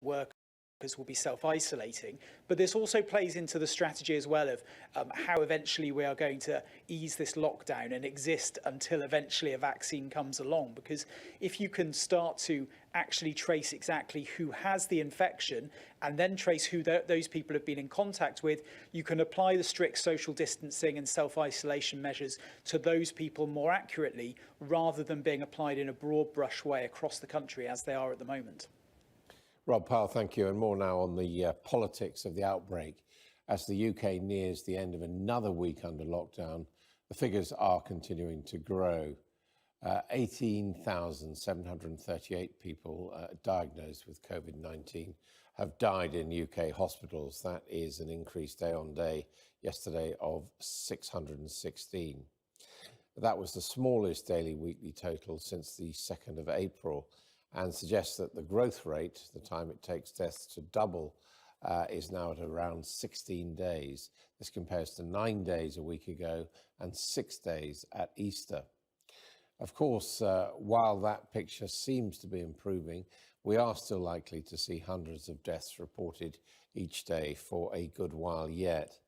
workers will be self-isolating, but this also plays into the strategy as well of how eventually we are going to ease this lockdown and exist until eventually a vaccine comes along. Because if you can start to actually trace exactly who has the infection and then trace who those people have been in contact with, you can apply the strict social distancing and self-isolation measures to those people more accurately, rather than being applied in a broad brush way across the country as they are at the moment. Rob Powell, thank you. And more now on the politics of the outbreak. As the UK nears the end of another week under lockdown, the figures are continuing to grow. 18,738 people diagnosed with COVID-19 have died in UK hospitals. That is an increase day on day yesterday of 616. That was the smallest daily weekly total since the 2nd of April, and suggests that the growth rate, the time it takes deaths to double, is now at around 16 days. This compares to 9 days a week ago and 6 days at Easter. Of course, while that picture seems to be improving, we are still likely to see hundreds of deaths reported each day for a good while yet.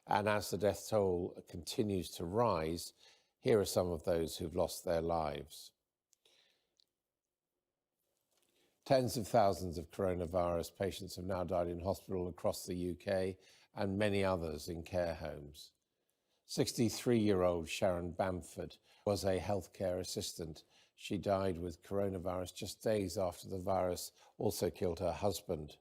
And as the death toll continues to rise, here are some of those who've lost their lives. Tens of thousands of coronavirus patients have now died in hospital across the UK, and many others in care homes. 63-year-old Sharon Bamford was a healthcare assistant. She died with coronavirus just days after the virus also killed her husband.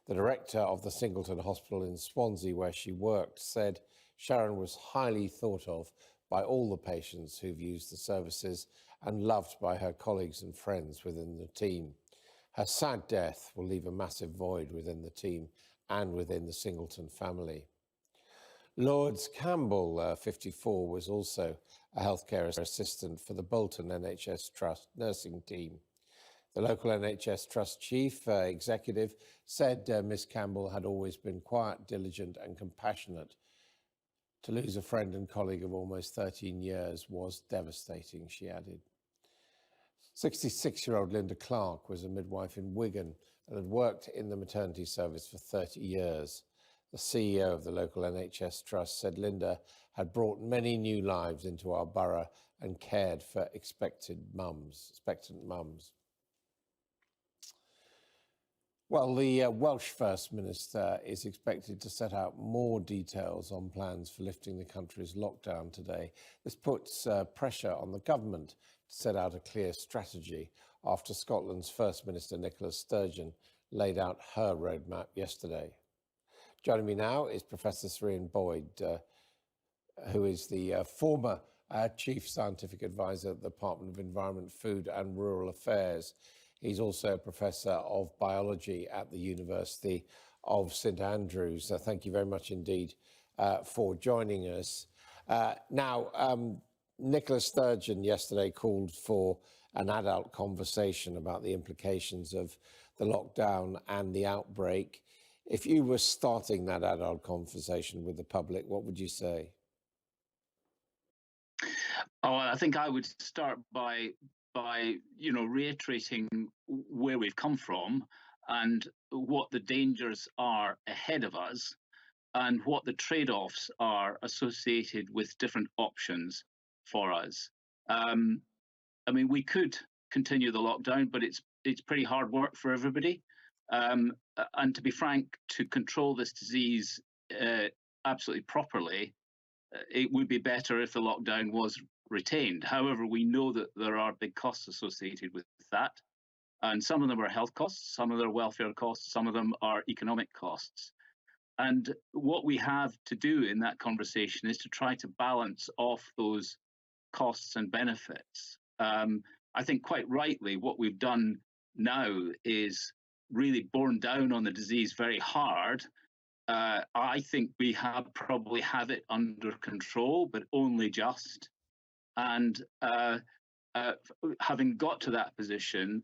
The director of the Singleton Hospital in Swansea, where she worked, said Sharon was highly thought of by all the patients who've used the services and loved by her colleagues and friends within the team. Her sad death will leave a massive void within the team and within the Singleton family. Lourdes Campbell, 54, was also a healthcare assistant for the Bolton NHS Trust nursing team. The local NHS Trust chief executive said Miss Campbell had always been quiet, diligent and compassionate. To lose a friend and colleague of almost 13 years was devastating, she added. 66-year-old Linda Clark was a midwife in Wigan and had worked in the maternity service for 30 years. The CEO of the local NHS Trust said Linda had brought many new lives into our borough and cared for expectant mums. Well, the Welsh First Minister is expected to set out more details on plans for lifting the country's lockdown today. This puts pressure on the government to set out a clear strategy after Scotland's First Minister Nicola Sturgeon laid out her roadmap yesterday. Joining me now is Professor Srian Boyd, who is the former Chief Scientific Advisor at the Department of Environment, Food and Rural Affairs. He's also a Professor of Biology at the University of St Andrews. Thank you very much indeed for joining us. Nicola Sturgeon yesterday called for an adult conversation about the implications of the lockdown and the outbreak. If you were starting that adult conversation with the public, what would you say? Oh, I think I would start by reiterating where we've come from and what the dangers are ahead of us and what the trade-offs are associated with different options for us. We could continue the lockdown, but it's pretty hard work for everybody. And to be frank, to control this disease absolutely properly, it would be better if the lockdown was retained. However, we know that there are big costs associated with that. And some of them are health costs, some of them are welfare costs, some of them are economic costs. And what we have to do in that conversation is to try to balance off those costs and benefits. I think quite rightly, what we've done now is really borne down on the disease very hard. I think we probably have it under control, but only just. And having got to that position,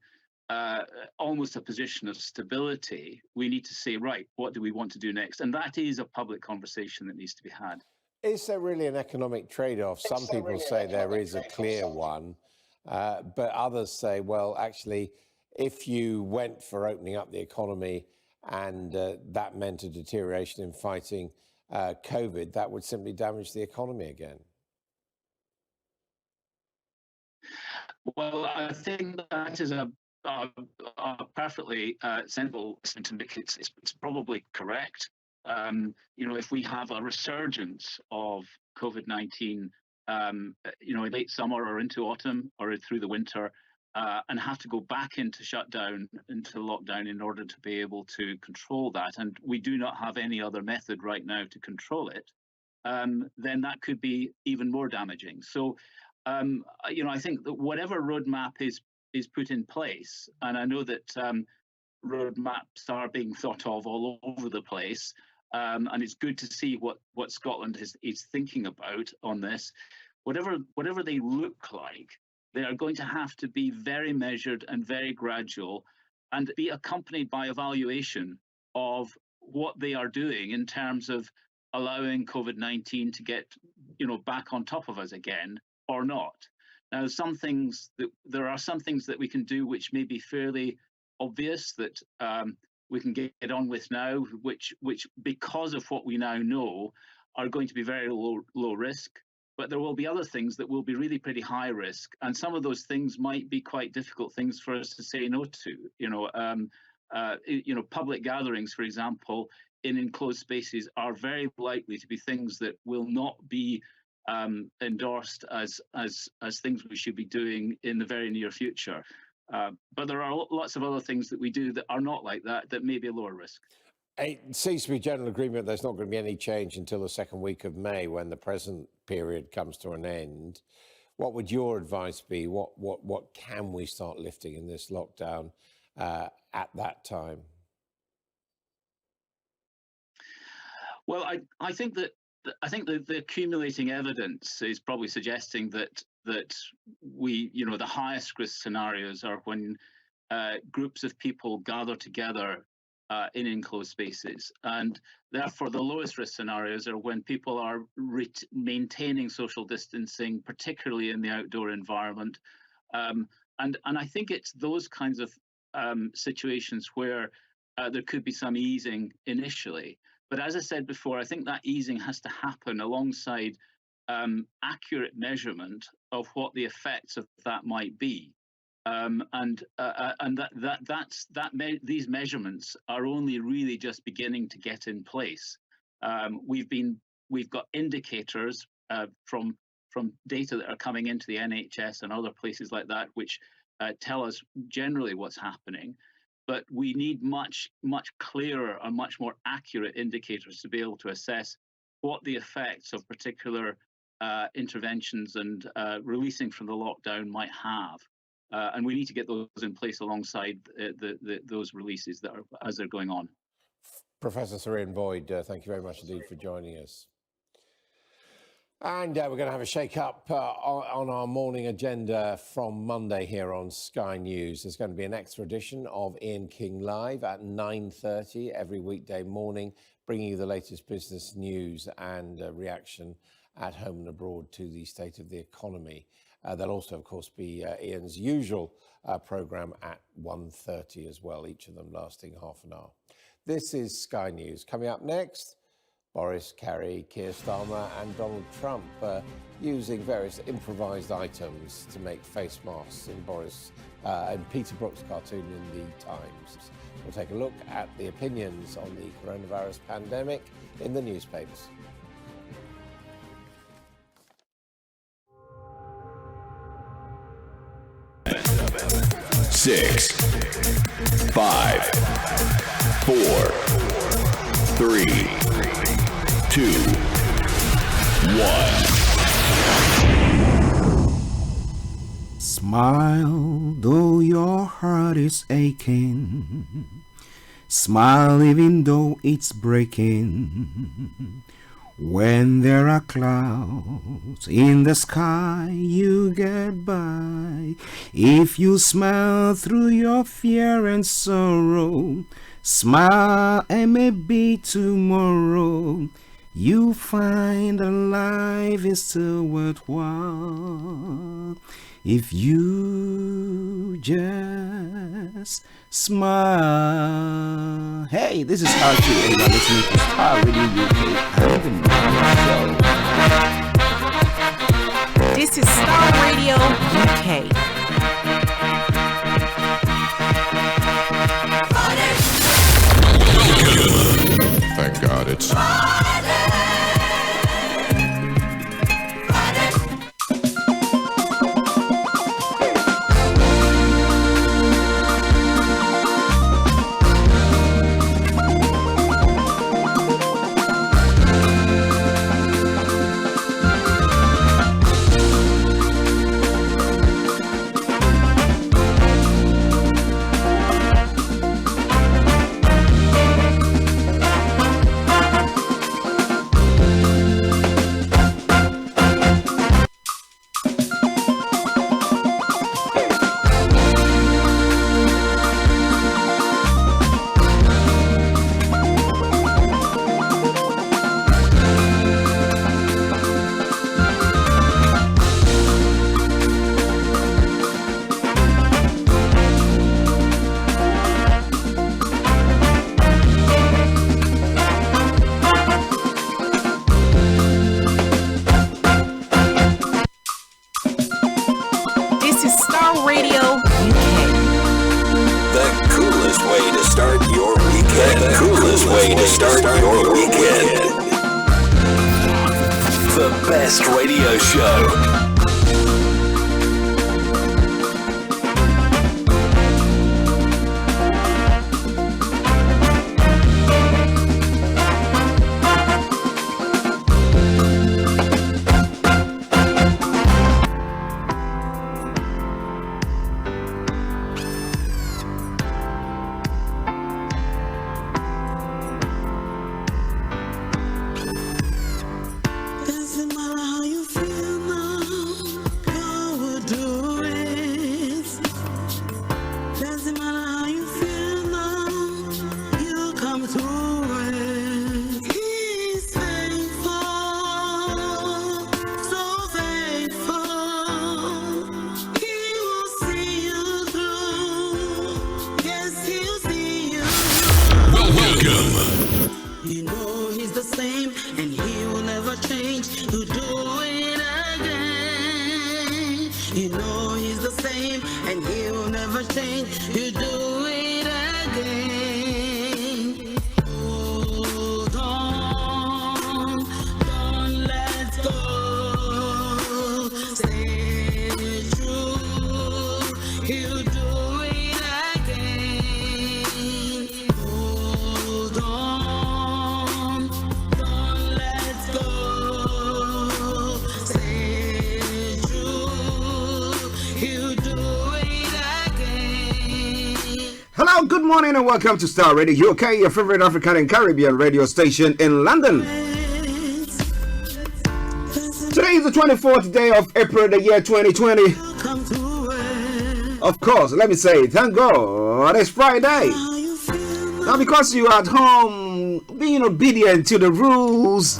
almost a position of stability, we need to say, right, what do we want to do next? And that is a public conversation that needs to be had. Is there really an economic trade-off? Some people say there is a clear one, but others say, well, actually, if you went for opening up the economy and that meant a deterioration in fighting COVID, that would simply damage the economy again? Well, I think that is a perfectly sensible sentiment. It's probably correct. If we have a resurgence of COVID-19, in late summer or into autumn or through the winter, and have to go back into shutdown, into lockdown in order to be able to control that, and we do not have any other method right now to control it, then that could be even more damaging. So, I think that whatever roadmap is put in place, and I know that roadmaps are being thought of all over the place, and it's good to see what Scotland is thinking about on this. Whatever they look like, they are going to have to be very measured and very gradual, and be accompanied by evaluation of what they are doing in terms of allowing COVID-19 to get back on top of us again or not. Now, there are some things that we can do which may be fairly obvious that we can get on with now, which because of what we now know are going to be very low risk. But there will be other things that will be really pretty high risk, and some of those things might be quite difficult things for us to say no to. Public gatherings, for example, in enclosed spaces are very likely to be things that will not be endorsed as things we should be doing in the very near future. But there are lots of other things that we do that are not like that may be a lower risk. It seems to be general agreement there's not going to be any change until the second week of May, when the present period comes to an end. What would your advice be? What can we start lifting in this lockdown at that time? Well, I think that the accumulating evidence is probably suggesting that we, the highest risk scenarios are when groups of people gather together in enclosed spaces, and therefore the lowest risk scenarios are when people are maintaining social distancing, particularly in the outdoor environment. And I think it's those kinds of situations where there could be some easing initially. But as I said before, I think that easing has to happen alongside accurate measurement of what the effects of that might be. These measurements are only really just beginning to get in place. We've got indicators from data that are coming into the NHS and other places like that, which tell us generally what's happening. But we need much clearer and much more accurate indicators to be able to assess what the effects of particular interventions and releasing from the lockdown might have. And we need to get those in place alongside those releases that are as they're going on. Professor Sir Ian Boyd, thank you very much indeed for joining us. And we're going to have a shake-up on our morning agenda from Monday here on Sky News. There's going to be an extra edition of Ian King Live at 9:30 every weekday morning, bringing you the latest business news and reaction at home and abroad to the state of the economy. There'll also, of course, be Ian's usual programme at 1:30 as well, each of them lasting half an hour. This is Sky News. Coming up next, Boris, Kerry, Keir Starmer and Donald Trump using various improvised items to make face masks in Peter Brook's cartoon in the Times. We'll take a look at the opinions on the coronavirus pandemic in the newspapers. Six, 5, 4, 3, 2, 1. Smile though your heart is aching. Smile even though it's breaking. When there are clouds in the sky, you get by. If you smile through your fear and sorrow, smile and maybe tomorrow you find that life is still worthwhile. if you just smile. Hey, this is ARCHIE, and you're listening to Starr Radio UK and the morning show. This is Starr Radio UK. Thank God it's And welcome to Starr Radio UK, your favorite African and Caribbean radio station in London. Today is the 24th day of April, the year 2020. Of course, let me say, thank God it's Friday. Now, because you are at home being obedient to the rules,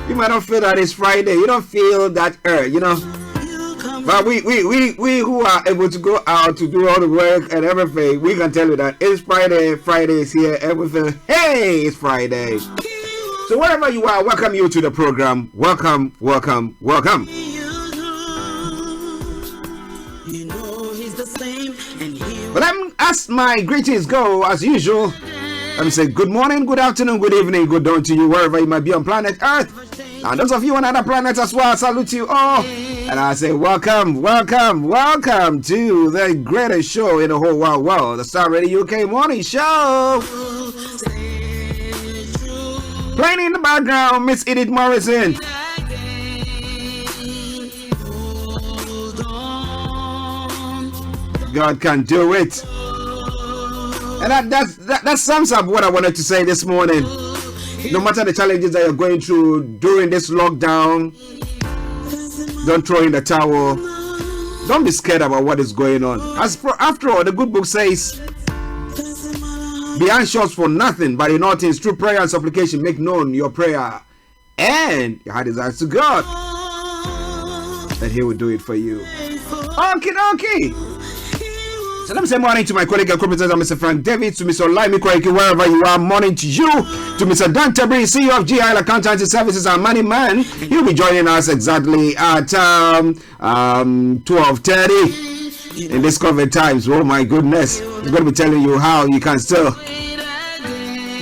you might not feel that it's Friday. You don't feel that you know. But we who are able to go out to do all the work and everything, we can tell you that it's Friday. Friday is here. Everything. Hey, it's Friday. So wherever you are, welcome you to the program. Welcome, welcome, welcome. Well, as my greetings go, as usual, let me say good morning, good afternoon, good evening, good dawn to you, wherever you might be on planet Earth. And those of you on other planets as well, I salute you all. And I say welcome, welcome, welcome to the greatest show in the whole wide world, the Starr Radio UK Morning Show. Playing in the background, Miss Edith Morrison. God can do it. And that sums up what I wanted to say this morning. No matter the challenges that you're going through during this lockdown, don't throw in the towel. Don't be scared about what is going on. After all, the good book says, be anxious for nothing, but in all things, through prayer and supplication, make known your prayer and your heart desires to God. And He will do it for you. Okay. So let me say morning to my colleague and co-presenter, Mr. Frank David, to Mr. Olayomi Kweki, wherever you are. Morning to you, to Mr. Dan Tabiri, CEO of GI Accountancy Services and Money Man. He'll be joining us exactly at 12:30 in this COVID times. Oh my goodness, I'm going to be telling you how you can still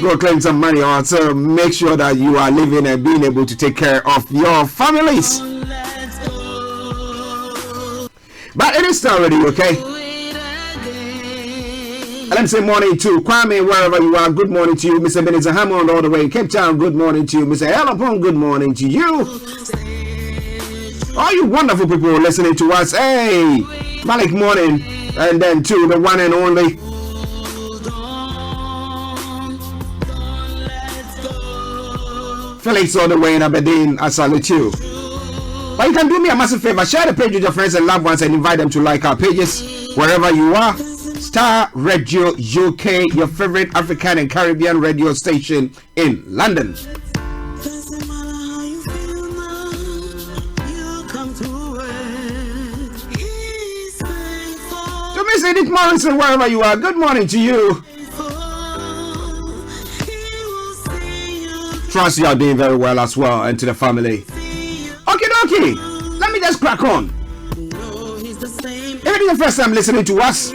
go claim some money, or also make sure that you are living and being able to take care of your families. But it is still already okay. Let me say morning to Kwame, wherever you are. Good morning to you. Mr. Benita Hammond, all the way in Cape Town. Good morning to you. Mr. Elapon, good morning to you. All you wonderful people listening to us. Hey, Malik morning. And then to the one and only Felix, all the way in Aberdeen. I salute you. But you can do me a massive favor. Share the page with your friends and loved ones and invite them to like our pages wherever you are. Starr Radio UK, your favorite African and Caribbean radio station in London. So Miss Edith Morrison, wherever you are, good morning to you. Trust you are doing very well as well, and to the family. Okay, let me just crack on. If it is the first time listening to us,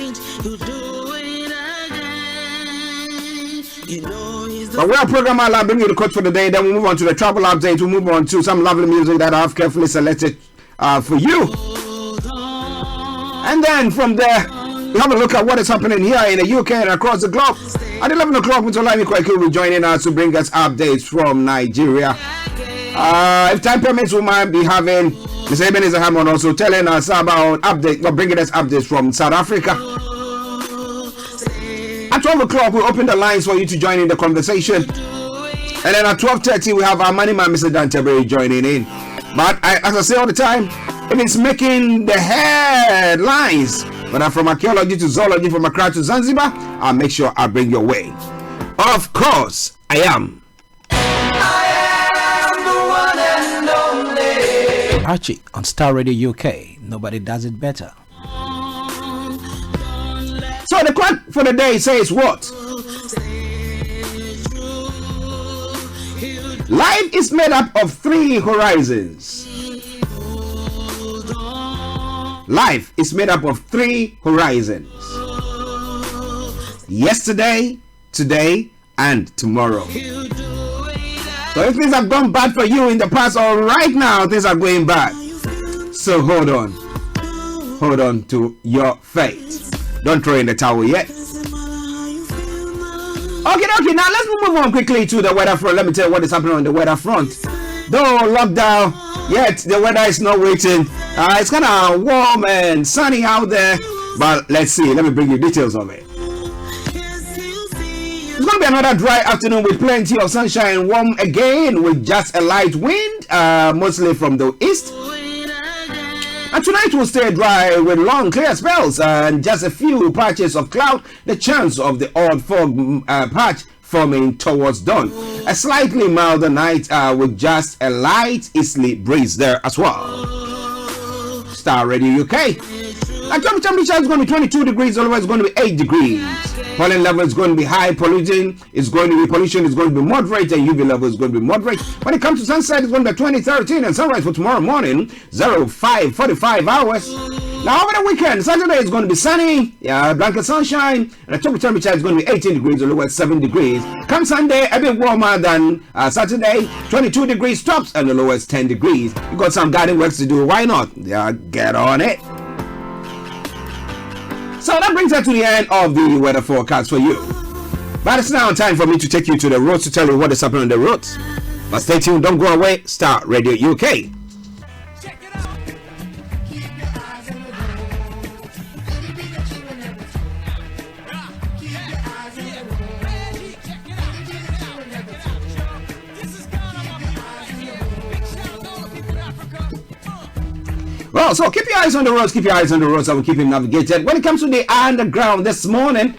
but we are program, I'll bring you the quote for the day. Then we'll move on to the travel update. We'll move on to some lovely music that I have carefully selected for you. And then from there, we have a look at what is happening here in the UK and across the globe. At 11 o'clock, Mr. Olayomi Kweki will be joining us to bring us updates from Nigeria. If time permits, we might be having Mr. Ebenezer Hammond also telling us about updates, or bringing us updates from South Africa. At 12 o'clock, we'll open the lines for you to join in the conversation. And then at 12:30, we have our money man, Mr. Dan Tabiri, joining in. But as I say all the time, if it's making the headlines, whether from archaeology to zoology, from Accra to Zanzibar, I'll make sure I bring your way. Of course, I am. Archie on Starr Radio UK. Nobody does it better. So the quote for the day says what? Life is made up of 3 horizons. Life is made up of 3 horizons. Yesterday, today, and tomorrow. So if things have gone bad for you in the past, or right now things are going bad, so hold on to your faith. Don't throw in the towel yet. Okay, now let's move on quickly to the weather front. Let me tell you what is happening on the weather front. Though lockdown, yet the weather is not waiting. It's kind of warm and sunny out there, but let's see. Let me bring you details of it. It's going to be another dry afternoon with plenty of sunshine, warm again with just a light wind, mostly from the east. And tonight will stay dry with long clear spells and just a few patches of cloud, the chance of the odd fog patch forming towards dawn. A slightly milder night with just a light easterly breeze there as well. Starr Radio UK. Our temperature is going to be 22 degrees, otherwise it's going to be 8 degrees. Pollen level is going to be high, pollution is going to be moderate, and UV level is going to be moderate. When it comes to sunset, it's going to be 2013, and sunrise for tomorrow morning, 05:45 hours. Now over the weekend, Saturday is going to be sunny, blanket sunshine, and the top temperature is going to be 18 degrees, or lower 7 degrees. Come Sunday, a bit warmer than Saturday, 22 degrees tops, and the lowest 10 degrees. You got some garden works to do, why not? Get on it. So that brings us to the end of the weather forecast for you. But it's now time for me to take you to the roads to tell you what is happening on the roads. But stay tuned, don't go away. Starr Radio UK. Well, so keep your eyes on the roads, I will keep you navigated. When it comes to the underground this morning,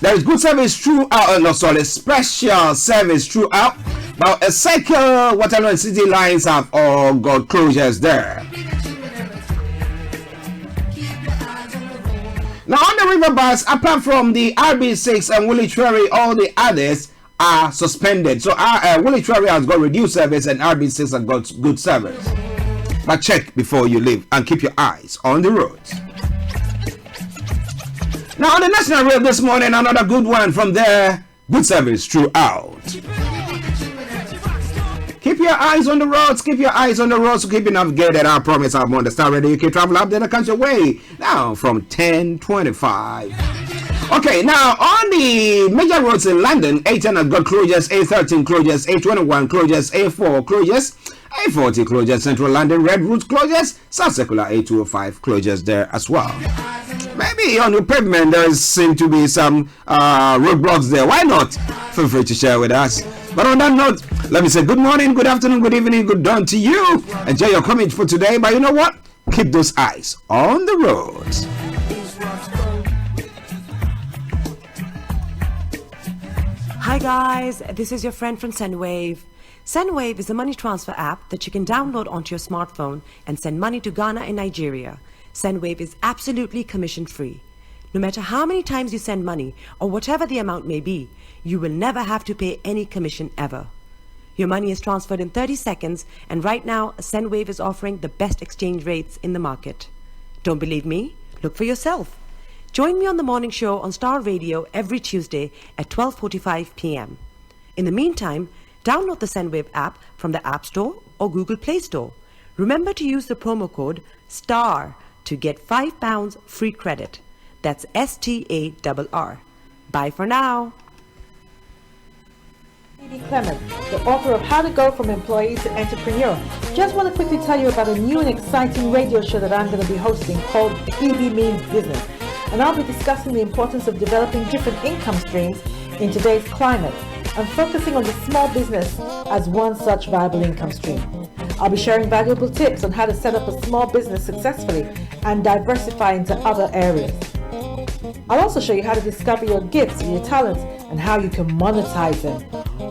there is good service throughout, special service throughout. But a cycle, Waterloo and City lines have all got closures there. River bus, apart from the RB6 and Woolwich Ferry, all the others are suspended. So Woolwich Ferry has got reduced service and RB6 has got good service. But check before you leave and keep your eyes on the roads. Now on the National Rail this morning, another good one from there. Good service throughout. Keep your eyes on the roads. Keep your eyes on the roads to keep you navigated. I promise I'm on the Starr Radio UK travel update that comes your way now from 10:25. Okay, now on the major roads in London, A10 has got closures, A13 closures, A21 closures, A4 closures, A40 closures, Central London Red Route closures, South Circular A205 closures there as well. Maybe on the pavement there seem to be some roadblocks there. Why not? Feel free to share with us. But on that note, let me say good morning, good afternoon, good evening, good dawn to you. Enjoy your comment for today. But you know what? Keep those eyes on the roads. Hi guys, this is your friend from Sendwave. Sendwave is a money transfer app that you can download onto your smartphone and send money to Ghana and Nigeria. Sendwave is absolutely commission free. No matter how many times you send money or whatever the amount may be, you will never have to pay any commission ever. Your money is transferred in 30 seconds, and right now Sendwave is offering the best exchange rates in the market. Don't believe me? Look for yourself. Join me on the morning show on Starr Radio every Tuesday at 12:45 p.m. In the meantime, download the Sendwave app from the App Store or Google Play Store. Remember to use the promo code STARR to get £5 free credit. That's STARR. Bye for now. Clement, the author of How to Go from Employee to Entrepreneur. Just want to quickly tell you about a new and exciting radio show that I'm going to be hosting called EB Means Business. And I'll be discussing the importance of developing different income streams in today's climate and focusing on the small business as one such viable income stream. I'll be sharing valuable tips on how to set up a small business successfully and diversify into other areas. I'll also show you how to discover your gifts and your talents and how you can monetize them,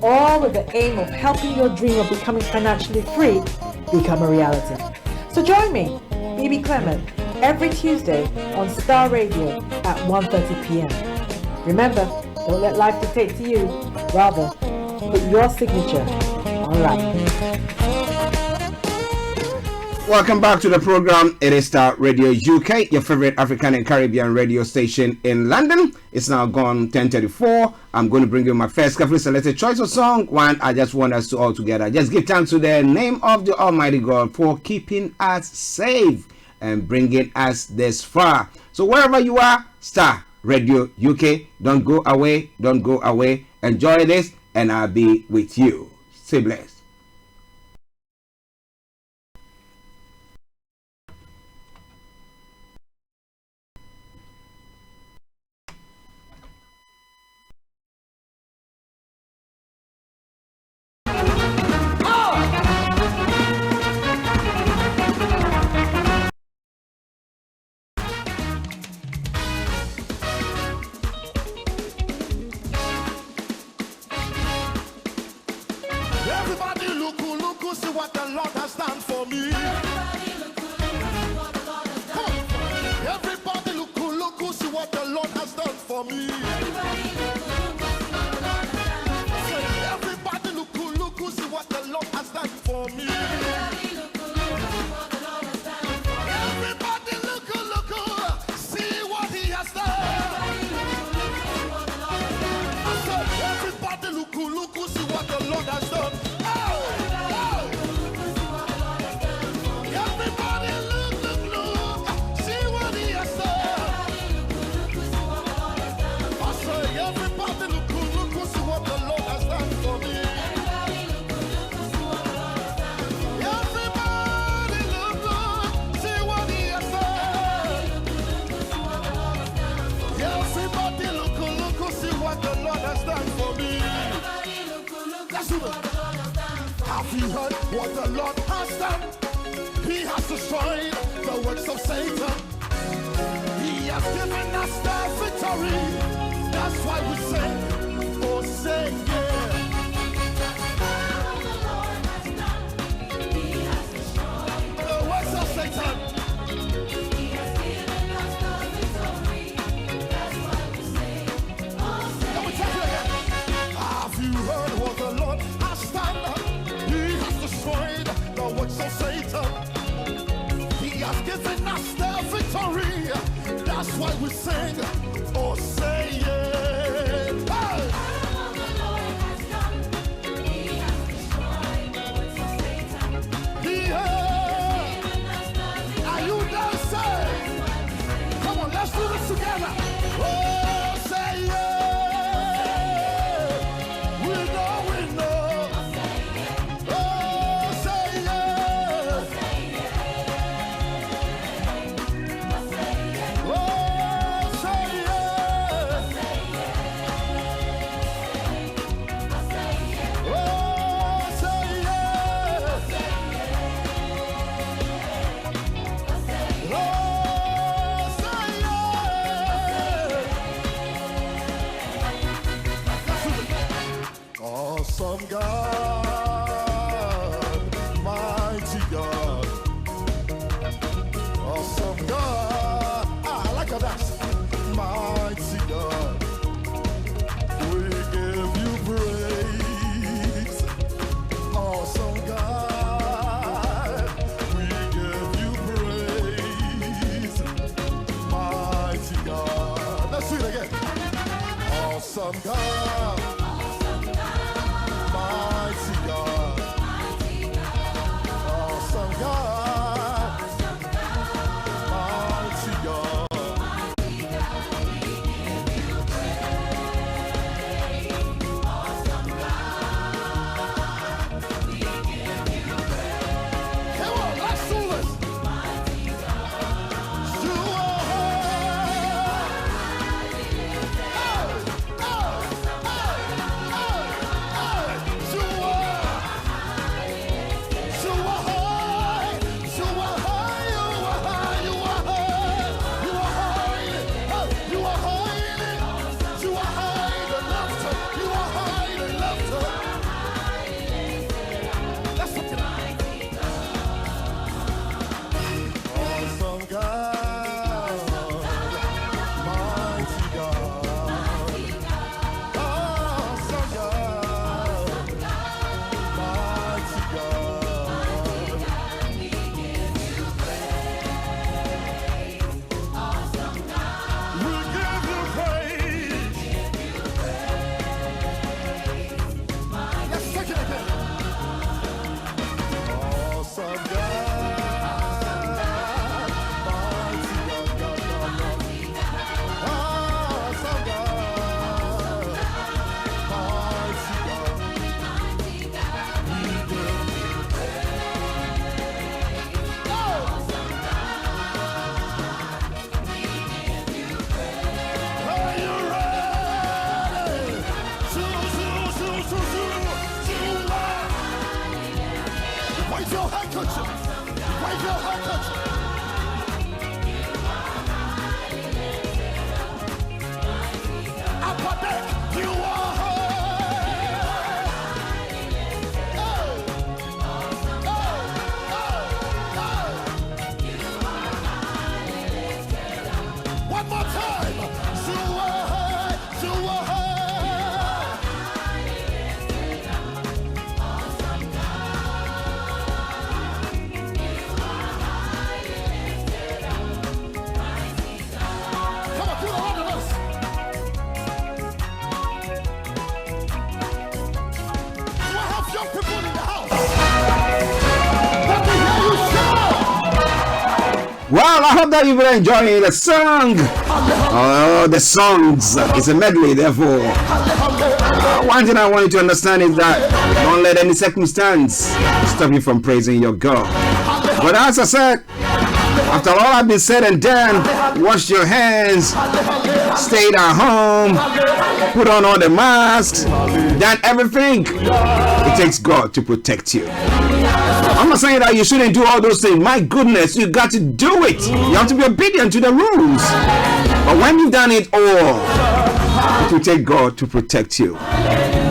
all with the aim of helping your dream of becoming financially free become a reality. So join me, BB Clement, every Tuesday on Starr Radio at 1:30 p.m. Remember, don't let life dictate to you, rather put your signature on life. Welcome back to the program. It is Starr Radio UK, your favorite African and Caribbean radio station in London. It's now gone 10:34. I'm going to bring you my first carefully selected choice of song. One, I just want us to all together just give thanks to the name of the Almighty God for keeping us safe and bringing us this far. So wherever you are, Starr Radio UK, don't go away, don't go away. Enjoy this, and I'll be with you. Stay blessed. Have you heard what the Lord has done? He has destroyed the works of Satan. He has given us the victory. That's why we say, oh say yeah. What the Lord has done, He has destroyed the works of Satan. He has given us the victory. Awesome God, mighty God, awesome God. I like how that's mighty God. We give you praise, awesome God. We give you praise, mighty God. Let's do it again. Awesome God. Mighty God, awesome God, mighty God. Come on, let's do this. You wave your handkerchief. Wave your handkerchief. Upper deck, you are one more time. You are Well, I hope that you've been enjoying the song. Oh, the songs. It's a medley, therefore. One thing I want you to understand is that don't let any circumstance stop you from praising your God. But as I said, after all I've been said and done, wash your hands, stay at home, put on all the masks, done everything. It takes God to protect you. I'm not saying that you shouldn't do all those things. My goodness, you got to do it. You have to be obedient to the rules. But when you've done it all, it will take God to protect you.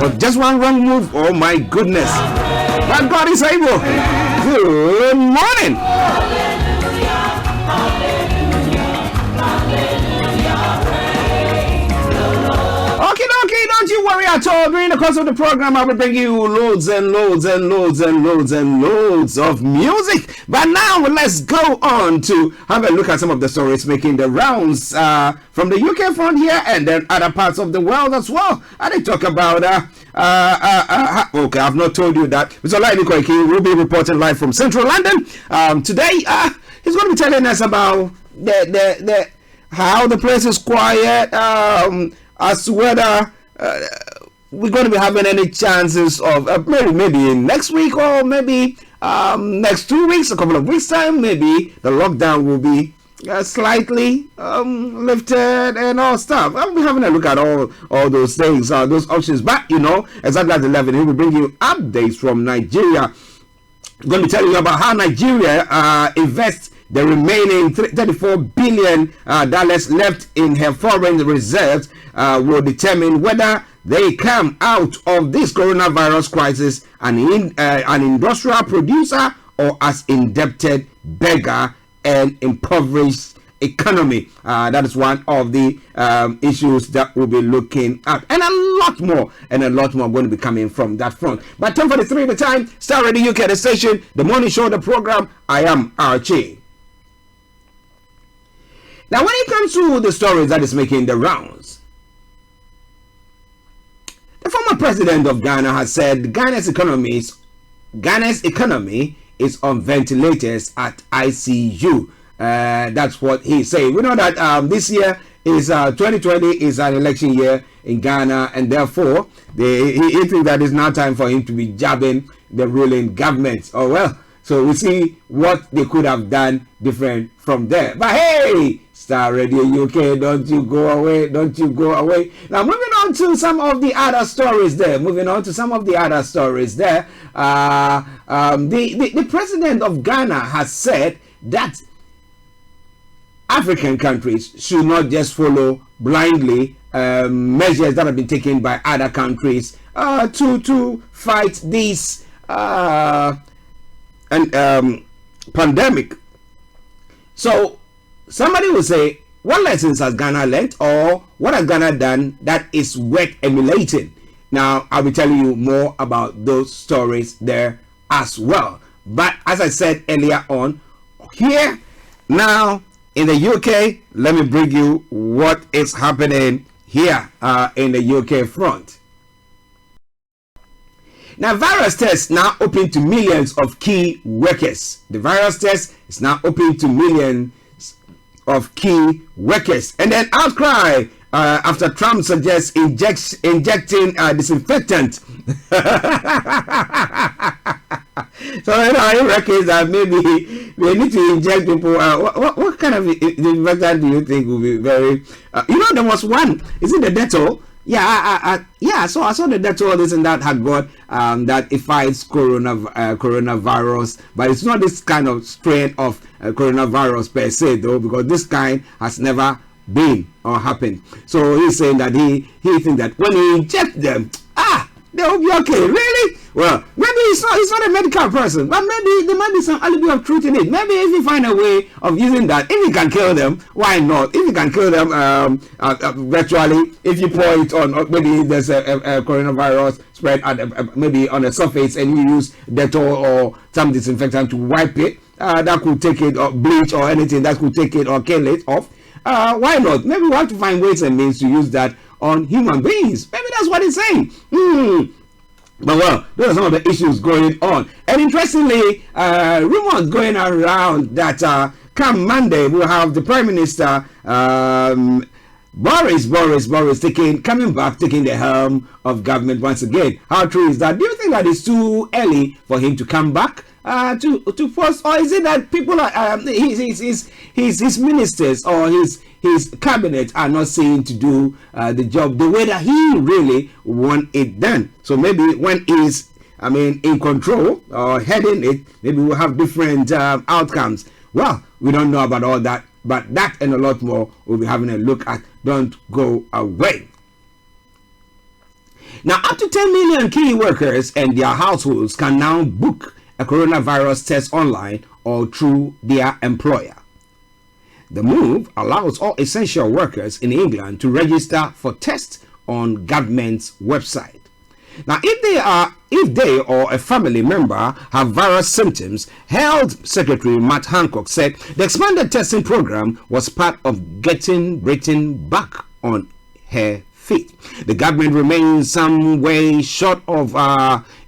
But just one wrong move, oh my goodness. But God is able. Good morning. Okay, don't you worry at all. During the course of the program, I will bring you loads and loads and loads and loads and loads of music. But now let's go on to have a look at some of the stories making the rounds from the UK front here and then other parts of the world as well. And they talk about okay, I've not told you that. Mr. Olayomi will be reporting live from Central London. Today, he's going to be telling us about the how the place is quiet, as to whether we're going to be having any chances of maybe next week or maybe next 2 weeks, a couple of weeks time, maybe the lockdown will be slightly lifted and all stuff. I'll be having a look at all those things, those options. But you know, exactly at 11, he will bring you updates from Nigeria. I'm going to be telling you about how Nigeria invests the remaining $34 billion left in her foreign reserves will determine whether they come out of this coronavirus crisis an industrial producer or as indebted beggar and impoverished economy. That is one of the issues that we'll be looking at, and a lot more going to be coming from that front. By 10:43 the time, Starr Radio UK, the station, the morning show, the program. I am Archie. Now, when it comes to the stories that is making the rounds, the former president of Ghana has said Ghana's economy is on ventilators at ICU. That's what he's saying. We know that this year is 2020 is an election year in Ghana, and therefore he thinks that it's now time for him to be jabbing the ruling government. Oh well, so we see what they could have done different from there. But hey, Starr Radio UK, don't you go away, don't you go away. Now moving on to some of the other stories there. The president of Ghana has said that African countries should not just follow blindly measures that have been taken by other countries to fight this pandemic. So somebody will say, what lessons has Ghana learned, or what has Ghana done that is worth emulating? Now, I'll be telling you more about those stories there as well. But as I said earlier on, here now in the UK, let me bring you what is happening here in the UK front. Now, virus tests now open to millions of key workers. The virus test is now open to millions of key workers. And then outcry after Trump suggests injecting disinfectant. So I reckon that maybe we need to inject people. What kind of disinfectant do you think will be very? There was one. Is it the Dettol? Yeah. So I saw the Dettol, this and that had got that it fights coronavirus, but it's not this kind of strain of coronavirus per se, though, because this kind has never been or happened. So he's saying that he thinks that when he inject them, they will be okay. Really? Well, maybe he's not a medical person, but maybe there might be some alibi of truth in it. Maybe if you find a way of using that, if you can kill them, why not? If you can kill them virtually, if you pour it on, maybe there's a coronavirus spread maybe on the surface, and you use Dettol or some disinfectant to wipe it, that could take it, or bleach or anything that could take it or kill it off. Why not? Maybe we have to find ways and means to use that on human beings. Maybe that's what he's saying. But well, those are some of the issues going on. And interestingly, rumors going around that come Monday we'll have the Prime Minister Boris coming back, taking the helm of government once again. How true is that? Do you think that it's too early for him to come back to post, or is it that people are his ministers or his cabinet are not seen to do the job the way that he really want it done? So maybe when he's in control or heading it, maybe we'll have different outcomes. Well, we don't know about all that, but that and a lot more we'll be having a look at. Don't go away. Now, up to 10 million key workers and their households can now book a coronavirus test online or through their employer. The move allows all essential workers in England to register for tests on government's website. Now, if they or a family member have virus symptoms, Health Secretary Matt Hancock said the expanded testing program was part of getting Britain back on her feet. The government remains some way short of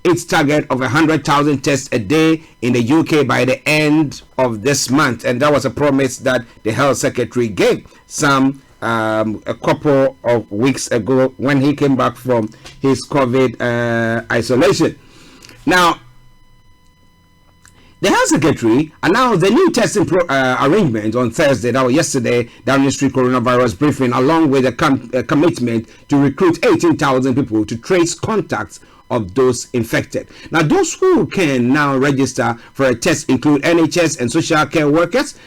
its target of 100,000 tests a day in the UK by the end of this month, and that was a promise that the Health Secretary gave a couple of weeks ago when he came back from his COVID isolation. Now, the Health Secretary announced the new testing arrangement on Thursday, that was yesterday, Downing Street coronavirus briefing, along with a commitment to recruit 18,000 people to trace contacts of those infected. Now, those who can now register for a test include NHS and social care workers,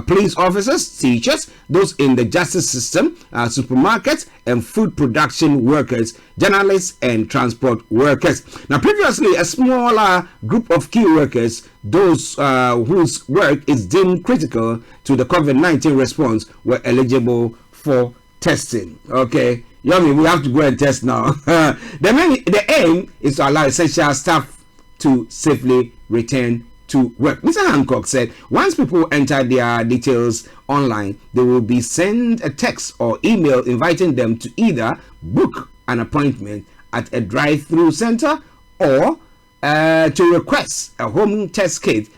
police officers, teachers, those in the justice system, supermarkets, and food production workers, journalists, and transport workers. Now, previously, a smaller group of key workers, those whose work is deemed critical to the COVID-19 response, were eligible for testing. Okay, Yomi, we have to go and test now. The aim is to allow essential staff to safely return to work. Mr. Hancock said once people enter their details online, they will be sent a text or email inviting them to either book an appointment at a drive-through center or to request a home test kit,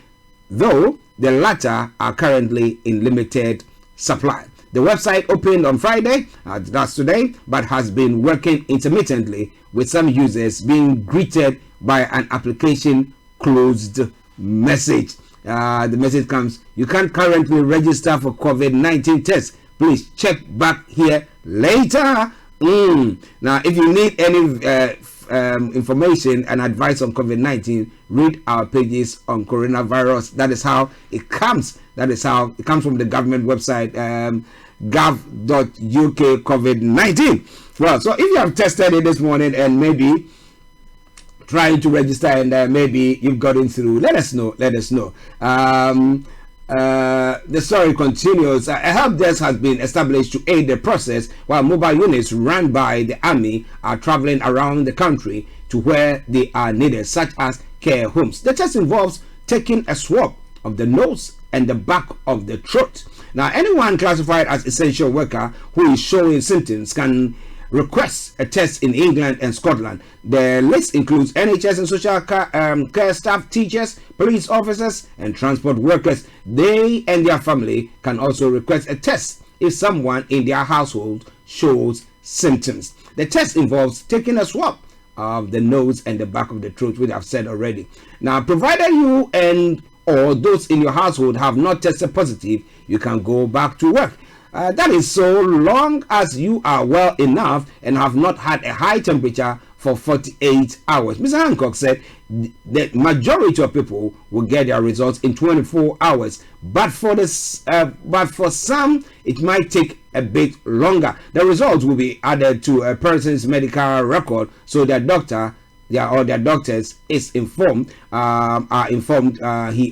though the latter are currently in limited supply. The website opened on Friday, that's today, but has been working intermittently, with some users being greeted by an application closed message. The message comes, you can't currently register for COVID-19 tests. Please check back here later. Now, if you need any information and advice on COVID-19, read our pages on coronavirus. That is how it comes. That is how it comes from the government website, gov.uk COVID-19. Well, so if you have tested it this morning and maybe trying to register and maybe you've gotten through, let us know. The story continues. A help desk has been established to aid the process, while mobile units run by the army are traveling around the country to where they are needed, such as care homes. The test involves taking a swab of the nose and the back of the throat. Now, anyone classified as essential worker who is showing symptoms can request a test in England and Scotland. The list includes NHS and social care staff, teachers, police officers, and transport workers. They and their family can also request a test if someone in their household shows symptoms. The test involves taking a swab of the nose and the back of the throat, which I've said already. Now, provided you and or those in your household have not tested positive, you can go back to work. That is so long as you are well enough and have not had a high temperature for 48 hours. Mr. Hancock said the majority of people will get their results in 24 hours, but for some it might take a bit longer. The results will be added to a person's medical record, so their doctor or their doctors is informed. He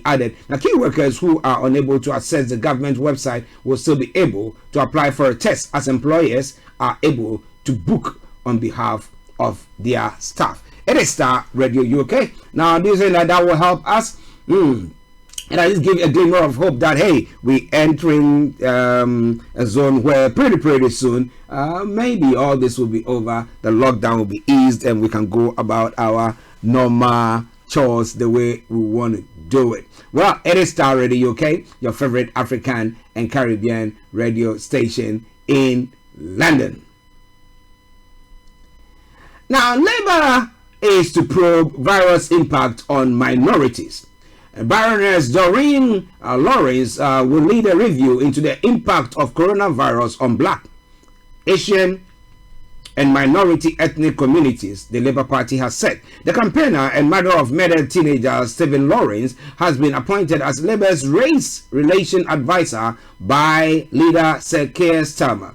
added. Now, key workers who are unable to access the government website will still be able to apply for a test, as employers are able to book on behalf of their staff. It is Starr Radio UK. Now, do you think that will help us? And I just give a glimmer of hope that, hey, we're entering a zone where pretty soon, maybe all this will be over, the lockdown will be eased, and we can go about our normal chores the way we want to do it. Well, it is Starr Radio UK, your favorite African and Caribbean radio station in London. Now, Labour is to probe virus impact on minorities. Baroness Doreen Lawrence will lead a review into the impact of coronavirus on Black, Asian, and minority ethnic communities, the Labour Party has said. The campaigner and mother of murdered teenager Stephen Lawrence has been appointed as Labour's race relation advisor by leader Sir Keir Starmer.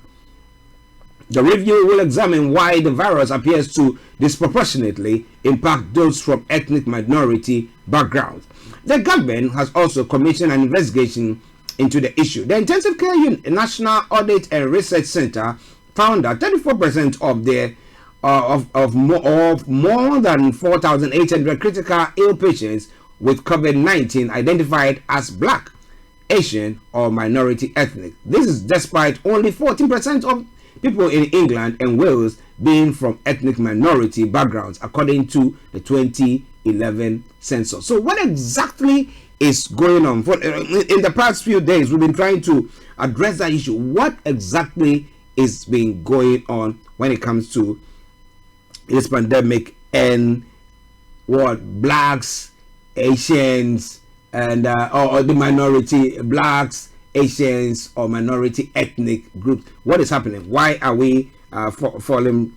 The review will examine why the virus appears to disproportionately impact those from ethnic minority backgrounds. The government has also commissioned an investigation into the issue. The Intensive Care National Audit and Research Center found that 34% of the of more than 4,800 critical ill patients with COVID-19 identified as Black, Asian, or minority ethnic. This is despite only 14% of people in England and Wales being from ethnic minority backgrounds, according to the 2011 census. So what exactly is going on? In the past few days, we've been trying to address that issue. What exactly is being going on when it comes to this pandemic and what Blacks, Asians, and or the minority Blacks, Asians, or minority ethnic groups? What is happening? Why are we falling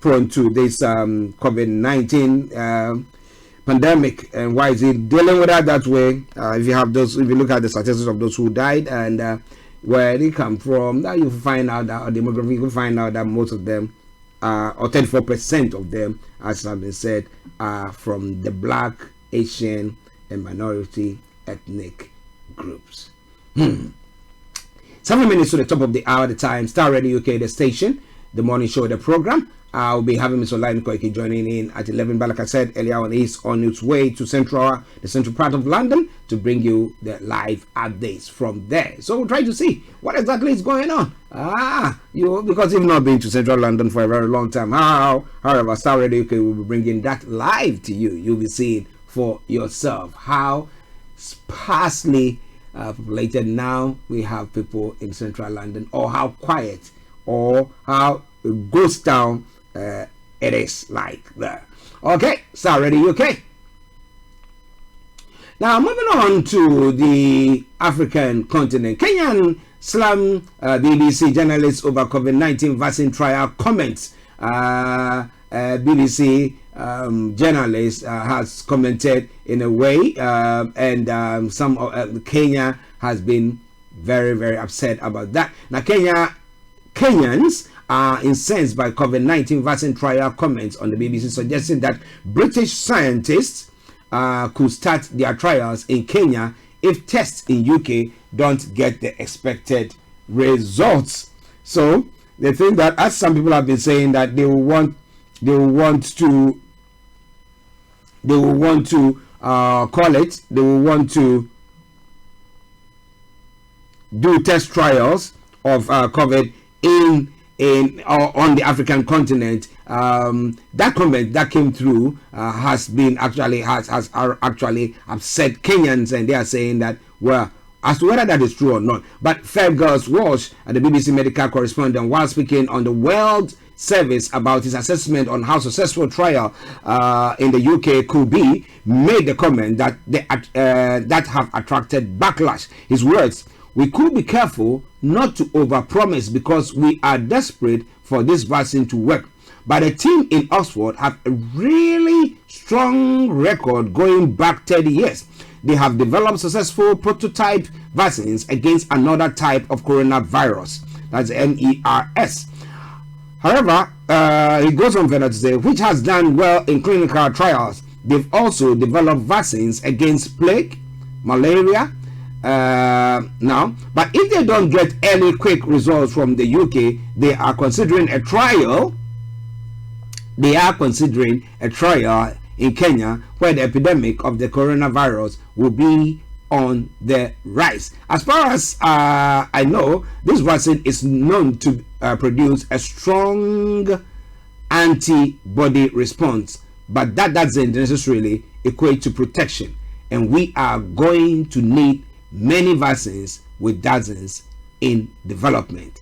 prone to this COVID-19 pandemic, and why is it dealing with that way? If you look at the statistics of those who died and where they come from, now you find out that demography, you find out that most of them, or 34% of them, as has been said, are from the Black, Asian, and minority ethnic groups. 7 minutes to the top of the hour, the time. Starr Radio UK, the station, the morning show, the program. I'll be having Mr. OLAYOMI joining in at 11. But like I said earlier on, he's on its way to the central part of London to bring you the live updates from there. So we'll try to see what exactly is going on. Because you've not been to central London for a very long time. However, Starr Radio UK will be bringing that live to you. You'll be seeing for yourself how sparsely populated now we have people in central London, or how quiet or how ghost town it is like there. Okay, Starr Radio UK. Now moving on to the African continent. Kenyan Slam BBC journalist over COVID-19 vaccine trial comments. BBC journalist has commented in a way, and some of Kenya has been very, very upset about that. Now Kenyans are incensed by COVID-19 vaccine trial comments on the BBC, suggesting that British scientists could start their trials in Kenya if tests in UK don't get the expected results. So they think that, as some people have been saying, that they will want to do test trials of COVID on the African continent. That comment that came through has actually upset Kenyans, and they are saying that, well, as to whether that is true or not. But Fergus Walsh, the BBC medical correspondent, while speaking on the World Service about his assessment on how successful trial in the UK could be, made the comment that that have attracted backlash. His words: "We could be careful not to overpromise because we are desperate for this vaccine to work. But the team in Oxford have a really strong record going back 30 years. They have developed successful prototype vaccines against another type of coronavirus, that's MERS. However, he goes on further to say, which has done well in clinical trials. They've also developed vaccines against plague, malaria, now, but if they don't get any quick results from the UK, they are considering a trial. They are considering a trial in Kenya, where the epidemic of the coronavirus will be on the rise. As far as I know, this vaccine is known to produce a strong antibody response, but that doesn't necessarily equate to protection, and we are going to need many vaccines with dozens in development."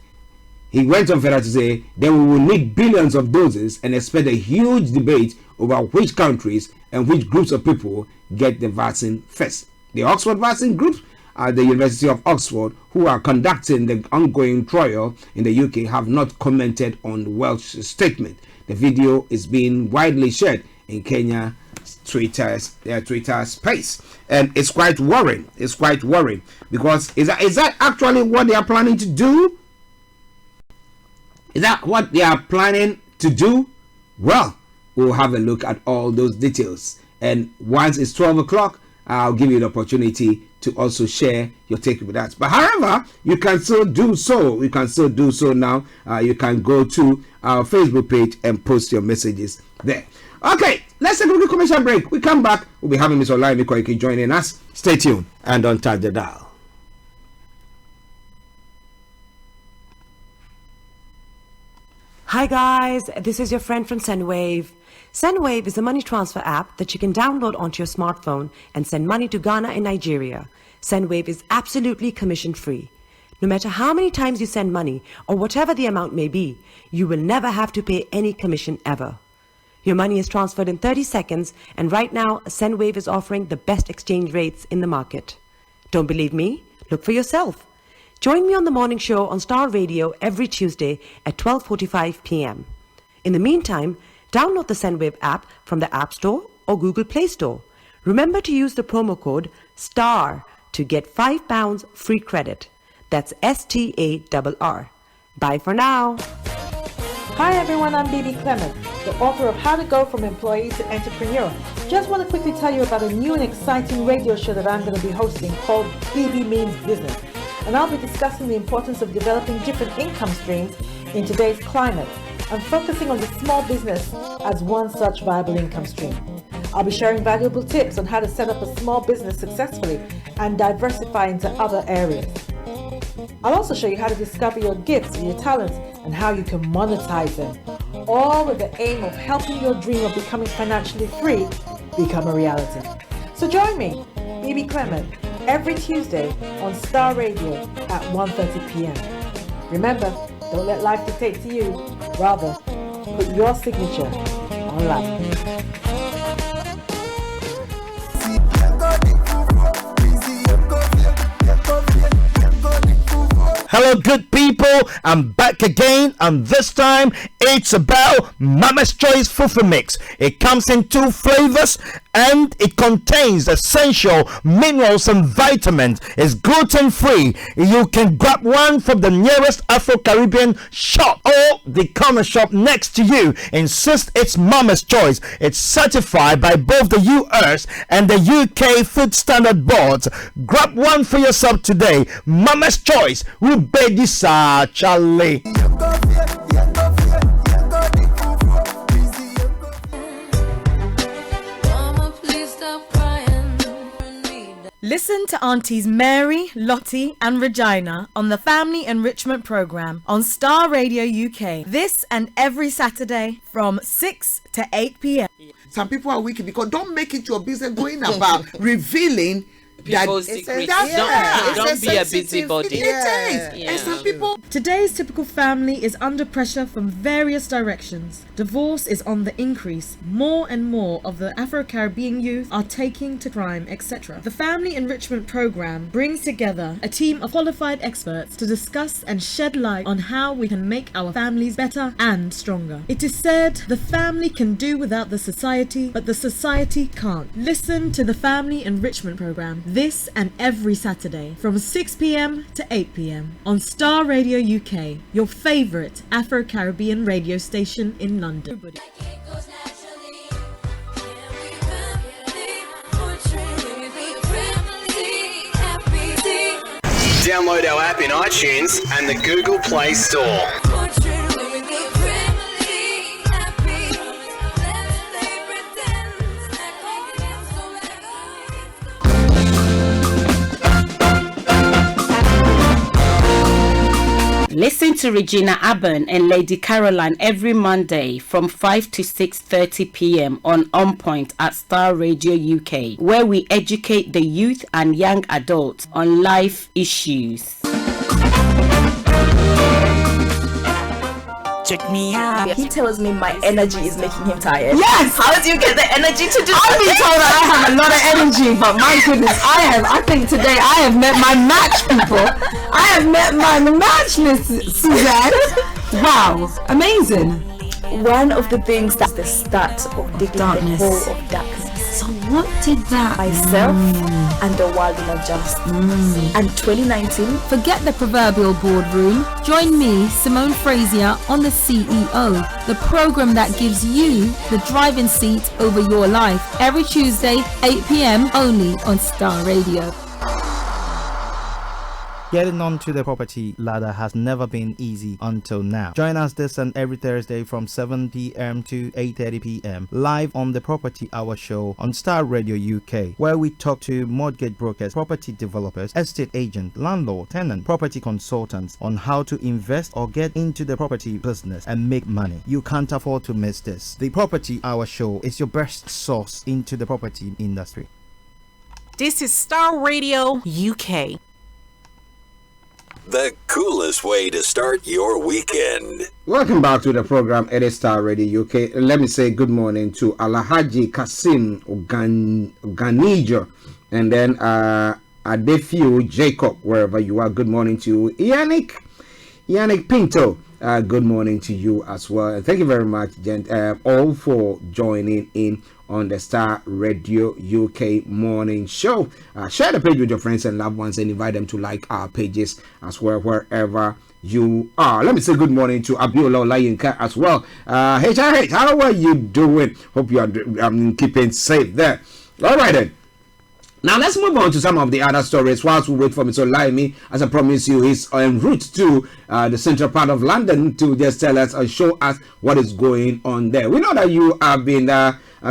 He went on further to say, "Then we will need billions of doses and expect a huge debate over which countries and which groups of people get the vaccine first." The Oxford Vaccine Group at the University of Oxford, who are conducting the ongoing trial in the UK, have not commented on the Welsh statement. The video is being widely shared in Kenya Twitter space, and it's quite worrying. It's quite worrying, because is that actually what they are planning to do? Is that what they are planning to do? Well, we'll have a look at all those details, and once it's 12 o'clock, I'll give you the opportunity to also share your take with us. But however, you can still do so. You can still do so now. You can go to our Facebook page and post your messages there. Okay, let's take a quick commercial break. We come back. We'll be having Mr. OLAYOMI joining us. Stay tuned and don't touch the dial. Hi guys, this is your friend from Sendwave. Sendwave is a money transfer app that you can download onto your smartphone and send money to Ghana and Nigeria. Sendwave is absolutely commission free. No matter how many times you send money or whatever the amount may be, you will never have to pay any commission ever. Your money is transferred in 30 seconds, and right now Sendwave is offering the best exchange rates in the market. Don't believe me? Look for yourself. Join me on the morning show on Starr Radio every Tuesday at 12:45 p.m. In the meantime, download the Sendwave app from the App Store or Google Play Store. Remember to use the promo code STARR to get £5 free credit. That's STARR. Bye for now. Hi everyone, I'm Bibi Clement, the author of How to Go from Employee to Entrepreneur. Just want to quickly tell you about a new and exciting radio show that I'm going to be hosting called BB Means Business. And I'll be discussing the importance of developing different income streams in today's climate and focusing on the small business as one such viable income stream. I'll be sharing valuable tips on how to set up a small business successfully and diversify into other areas. I'll also show you how to discover your gifts and your talents and how you can monetize them, all with the aim of helping your dream of becoming financially free become a reality. So join me, Bibi Clement, every Tuesday on Starr Radio at 1:30 p.m. Remember, don't let life dictate to you, rather put your signature on life. Hello, good people. I'm back again, and this time it's about Mama's Choice Fufu Mix. It comes in 2 flavors and it contains essential minerals and vitamins. It's gluten-free. You can grab one from the nearest Afro-Caribbean shop or the corner shop next to you. Insist it's Mama's Choice. It's certified by both the US and the UK Food Standard Boards. Grab one for yourself today. Mama's Choice. Rubedisa Charlie. Listen to Aunties Mary, Lottie and Regina on the Family Enrichment Programme on Starr Radio UK. This and every Saturday from 6 to 8 p.m. Some people are wicked because don't make it your business going about revealing people's secrets. Don't be a busybody. And some people. Today's typical family is under pressure from various directions. Divorce is on the increase. More and more of the Afro-Caribbean youth are taking to crime, etc. The Family Enrichment Programme brings together a team of qualified experts to discuss and shed light on how we can make our families better and stronger. It is said the family can do without the society, but the society can't. Listen to the Family Enrichment Programme this and every Saturday from 6 p.m. to 8 p.m. on Starr Radio UK, your favourite Afro-Caribbean radio station in London. Download our app in iTunes and the Google Play Store. Listen to Regina Abban and Lady Caroline every Monday from 5 to 6:30 p.m. on Point at Starr Radio UK, where we educate the youth and young adults on life issues. Check me out. He tells me my energy is making him tired. Yes! How do you get the energy to do I've been told that I have a lot of energy, but my goodness, I think today I have met my match, people. I have met my match, Miss Suzanne. Wow, amazing. One of the things that's the start of the darkness. The whole of darkness. So what did that? Myself and the world will adjust. And 2019. Forget the proverbial boardroom. Join me, Simone Frazier, on the CEO, the program that gives you the driving seat over your life. Every Tuesday, 8 p.m. only on Starr Radio. Getting onto the property ladder has never been easy until now. Join us this and every Thursday from 7 p.m. to 8:30 p.m. live on the Property Hour show on Starr Radio UK, where we talk to mortgage brokers, property developers, estate agents, landlord, tenant, property consultants on how to invest or get into the property business and make money. You can't afford to miss this. The Property Hour show is your best source into the property industry. This is Starr Radio UK. The coolest way to start your weekend. Welcome back to the program. It is Starr Radio UK. Let me say good morning to Alhaji Kasim Ganijo, and then Adefiu Jacob, wherever you are. Good morning to Yannick Pinto, Good morning to you as well. And thank you very much, all for joining in on the Star Radio UK morning show. Share the page with your friends and loved ones and invite them to like our pages as well, wherever you are. Let me say good morning to Abiola Olayinka as well. HRH, how are you doing? Hope you are keeping safe there. All right then. Now let's move on to some of the other stories whilst we wait for Mr. Olayemi. As I promised you, he's en route to the central part of London to just tell us and show us what is going on there. We know that you have been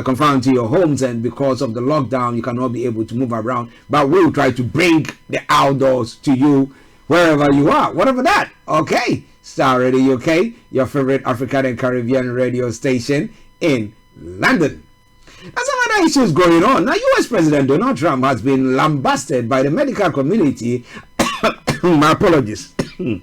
confined to your homes, and because of the lockdown you cannot be able to move around, but we'll try to bring the outdoors to you wherever you are, whatever that. Okay, Star Radio UK, your favorite African and Caribbean radio station in London. There's some other issues going on. Now, US President Donald Trump has been lambasted by the medical community. My apologies. Now,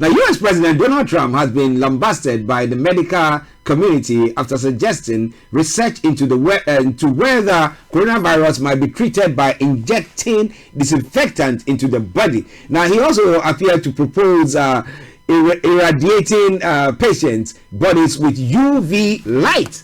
US President Donald Trump has been lambasted by the medical community after suggesting research into whether coronavirus might be treated by injecting disinfectant into the body. Now, he also appeared to propose irradiating patients' bodies with UV light,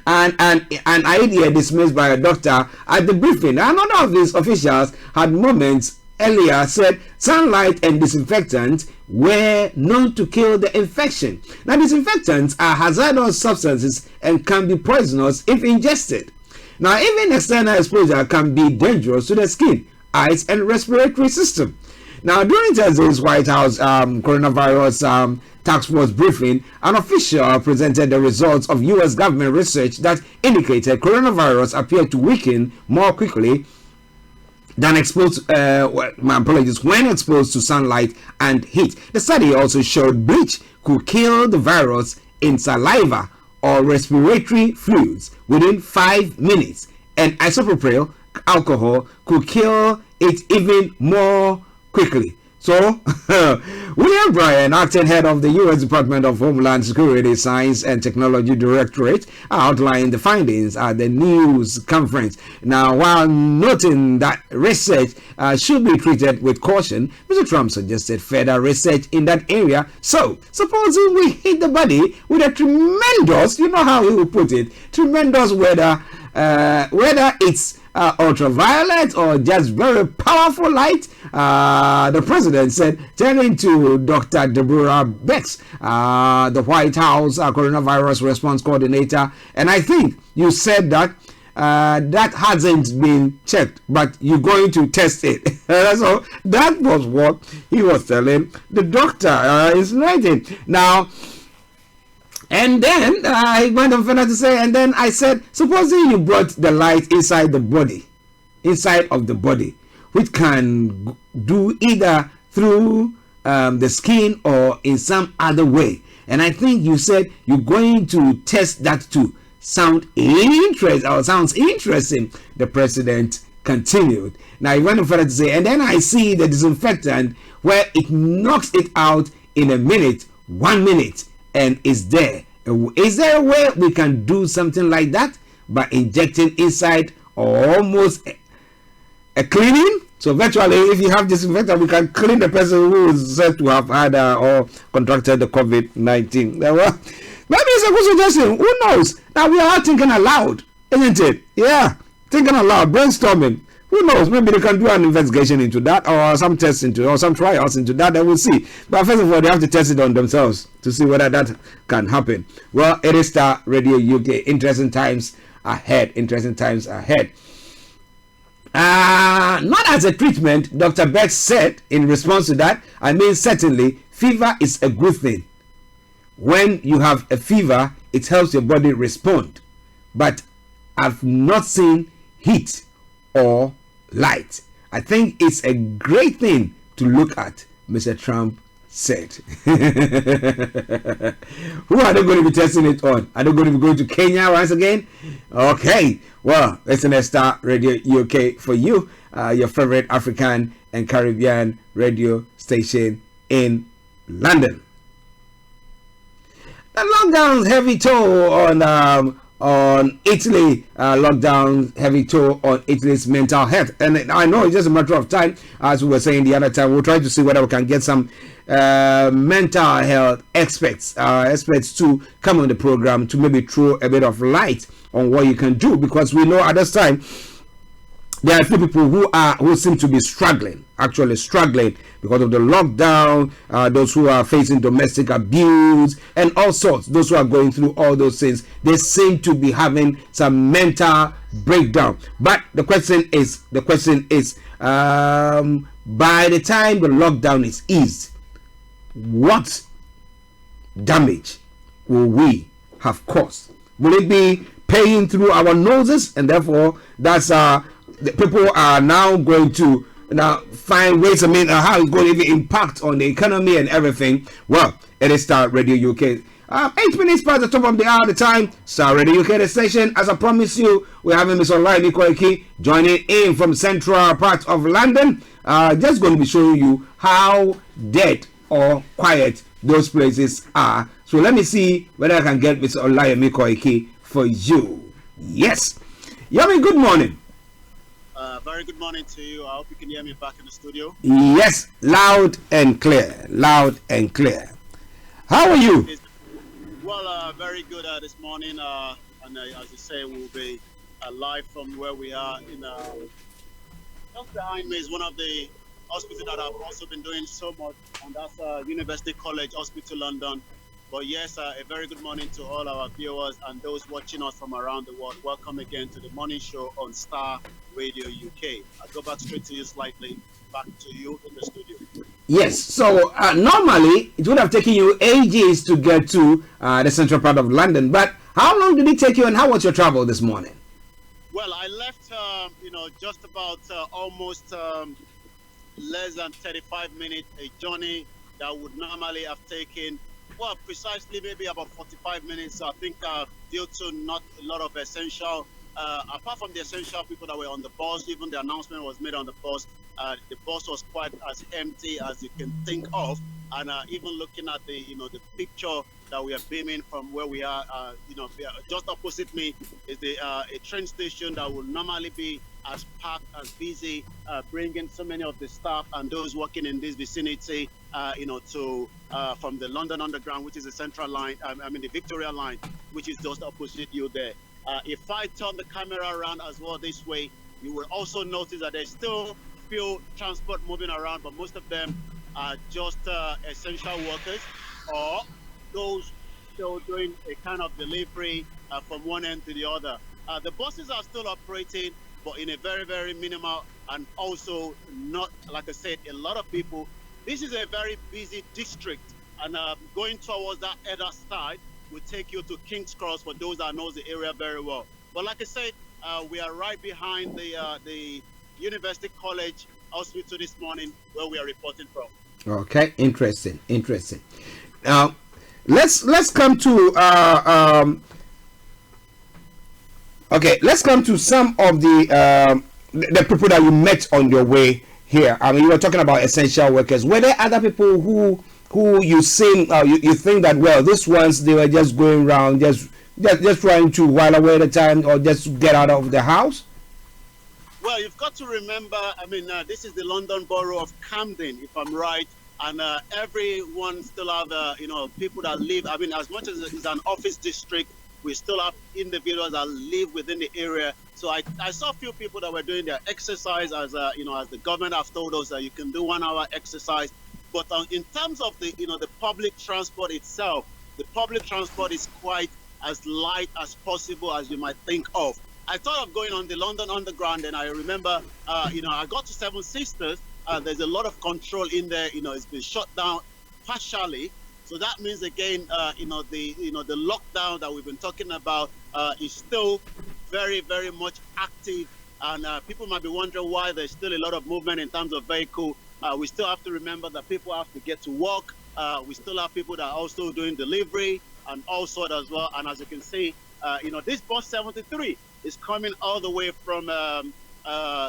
an idea dismissed by a doctor at the briefing. Another of these officials had moments earlier said sunlight and disinfectants were known to kill the infection. Now, disinfectants are hazardous substances and can be poisonous if ingested. Now, even external exposure can be dangerous to the skin, eyes, and respiratory system. Now, during Thursday's White House coronavirus task force briefing, an official presented the results of U.S. government research that indicated coronavirus appeared to weaken more quickly than when exposed to sunlight and heat. The study also showed bleach could kill the virus in saliva or respiratory fluids within 5 minutes, and isopropyl alcohol could kill it even more quickly. So, William Bryan, acting head of the U.S. Department of Homeland Security Science and Technology Directorate, outlined the findings at the news conference. Now, while noting that research should be treated with caution, Mr. Trump suggested further research in that area. So, supposing we hit the body with a tremendous, you know how he would put it, tremendous whether it's ultraviolet or just very powerful light, the president said, turning to Dr. Deborah Birx, the White House coronavirus response coordinator. And I think you said that that hasn't been checked, but you're going to test it. So that was what he was telling the doctor, insinuating. Now, and then he went on further to say, and then I said, supposing you brought the light inside the body, inside of the body, which can do either through the skin or in some other way. And I think you said you're going to test that too. Sounds interesting, the president continued. Now he went on further to say, and then I see the disinfectant where it knocks it out in a minute, 1 minute, and is there. Is there a way we can do something like that by injecting inside almost a cleaning? So virtually, if you have disinfectant, we can clean the person who is said to have had or contracted the COVID-19. Well, maybe it's a good suggestion. Who knows? Now we are thinking aloud, isn't it? Yeah, thinking aloud, brainstorming. Who knows? Maybe they can do an investigation into that, or some tests into, or some trials into that. Then we'll see. But first of all, they have to test it on themselves to see whether that can happen. Well, it is Star Radio UK. Interesting times ahead. Interesting times ahead. Not as a treatment, Dr. Birx said in response to that. I mean, certainly, fever is a good thing. When you have a fever, it helps your body respond. But I've not seen heat or light. I think it's a great thing to look at, Mr. Trump said. Who are they going to be testing it on? Are they going to be going to Kenya once again? Okay, well, listen to Star Radio UK for you, your favorite African and Caribbean radio station in London. The lockdown's heavy toll on on Italy lockdown, heavy toll on Italy's mental health. And I know it's just a matter of time, as we were saying the other time. We'll try to see whether we can get some mental health experts to come on the program to maybe throw a bit of light on what you can do, because we know at this time there are a few people who seem to be actually struggling because of the lockdown, those who are facing domestic abuse and all sorts, those who are going through all those things. They seem to be having some mental breakdown. But the question is, by the time the lockdown is eased, what damage will we have caused? Will it be paying through our noses, and therefore that's the people are now going to find ways, how it's going to impact on the economy and everything? Well, it is Starr Radio UK. 8 minutes past the top of the hour, the time. Starr Radio UK, the station. As I promised you, we're having Mr. OLAYOMI joining in from central part of London. Just going to be showing you how dead or quiet those places are. So let me see whether I can get Mr. OLAYOMI for you. Yes. Yomi, good morning. Very good morning to you. I hope you can hear me back in the studio. Yes, loud and clear. Loud and clear. How are you? Well, very good this morning. And as you say, we'll be live from where we are. Just behind me is one of the hospitals that I've also been doing so much, and that's University College Hospital London. But yes, a very good morning to all our viewers and those watching us from around the world. Welcome again to the morning show on Starr Radio UK. I'll go back straight to you slightly, back to you in the studio. Yes, so normally it would have taken you ages to get to the central part of London, but how long did it take you and how was your travel this morning? Well, I left, just about almost less than 35 minutes, a journey that would normally have taken, well, precisely maybe about 45 minutes. I think due to not a lot of essential, apart from the essential people that were on the bus, even the announcement was made on the bus was quite as empty as you can think of. And even looking at the picture that we are beaming from where we are, just opposite me is a train station that will normally be as packed, as busy, bringing so many of the staff and those working in this vicinity, from the London Underground, which is the central line, the Victoria line, which is just opposite you there. If I turn the camera around as well this way, you will also notice that there's still few transport moving around, but most of them are just essential workers or those still doing a kind of delivery from one end to the other. The buses are still operating, but in a very, very minimal, and also not, like I said, a lot of people. This is a very busy district, and going towards that other side will take you to King's Cross for those that knows the area very well. But like I said, we are right behind the University College Hospital this morning, where we are reporting from. Okay, interesting. Now, let's come to let's come to some of the people that you met on your way here. I mean, you were talking about essential workers. Were there other people who you think you think that, well, these ones, they were just going around just trying to while away the time or just get out of the house? Well, you've got to remember, this is the London borough of Camden, if I'm right, and everyone still have, people that live, as much as it's an office district, we still have individuals that live within the area. So I saw a few people that were doing their exercise, as the government have told us that you can do 1 hour exercise. But in terms of the public transport itself, the public transport is quite as light as possible as you might think of. I thought of going on the London Underground, and I remember, I got to Seven Sisters. There's a lot of control in there. It's been shut down partially. So that means again, the lockdown that we've been talking about is still very, very much active. And people might be wondering why there's still a lot of movement in terms of vehicle. We still have to remember that people have to get to work. We still have people that are also doing delivery and all sorts as well. And as you can see, this bus 73 is coming all the way from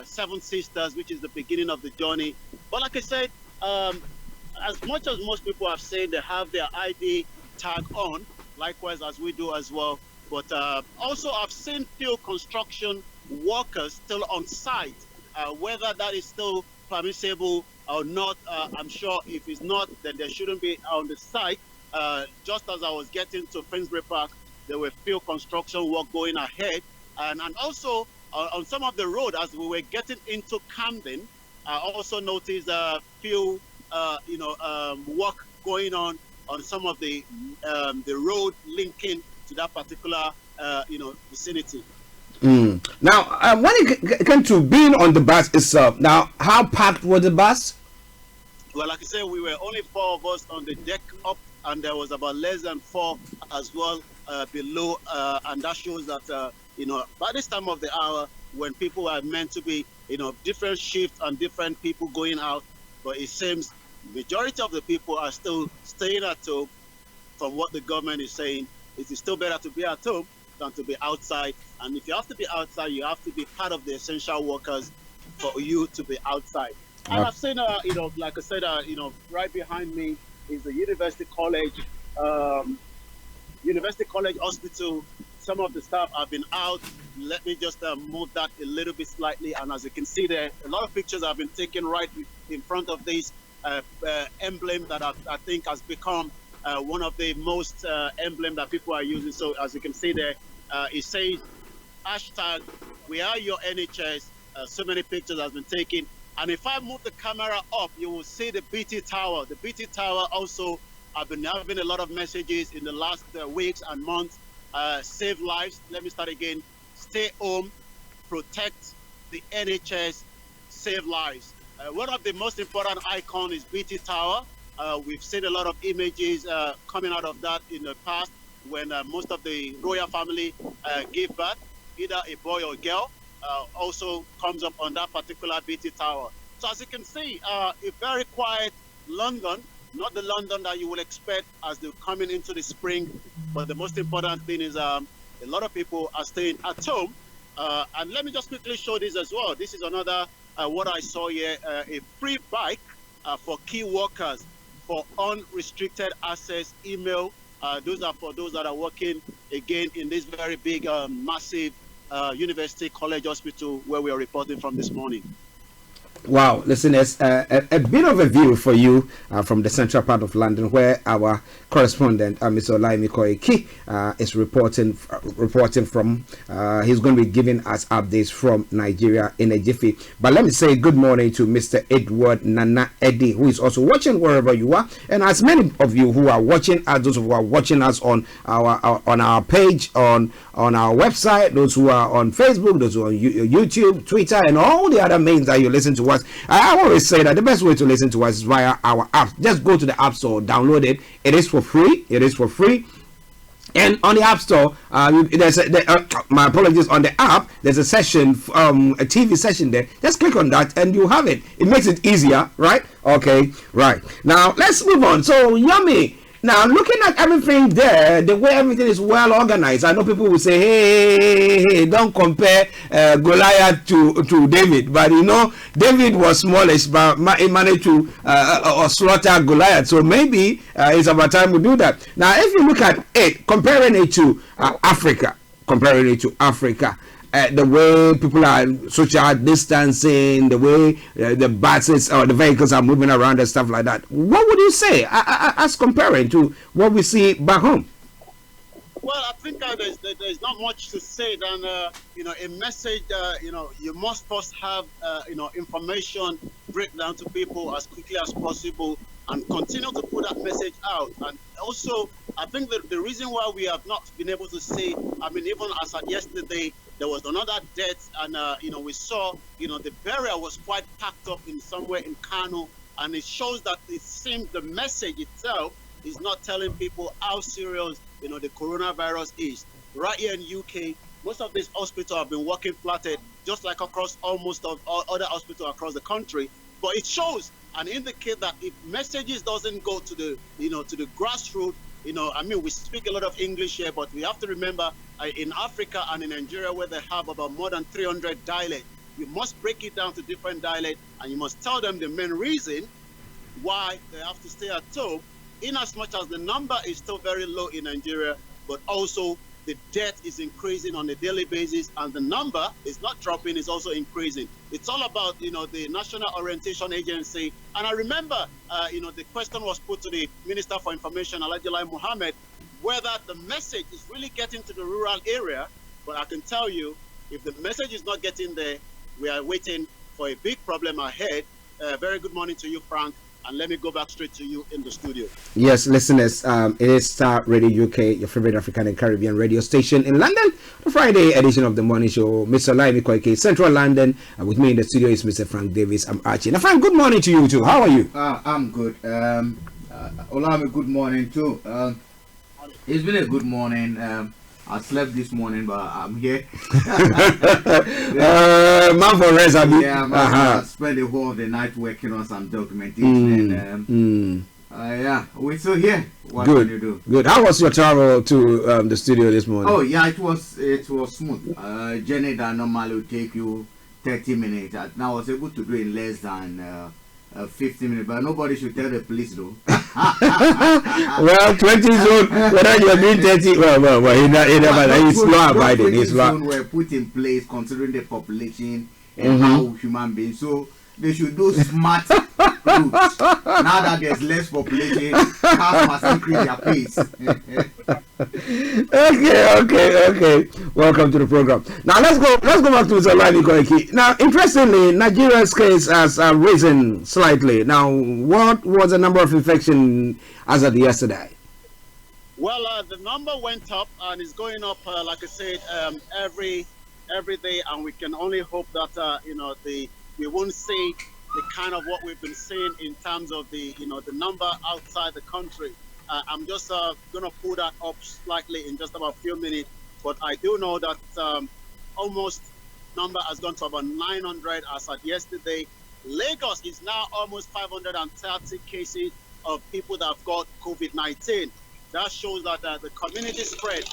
Seven Sisters, which is the beginning of the journey. But like I said, as much as most people have said they have their ID tag on, likewise as we do as well, But also I've seen few construction workers still on site. Whether that is still permissible or not, I'm sure if it's not, then there shouldn't be on the site. Just as I was getting to Finsbury Park, there were few construction work going ahead. And also on some of the road, as we were getting into Camden, I also noticed a few, work going on some of the road linking to that particular, vicinity. Now, when it came to being on the bus itself, now, how packed was the bus? Well, like I said, we were only 4 of us on the deck up, and there was about less than 4 as well below, and that shows that, by this time of the hour, when people are meant to be, different shifts and different people going out, but it seems majority of the people are still staying at home. From what the government is saying, it is still better to be at home than to be outside. And if you have to be outside, you have to be part of the essential workers for you to be outside. And I've seen, like I said, right behind me is the University College Hospital. Some of the staff have been out. Let me just move that a little bit slightly. And as you can see there, a lot of pictures have been taken right in front of this emblem that I think has become one of the most emblem that people are using. So as you can see there, it says hashtag we are your NHS. So many pictures have been taken. And if I move the camera up, you will see the BT Tower. The BT Tower also have been having a lot of messages in the last weeks and months. Save lives. Let me start again. Stay home, protect the NHS, save lives. One of the most important icons is BT Tower. We've seen a lot of images coming out of that in the past when most of the royal family gave birth, either a boy or girl, also comes up on that particular BT Tower. So as you can see, a very quiet London, not the London that you would expect as they're coming into the spring, but the most important thing is a lot of people are staying at home. And let me just quickly show this as well. This is another, what I saw here, a free bike for key workers for unrestricted access email. Those are for those that are working, again, in this very big, massive University College Hospital where we are reporting from this morning. Wow, listeners, a bit of a view for you from the central part of London, where our correspondent, Mr. Olayomi Koiki, is reporting from. He's going to be giving us updates from Nigeria in a jiffy. But let me say good morning to Mr. Edward Nana Eddie, who is also watching wherever you are, and as many of you who are watching, as those who are watching us on our page, on our website, those who are on Facebook, those who are on YouTube, Twitter, and all the other means that you listen to us. I always say that the best way to listen to us is via our app. Just go to the App Store, download it. It is for free. And on the App Store, there's my apologies, on the app, there's a session, a TV session there. Just click on that and you have it. It makes it easier, right? Okay, right. Now, let's move on. So, Yummy. Now, looking at everything there, the way everything is well organized, I know people will say, hey, don't compare Goliath to David. But, David was smallish, but he managed to slaughter Goliath. So maybe it's about time we do that. Now, if you look at it, comparing it to Africa, the way people are social distancing, the way the buses or the vehicles are moving around and stuff like that, what would you say as comparing to what we see back home? Well, I think there's not much to say than a message. You must first have information breakdown to people as quickly as possible and continue to put that message out. And also, I think that the reason why we have not been able to say, even as of yesterday, there was another death, and we saw the burial was quite packed up in somewhere in Kano, and it shows that it seems the message itself is not telling people how serious the coronavirus is. Right here in UK, most of these hospitals have been working flatted, just like across almost all other hospitals across the country. But it shows and indicates that if messages doesn't go to the to the grassroots, we speak a lot of English here, but we have to remember in Africa and in Nigeria, where they have about more than 300 dialects, you must break it down to different dialects, and you must tell them the main reason why they have to stay at home, in as much as the number is still very low in Nigeria, but also the death is increasing on a daily basis, and the number is not dropping, it's also increasing. It's all about, the National Orientation Agency. And I remember, the question was put to the Minister for Information, Alhaji Mohammed, whether the message is really getting to the rural area. But I can tell you, if the message is not getting there, we are waiting for a big problem ahead. Very good morning to you, Frank. And let me go back straight to you in the studio. Yes, listeners, it is Star Radio UK, your favorite African and Caribbean radio station in London. The Friday edition of the morning show. Mr. OLAYOMI Koike, Central London. With me in the studio is Mr. Frank Davis. I'm Archie. Now, Frank, good morning to you too. How are you? I'm good. OLAYOMI, good morning too. It's been a good morning. I slept this morning, but I'm here. Man for rest, I mean. Yeah, I spent the whole of the night working on some documentation. Yeah, we're still here. What Good. can you do? Good. How was your travel to the studio this morning? Oh yeah, it was smooth. Journey that normally would take you 30 minutes. Now I was able to do it in less than 15 minutes, but nobody should tell the police though. Well, 20 zone, whether you're doing 30, he's law abiding. He's law. Were put in place considering the population and how human beings. So they should do smart routes. Now that there's less population, cars must increase their pace. Okay. Welcome to the program. Now let's go back to Mr. OLAYOMI Koike. Now, interestingly, Nigeria's case has risen slightly. Now, what was the number of infection as of yesterday? Well, the number went up and is going up, like I said, every day, and we can only hope that we won't see the kind of what we've been seeing in terms of the number outside the country. I'm just going to pull that up slightly in just about a few minutes, but I do know that almost number has gone to about 900 as of yesterday. Lagos is now almost 530 cases of people that have got COVID-19. That shows that the community spread.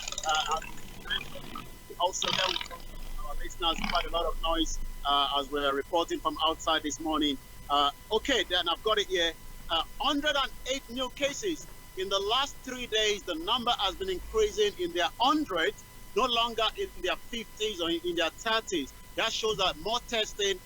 Also, there our listeners quite a lot of noise as we're reporting from outside this morning. Okay, then I've got it here. 108 new cases. In the last 3 days, the number has been increasing in their hundreds, no longer in their 50s or in their 30s. That shows that more testing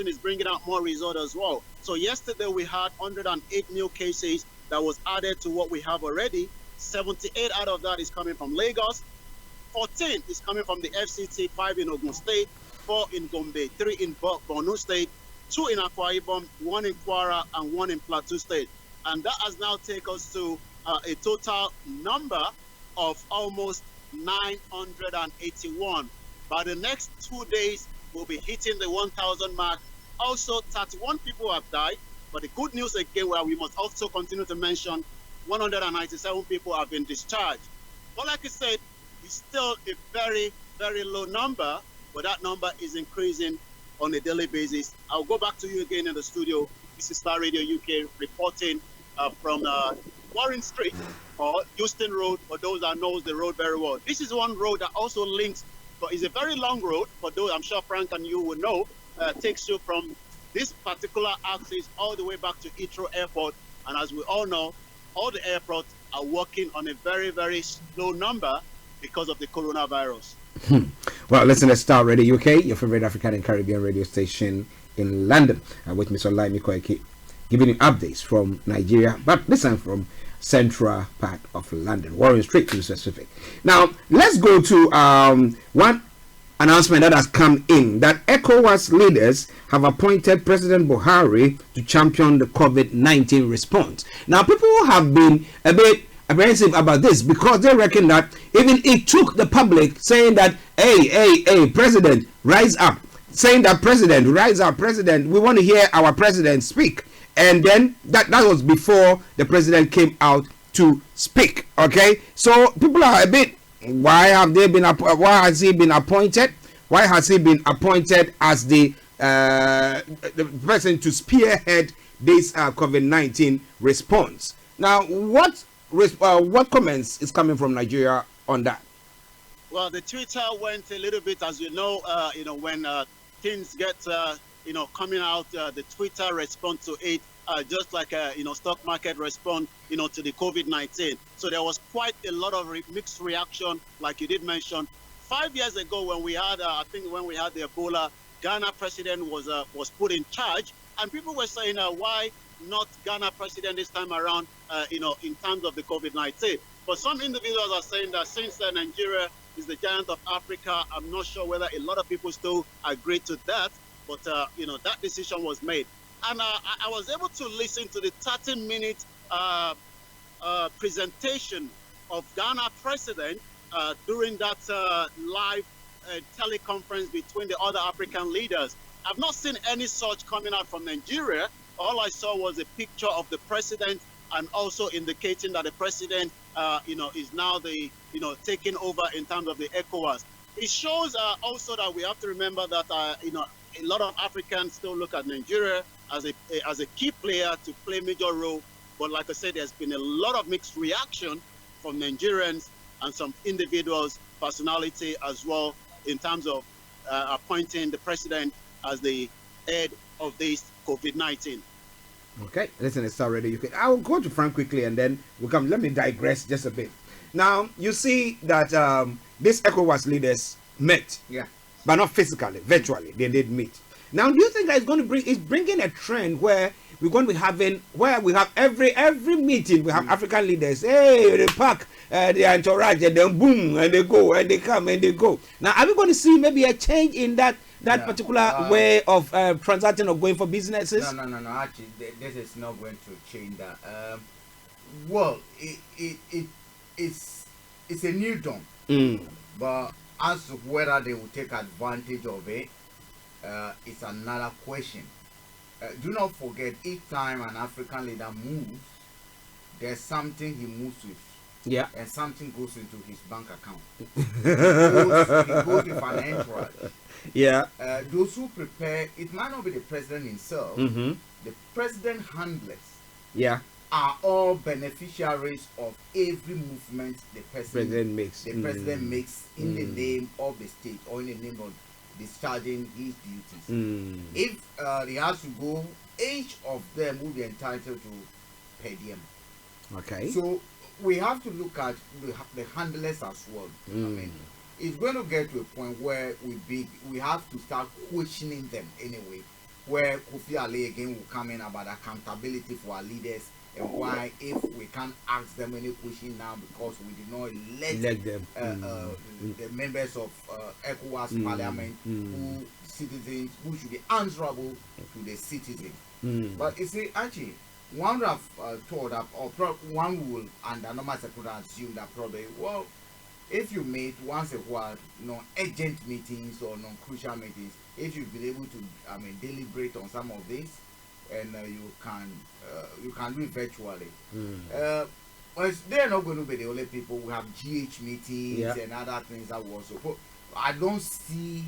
is bringing out more results as well. So yesterday we had 108 new cases that was added to what we have already. 78 out of that is coming from Lagos. 14 is coming from the FCT, 5 in Ogun State, 4 in Gombe, 3 in Borno State, 2 in Akwa Ibom, 1 in Kwara, and 1 in Plateau State. And that has now taken us to a total number of almost 981. By the next 2 days, we'll be hitting the 1,000 mark. Also, 31 people have died. But the good news again, where we must also continue to mention, 197 people have been discharged. But like I said, it's still a very, very low number, but that number is increasing on a daily basis. I'll go back to you again in the studio. This is Star Radio UK reporting from Warren Street or Houston Road, for those that knows the road very well. This is one road that also links, but it's a very long road, for those I'm sure Frank and you will know, takes you from this particular axis all the way back to Heathrow Airport. And as we all know, all the airports are working on a very, very slow number because of the coronavirus. Well, listen to Star Radio UK, your favorite African and Caribbean radio station in London, with Mr. OLAYOMI Koike, giving you updates from Nigeria, but this time from central part of London, Warren Street to be specific. Now, let's go to one announcement that has come in, that ECOWAS leaders have appointed President Buhari to champion the COVID-19 response. Now, people have been a bit apprehensive about this because they reckon that even it took the public saying that, hey, President, rise up. Saying that, President, rise up, President, we want to hear our President speak. And then that was before the President came out to speak. Okay, so people are a bit, why has he been appointed? Why has he been appointed as the person to spearhead this COVID-19 response? Now, what comments is coming from Nigeria on that? Well, the Twitter went a little bit, as you know, when things get, coming out, the Twitter response to it, just like, stock market response. to the COVID-19. So there was quite a lot of mixed reaction, like you did mention. 5 years ago, when we had, I think when we had the Ebola, Ghana president was put in charge, and people were saying, why not Ghana president this time around, in terms of the COVID-19. But some individuals are saying that since Nigeria is the giant of Africa, I'm not sure whether a lot of people still agree to that, but, that decision was made. And I was able to listen to the 30-minute presentation of Ghana president during that live teleconference between the other African leaders. I've not seen any such coming out from Nigeria. All I saw was a picture of the president, and also indicating that the president, is now taking over in terms of the ECOWAS. It shows also that we have to remember that, a lot of Africans still look at Nigeria as a key player to play a major role. But like I said, there's been a lot of mixed reaction from Nigerians and some individuals, personality as well, in terms of appointing the president as the head of this COVID-19. Okay, listen, it's already UK. I'll go to Frank quickly and then we'll come. Let me digress just a bit. Now, you see that these ECOWAS leaders met, but not physically, virtually. They did meet. Now, do you think that it's bringing a trend where we're going to be having, where we have every meeting, we have African leaders, hey, they pack, they interact, and then boom, and they go, and they come, and they go. Now, are we going to see maybe a change in that particular way of transacting or going for businesses? No. Actually, this is not going to change that. Well, it's a new dawn. But as to whether they will take advantage of it, it's another question. Do not forget, each time an African leader moves, there's something he moves with. Yeah. And something goes into his bank account. He goes with an entourage. Yeah. Those who prepare, it might not be the president himself. The president handlers are all beneficiaries of every movement the president makes. The president makes in the name of the state or in the name of discharging his duties. If he has to go, each of them will be entitled to per diem. Okay. So we have to look at the handlers as well. I mean, it's going to get to a point where we have to start questioning them anyway, where Kofi Ali again will come in about accountability for our leaders, and why, if we can't ask them any question now because we did not elect them, the members of ECOWAS Parliament, who should be answerable to the citizens. But you see, actually, one would have thought that, or one will, under normal circumstances, assume that probably, well, if you meet once a while, urgent meetings or non-crucial meetings, if you've been able to, deliberate on some of this, and you can do it virtually. Well, they're not going to be the only people. We have GH meetings and other things that we also put. I don't see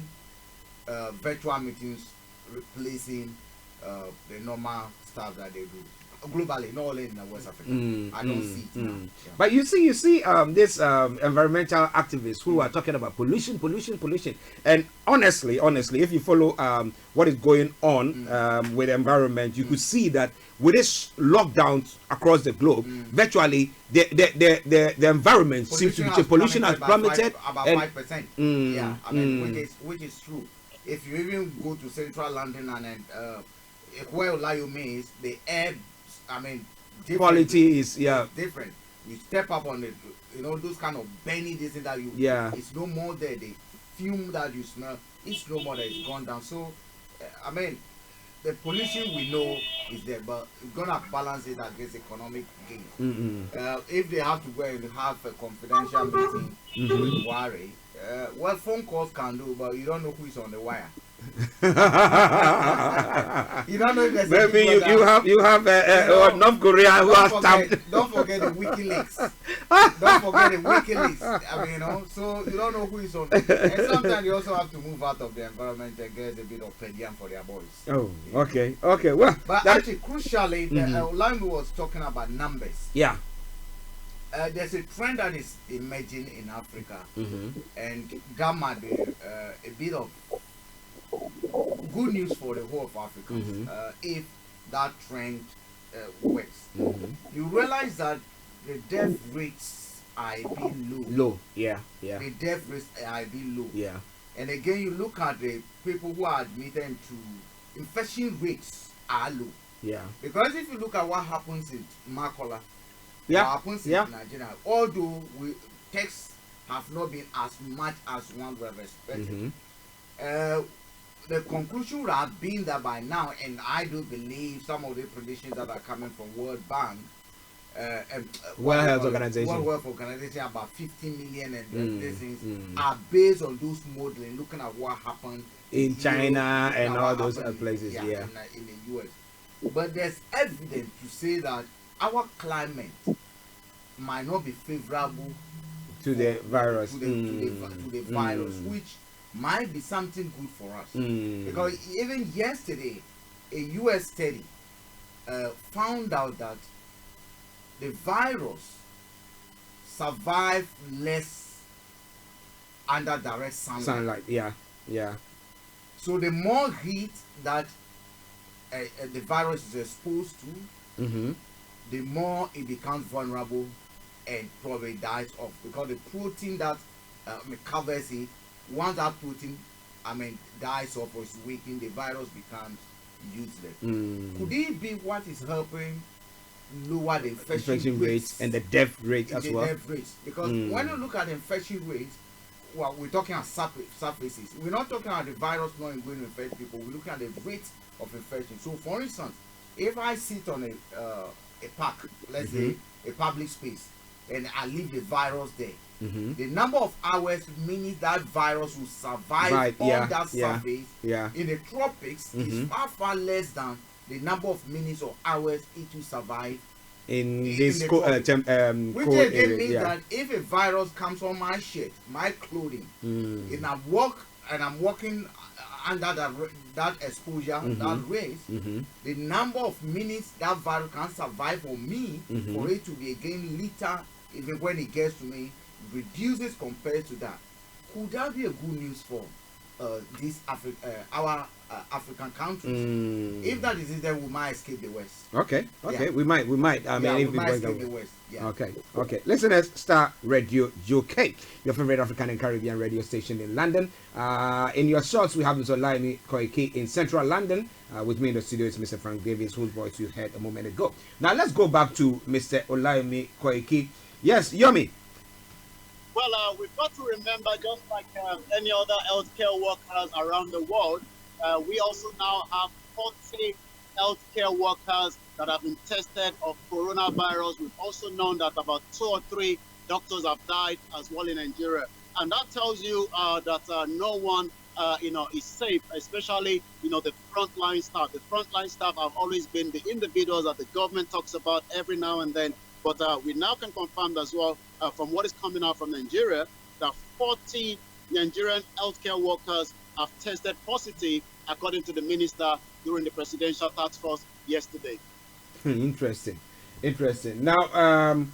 virtual meetings replacing the normal stuff that they do globally, not only in West Africa. I don't see it now. But you see this environmental activists who are talking about pollution, and honestly, if you follow what is going on with the environment, you could see that with this lockdowns across the globe, virtually the environment seems to be changed. Pollution has plummeted about 5%. Yeah, which is true. If you even go to central London and where OLAYOMI is, the air, quality is different. You step up on it, those kind of benny this that you it's no more there. The fume that you smell, it's no more there. It's gone down. So the pollution we know is there, but we're gonna balance it against economic gain. If they have to go and have a confidential meeting with Wari, what phone calls can do, but you don't know who is on the wire. You don't know if maybe you have North Korea who has stamped. Don't forget the WikiLeaks. Don't forget the WikiLeaks. So you don't know who is on. And sometimes you also have to move out of the environment and get a bit of per diem for their boys. Oh, okay. Well, but actually, crucially, OlayomI was talking about numbers. Yeah. There's a trend that is emerging in Africa, and that might be a bit of good news for the whole of Africa if that trend works, you realize that the death rates are a bit low. Low, yeah. The death rates are a bit low. Yeah. And again, you look at the people who are admitted into infection rates are low. Yeah. Because if you look at what happens in Makola, what happens in Nigeria, although texts have not been as much as one would have expected, the conclusion would have been that by now, and I do believe some of the predictions that are coming from World Bank, World Health Organization, about 50 million and these things are based on those modeling, looking at what happened in China and all those places, in the US. But there's evidence to say that our climate might not be favorable to the virus, to the virus, which might be something good for us. Because even yesterday, a US study found out that the virus survived less under direct sunlight. Yeah. So the more heat that the virus is exposed to, the more it becomes vulnerable and probably dies off, because the protein that covers it, once that protein dies off or is weakened, the virus becomes useless. Could it be what is helping lower the infection rates and the death rate as well? Because when you look at the infection rates, well, we're talking at surfaces. We're not talking about the virus not going to infect people. We're looking at the rate of infection. So, for instance, if I sit on a park, let's say a public space, and I leave the virus there, the number of hours, minutes that virus will survive on that surface in the tropics is far less than the number of minutes or hours it will survive in this cold which again area, means that if a virus comes on my shirt, my clothing, and I'm walking under that exposure, that rays, the number of minutes that virus can survive on me for it to be again lethal, even when it gets to me, reduces compared to that. Could that be a good news for our African countries? If that is it, then we might escape the West. Okay, we might. I mean, we might escape the West. Okay. Listeners, Star Radio UK, your favorite African and Caribbean radio station in London. In your shots, we have Mr. OLAYOMI Koiki in central London. With me in the studio is Mr. Frank Davis, whose voice you heard a moment ago. Now let's go back to Mr. OLAYOMI Koiki. Yes, Yomi. Well, we've got to remember, just like any other healthcare workers around the world, we also now have 40 healthcare workers that have been tested of coronavirus. We've also known that about 2 or 3 doctors have died as well in Nigeria. And that tells you that no one, is safe, especially, the frontline staff. The frontline staff have always been the individuals that the government talks about every now and then. But we now can confirm as well, from what is coming out from Nigeria, that 40 Nigerian healthcare workers have tested positive, according to the minister during the presidential task force yesterday. Interesting. Now,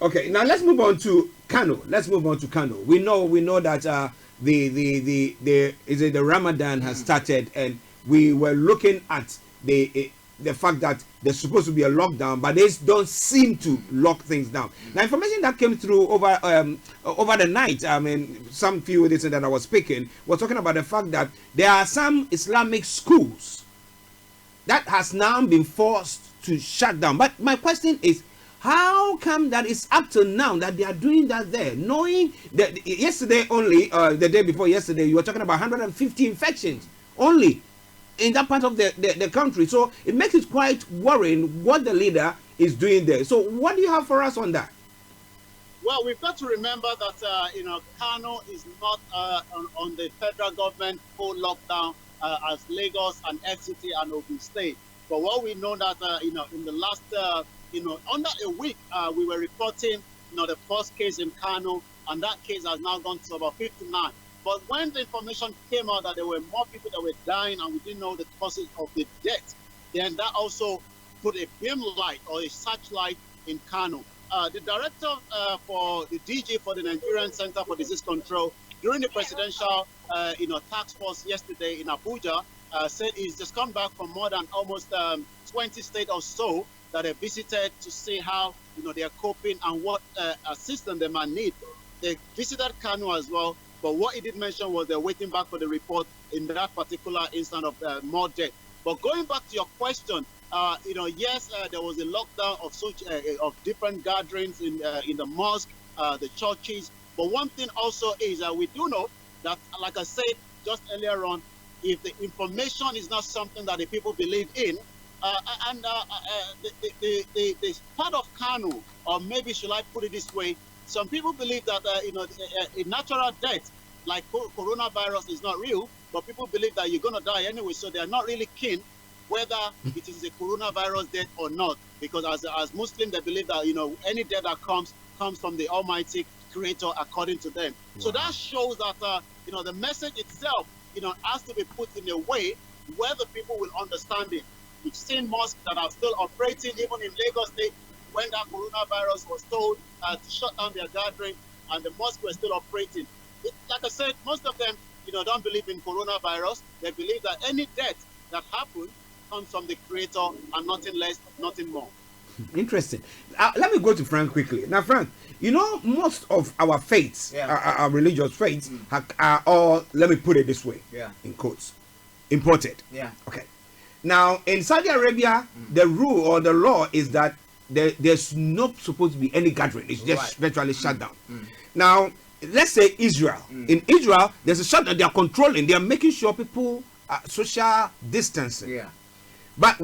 okay. Now let's move on to Kano. We know that the Ramadan has started, and we were looking at the fact that there's supposed to be a lockdown, but they don't seem to lock things down. Now, information that came through over the night, I mean, some few days that I was speaking, was talking about the fact that there are some Islamic schools that has now been forced to shut down. But my question is, how come that it's up to now that they are doing that there, knowing that yesterday only, the day before yesterday, you were talking about 150 infections only in that part of the country? So it makes it quite worrying what the leader is doing there. So what do you have for us on that? Well, we've got to remember that Kano is not on the federal government full lockdown as Lagos and FCT and Ogun State. But what we know that in the last under a week we were reporting the first case in Kano, and that case has now gone to about 59. But when the information came out that there were more people that were dying and we didn't know the causes of the death, then that also put a beam light or a searchlight in Kano. The director for the DG for the Nigerian Center for Disease Control during the presidential task force yesterday in Abuja said he's just come back from more than almost 20 states or so that they visited to see how they are coping and what assistance they might need. They visited Kano as well, but what he did mention was they're waiting back for the report in that particular instance of more death. But going back to your question, yes, there was a lockdown of such of different gatherings in the mosque, the churches. But one thing also is that we do know that, like I said just earlier on, if the information is not something that the people believe in, the part of Kanu, or maybe should I put it this way, some people believe that a natural death like coronavirus is not real, but people believe that you're going to die anyway, so they are not really keen whether it is a coronavirus death or not, because as Muslims, they believe that any death that comes from the Almighty Creator according to them. Wow. So that shows that the message itself has to be put in a way where the people will understand it. We've seen mosques that are still operating, even in Lagos State, when that coronavirus was told to shut down their gathering, and the mosques were still operating. Like I said, most of them don't believe in coronavirus. They believe that any death that happens comes from the Creator and nothing less, nothing more. Interesting. Let me go to Frank quickly. Now, Frank, most of our faiths, our religious faiths, are all, let me put it this way, in quotes, imported. Yeah. Okay. Now, in Saudi Arabia, the rule or the law is that there's not supposed to be any gathering. It's just virtually shut down. Now, let's say Israel. In Israel, there's a shutdown. They are controlling. They are making sure people are social distancing. Yeah. But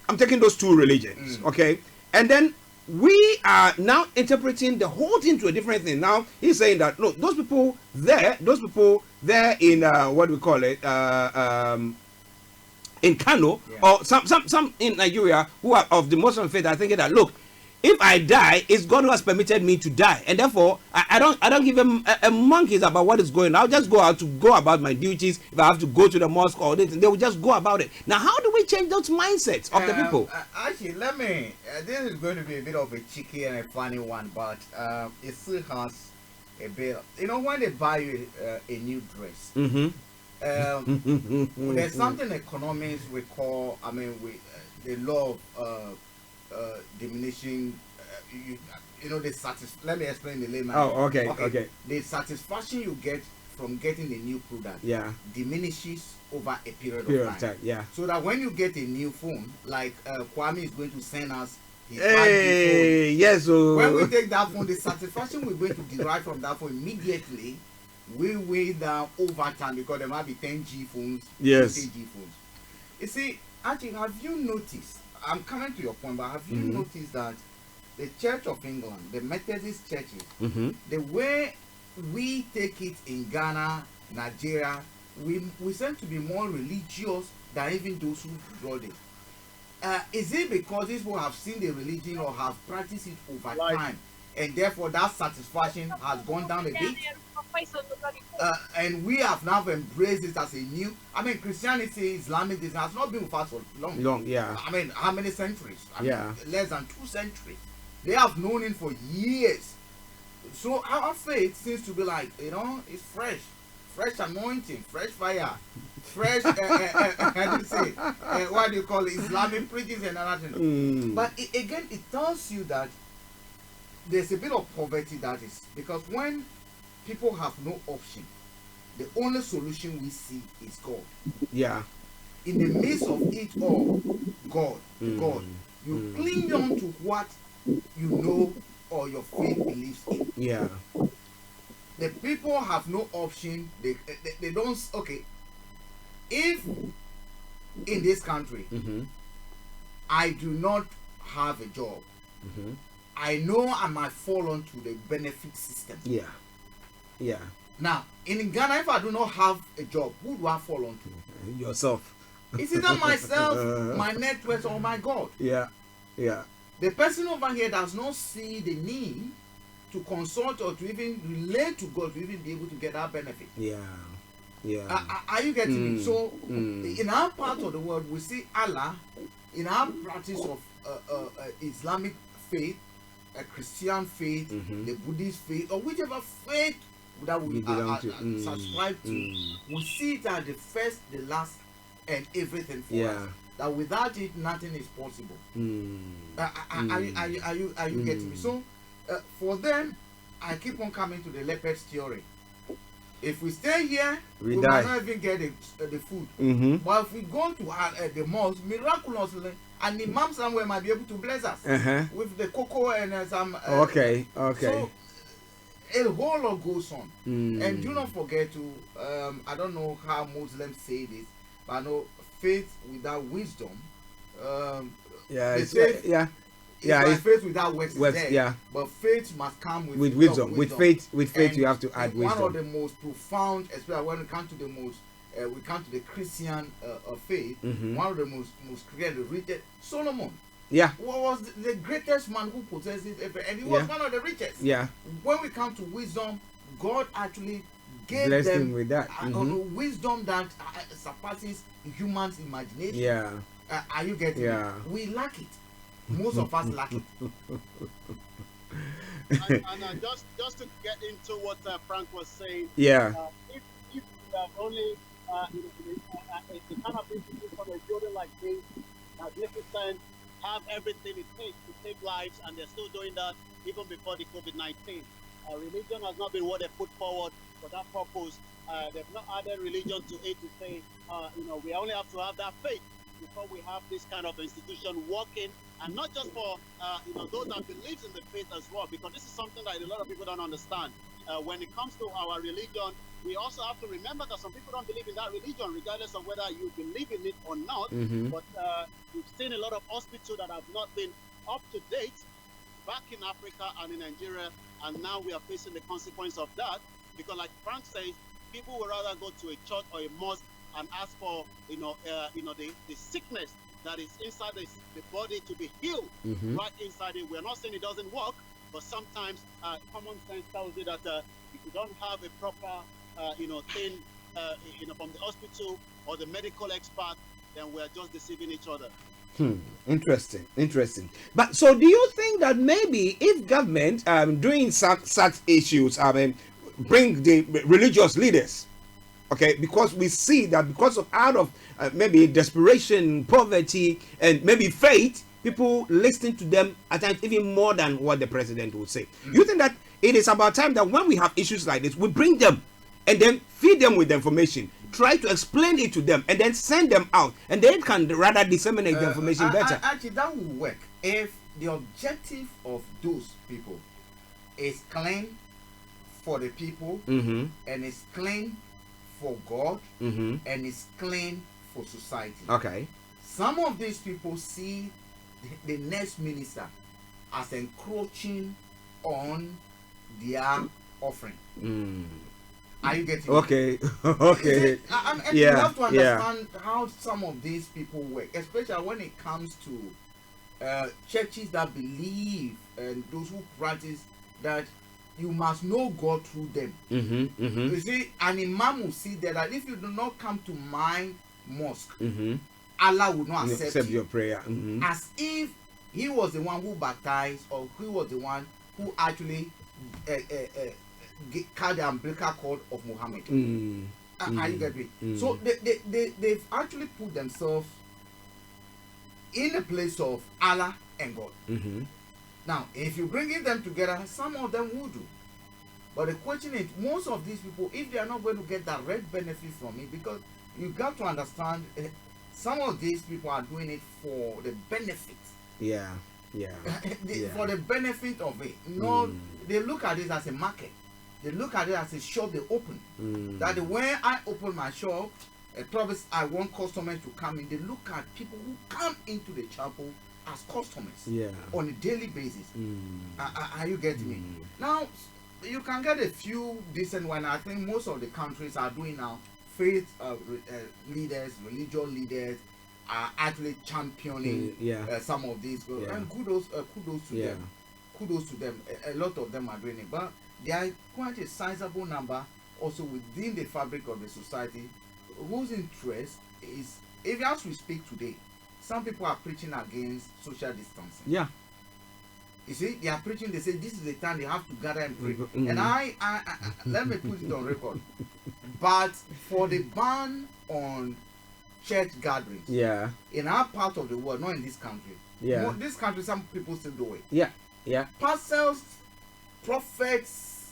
I'm taking those two religions, okay? And then we are now interpreting the whole thing to a different thing. Now, he's saying that, no, those people there in, what do we call it, in Kano, or some in Nigeria who are of the Muslim faith are thinking that, look, if I die, it's God who has permitted me to die, and therefore I don't give them a monkeys about what is going on. I'll just go about my duties. If I have to go to the mosque or anything, they will just go about it. Now, how do we change those mindsets of the people? Actually, this is going to be a bit of a cheeky and a funny one, but it still has a bit. When they buy you a new dress, there's something economics we call, the law of diminishing, let me explain the layman. Oh, okay. The satisfaction you get from getting a new product diminishes over a period of time. Yeah. So that when you get a new phone, like Kwame is going to send us his phone. Yes. When we take that phone, the satisfaction we're going to derive from that phone immediately will weigh down over time, because there might be 10G phones, 20G phones. You see, actually, have you noticed? I'm coming to your point, but have you noticed that the Church of England, the Methodist churches, the way we take it in Ghana, Nigeria, we seem to be more religious than even those who brought it. Is it because these people have seen the religion or have practiced it over time, and therefore that satisfaction has gone down a bit? And we have now embraced it as a new. Christianity, Islamic, has not been with us for long. Yeah. How many centuries? Less than 2 centuries. They have known it for years. So our faith seems to be like, it's fresh anointing, fresh fire, fresh. How do you say? What do you call it? Islamic preachings and other things. But again, it tells you that there's a bit of poverty, that is because when people have no option, the only solution we see is God. Yeah. In the midst of it all, God. You cling on to what you know or your faith believes in. Yeah. The people have no option. They don't. Okay. If in this country I do not have a job, I know I might fall onto the benefit system. Yeah. Yeah. Now, in Ghana, if I do not have a job, who do I fall onto? Yourself. It's either myself, my network, or my God. Yeah. Yeah. The person over here does not see the need to consult or to even relate to God to even be able to get that benefit. Yeah. Yeah. Are you getting me? So, in our part of the world, we see Allah in our practice of Islamic faith, a Christian faith, the Buddhist faith, or whichever faith that we subscribe to. We see it as the first, the last, and everything for us. That without it, nothing is possible. Are you getting me? So, for them, I keep on coming to the leopard's theory. If we stay here, we might not even get the food. But if we go to the mosque, miraculously, an imam somewhere might be able to bless us with the cocoa and some. Okay. So, a whole lot goes on. And do not forget to, I don't know how Muslims say this, but I know faith without wisdom. It's faith without works is dead. But faith must come with wisdom. With faith, you have to add wisdom. One of the most profound, especially when we come to the the Christian faith. One of the most Christian, richest, Solomon. Was the greatest man who possessed it ever, and he was one of the richest. When we come to wisdom, God actually gave them with that. Wisdom that surpasses humans' imagination. Are you getting it? We lack it. Most of us lack it. and just to get into what Frank was saying, if you have only the kind of institution from a building like this, magnificent, have everything it takes to save lives, and they're still doing that even before the COVID-19. Religion has not been what they put forward for that purpose. They've not added religion to it to say, we only have to have that faith before we have this kind of institution working, and not just for those that believes in the faith as well, because this is something that a lot of people don't understand. When it comes to our religion, we also have to remember that some people don't believe in that religion, regardless of whether you believe in it or not. But we've seen a lot of hospitals that have not been up to date back in Africa and in Nigeria, and now we are facing the consequence of that, because like Frank says, people would rather go to a church or a mosque and ask for the sickness that is inside the body to be healed right inside it. We're not saying it doesn't work, but sometimes common sense tells you that if you don't have a proper thing from the hospital or the medical expert, then we're just deceiving each other. Interesting. But so do you think that maybe if government doing such issues, bring the religious leaders, because we see that because of out of maybe desperation, poverty, and maybe faith, people listen to them at times even more than what the president would say. You think that it is about time that when we have issues like this, we bring them and then feed them with the information, try to explain it to them, and then send them out, and they can rather disseminate the information better. Actually, that will work if the objective of those people is clean for the people, and it's clean for God, and it's clean for society. Some of these people see the next minister as encroaching on their offering. Are you getting it? And you have to understand how some of these people work, especially when it comes to churches that believe and those who practice that you must know God through them. You see, an imam will see that if you do not come to my mosque, Allah will not accept your prayer. As if he was the one who baptized, or he was the one who actually carried the umbilical cord of Muhammad. Are you getting me? So they've actually put themselves in the place of Allah and God. Now, if you're bringing them together, some of them will do. But the question is, most of these people, if they are not going to get direct benefit from it, because you got to understand, some of these people are doing it for the benefit. For the benefit of it. No, they look at it as a market. They look at it as a shop they open. That when I open my shop, probably I want customers to come in. They look at people who come into the chapel as customers on a daily basis. Are you getting me? Now, you can get a few decent ones. I think most of the countries are doing now. Faith leaders, religious leaders are actually championing some of these. And kudos to them. Kudos to them. A lot of them are doing it. But there are quite a sizable number also within the fabric of the society whose interest is, even as we speak today, some people are preaching against social distancing. You see, they are preaching. They say this is the time they have to gather and pray. And I let me put it on record. But for the ban on church gatherings, in our part of the world, not in this country. This country, some people still do it. Pastors, prophets,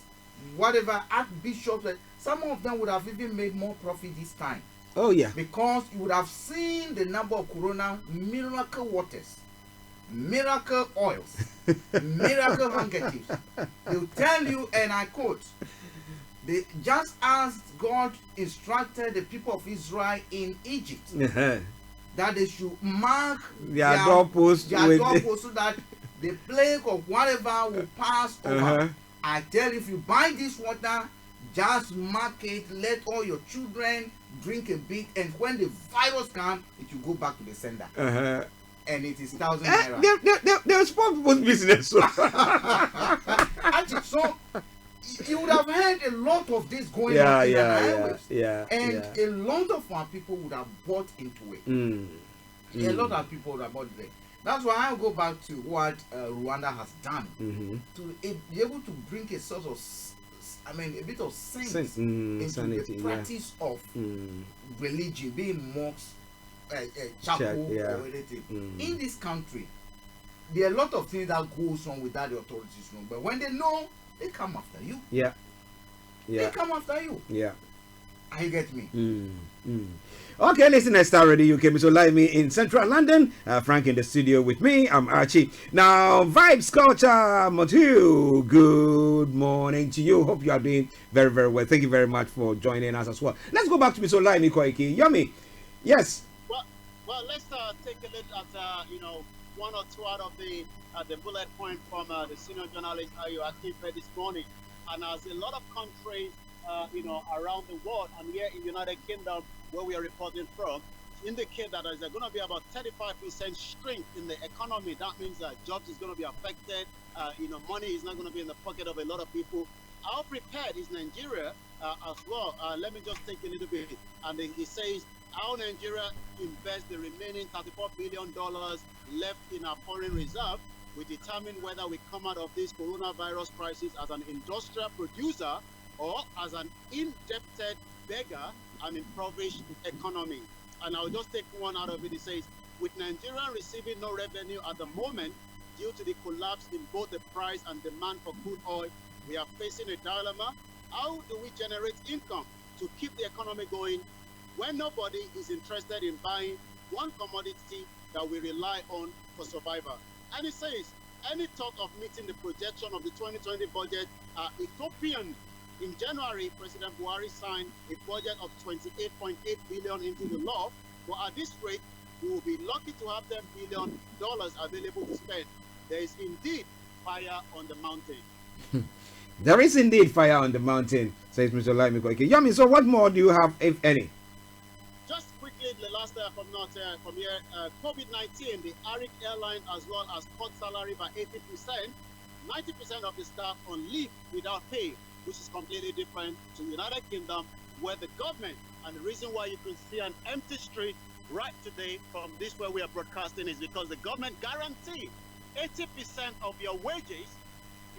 whatever, archbishops, some of them would have even made more profit this time. Oh yeah. Because you would have seen the number of corona miracle waters, miracle oils, miracle handkerchiefs. They will tell you, and I quote, just as God instructed the people of Israel in Egypt, that they should mark their doorposts so that the plague of whatever will pass over. I tell you, if you buy this water, just mark it, let all your children drink a bit, and when the virus comes, it will go back to the sender. And it is 1,000 naira. They're small people's business. So. Actually, so you would have heard a lot of this going on in the highways. And a lot of our people would have bought into it. A lot of people would have bought it. That's why I go back to what Rwanda has done to be able to bring a sort of, a bit of sense into sanity, the practice of religion, being mosques, chapel, or anything. In this country, there are a lot of things that goes on without the authorities know. But when they know, they come after you. They come after you. You get me? Okay, listen, Starr Radio UK, Mr. OLAYOMI in central London, Frank in the studio with me, I'm Archie. Now, Vibes Culture, Matthew, good morning to you. Hope you are doing very, very well. Thank you very much for joining us as well. Let's go back to Mr. OLAYOMI Koiki. Yomi, yes. Well, let's take a look at, one or two out of the bullet point from the senior journalist Ayo Akinfe this morning. And as a lot of countries, around the world and here in the United Kingdom, where we are reporting from, indicate that there's going to be about 35% shrink in the economy. That means that jobs is going to be affected. Money is not going to be in the pocket of a lot of people. How prepared is Nigeria as well? Let me just take a little bit. And it says how Nigeria invests the remaining $34 billion left in our foreign reserve. We determine whether we come out of this coronavirus crisis as an industrial producer or as an indebted beggar and impoverished economy. And I'll just take one out of it. It says, with Nigeria receiving no revenue at the moment due to the collapse in both the price and demand for crude oil, we are facing a dilemma. How do we generate income to keep the economy going when nobody is interested in buying one commodity that we rely on for survival? And it says, any thought of meeting the projection of the 2020 budget are utopian. In January, President Buhari signed a budget of $28.8 billion into the law, but at this rate, we will be lucky to have $10 billion available to spend. There is indeed fire on the mountain. There is indeed fire on the mountain, says Mr. OLAYOMI Koiki. Yami, so what more do you have, if any? Just quickly, the last from here, COVID-19, the ARCHIE airline as well as cut salary by 80%, 90% of the staff on leave without pay, which is completely different to the United Kingdom, where the government, and the reason why you can see an empty street right today from this where we are broadcasting is because the government guaranteed 80% of your wages,